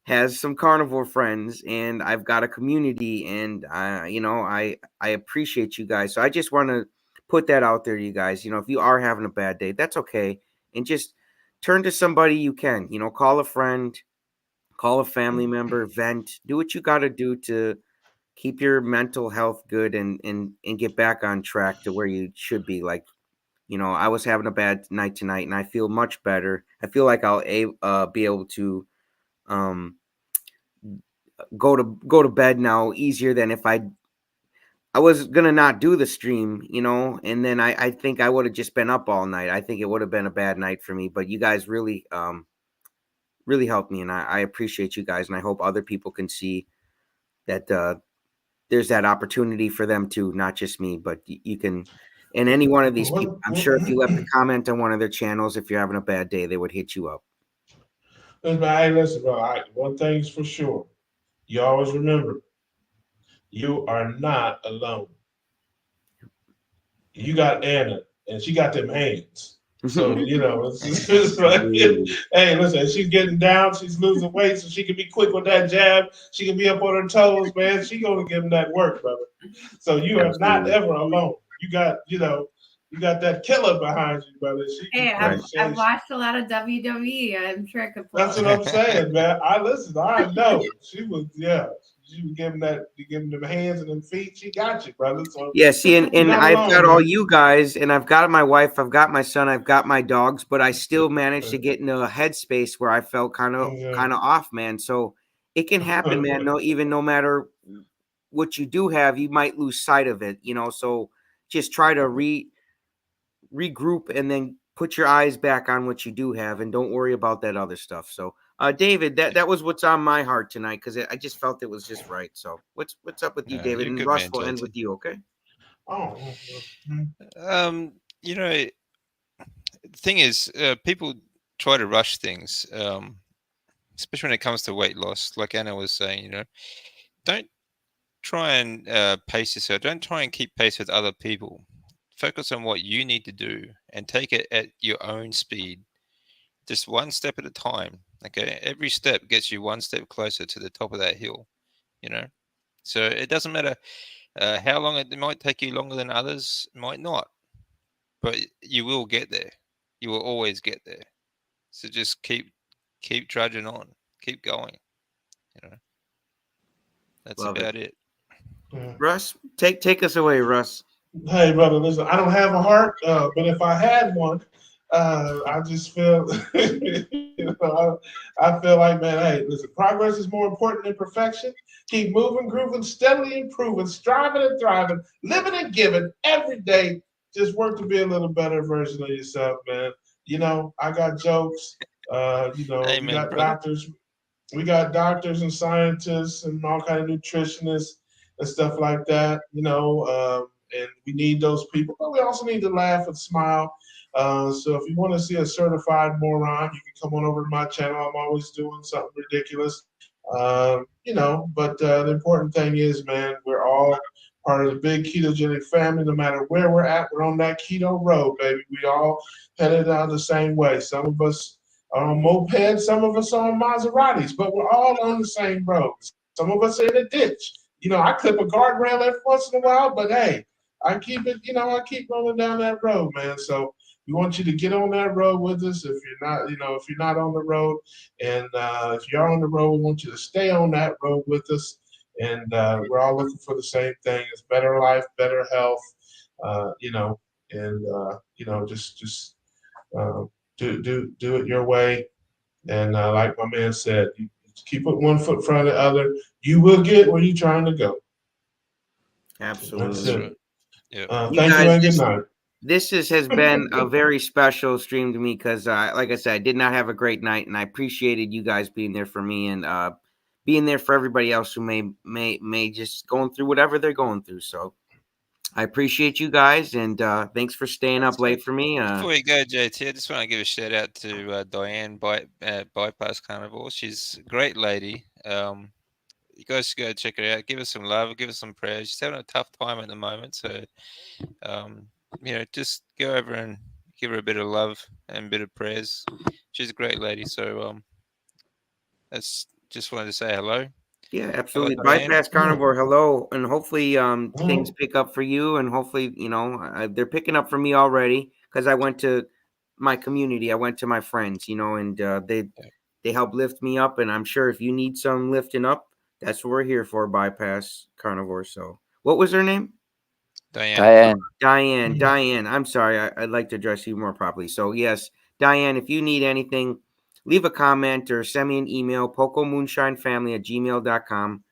has some carnivore friends, and I've got a community, and I appreciate you guys. So I just want to put that out there, you guys. If you are having a bad day, that's okay, and just turn to somebody you can. Call a friend, call a family member, vent, do what you got to do to keep your mental health good, and get back on track to where you should be. Like, I was having a bad night tonight, and I feel much better. I feel like I'll be able to go to bed now easier than if I was gonna not do the stream, and then I think I would have just been up all night. I think it would have been a bad night for me. But you guys really really helped me, and I appreciate you guys, and I hope other people can see that there's that opportunity for them too, not just me, but you can. And any one of these people, I'm sure if you left a comment on one of their channels, if you're having a bad day, they would hit you up. Listen, bro, one thing's for sure. You always remember, you are not alone. You got Anna, and she got them hands. So, it's like, hey, listen, she's getting down, she's losing weight, so she can be quick with that jab. She can be up on her toes, man. She gonna give them that work, brother. So you are not ever alone. You got that killer behind you, brother. I've watched a lot of WWE. I'm sure I could. That's what I'm saying, man. I know she was giving them hands and them feet. She got you, brother. So yeah, see, and I've got all you guys, and I've got my wife, I've got my son, I've got my dogs, but I still managed to get into a headspace where I felt kind of off, man. So it can happen, man. No matter what you do have, you might lose sight of it, so just try to regroup and then put your eyes back on what you do have and don't worry about that other stuff. So David, that was what's on my heart tonight, because I just felt it was just right. So what's up with you, David? And Russ, will end with you, okay? The thing is, people try to rush things, especially when it comes to weight loss. Like Anna was saying, don't try and pace yourself. Don't try and keep pace with other people. Focus on what you need to do and take it at your own speed, just one step at a time. Okay, every step gets you one step closer to the top of that hill. So it doesn't matter how long it might take you. Longer than others, might not, but you will get there. You will always get there. So just keep trudging on, keep going. That's Love about it. Russ, take us away, Russ. Hey, brother, listen, I don't have a heart, but if I had one, I just feel, I feel like, man, hey, listen, progress is more important than perfection. Keep moving, grooving, steadily improving, striving and thriving, living and giving every day. Just work to be a little better version of yourself, man. I got jokes. Amen, we got brother. doctors. We got doctors and scientists and all kind of nutritionists and stuff like that, and we need those people, but we also need to laugh and smile. So if you want to see a certified moron, you can come on over to my channel. I'm always doing something ridiculous, but the important thing is, man, we're all part of the big ketogenic family. No matter where we're at, we're on that keto road, baby. We all headed down the same way. Some of us are on mopeds, some of us are on Maseratis, but we're all on the same road. Some of us are in a ditch. I clip a guardrail every once in a while, but hey, I keep it, I keep rolling down that road, man. So we want you to get on that road with us. If you're not on the road, and if you're on the road, we want you to stay on that road with us. And we're all looking for the same thing: it's better life, better health, just do it your way. And like my man said, you keep it one foot in front of the other. You will get where you're trying to go. Absolutely. Right. Yeah. Thank you and good night. This has been a very special stream to me because, like I said, I did not have a great night, and I appreciated you guys being there for me and being there for everybody else who may just going through whatever they're going through. So I appreciate you guys, and thanks for staying up late for me. Before you go, JT, I just want to give a shout out to Diane Bypass Carnivore. She's a great lady. You guys should go check her out. Give her some love. Give her some prayers. She's having a tough time at the moment, so just go over and give her a bit of love and a bit of prayers. She's a great lady. So that's just wanted to say hello. Yeah, absolutely. Bypass Carnivore, hello, and hopefully things pick up for you, and hopefully they're picking up for me already because I went to my community, I went to my friends, and they help lift me up, and I'm sure if you need some lifting up, that's what we're here for. Bypass Carnivore. So, what was her name? Diane. Diane. I'm sorry, I'd like to address you more properly. So yes, Diane, if you need anything, leave a comment or send me an email, pokomoonshinefamily@gmail.com.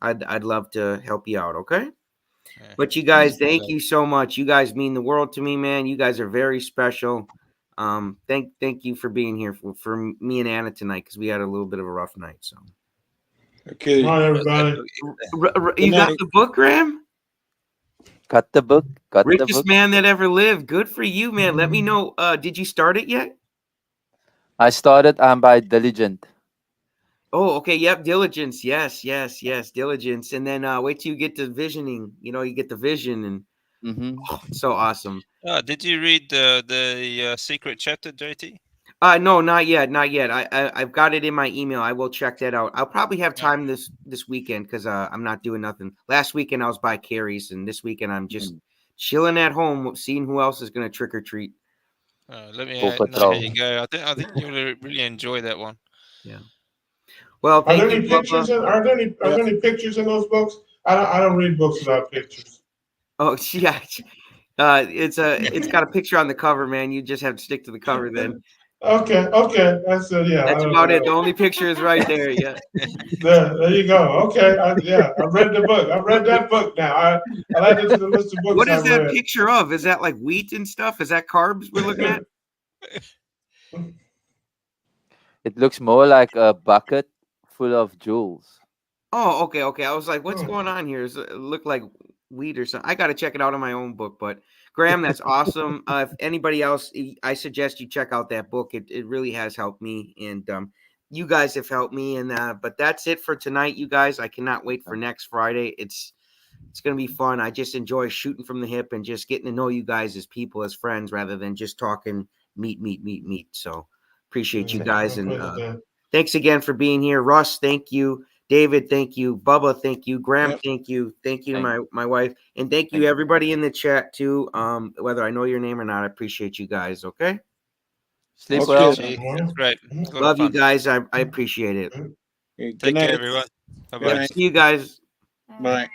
I'd love to help you out, okay? Yeah. But you guys, thank you so much. You guys mean the world to me, man. You guys are very special. Thank you for being here for me and Anna tonight because we had a little bit of a rough night. So okay, hi everybody. You got the book, Graham? Got the book. Richest man that ever lived. Good for you, man. Let me know. Did you start it yet? I started by Diligent. Oh, okay. Yep. Diligence. Yes. Diligence. And then wait till you get to visioning. You get the vision, and it's so awesome. Did you read the secret chapter, JT? No, not yet. I've got it in my email. I will check that out. I'll probably have time this weekend because I'm not doing nothing. Last weekend I was by Carrie's, and this weekend I'm just chilling at home, seeing who else is going to trick or treat. Let me know how you go. I think you'll really enjoy that one. Yeah. Well, are there any pictures? Are there any pictures in those books? I don't read books without pictures. Oh yeah, it's got a picture on the cover, man. You just have to stick to the cover then. Okay. That's yeah. That's about it. The only picture is right there. Yeah. There you go. Okay. I read the book. I read that book now. I added to the list of books. What is I've that read. picture of? Is that like wheat and stuff? Is that carbs we're looking at? It looks more like a bucket full of jewels. Oh, okay. I was like, what's going on here? Does it look like wheat or something? I got to check it out in my own book. But Graham, that's awesome. If anybody else, I suggest you check out that book. It really has helped me, and you guys have helped me. And but that's it for tonight, you guys. I cannot wait for next Friday. It's gonna be fun. I just enjoy shooting from the hip and just getting to know you guys as people, as friends, rather than just talking meat. So appreciate you guys, and thanks again for being here. Russ, thank you. David, thank you. Bubba, thank you. Graham, thank you. Thank you to my wife. And thank you everybody in the chat too. Whether I know your name or not, I appreciate you guys. Okay. Sleep well. That's great. Love you guys. I appreciate it. Take care, everyone. Bye-bye. See you guys. Bye.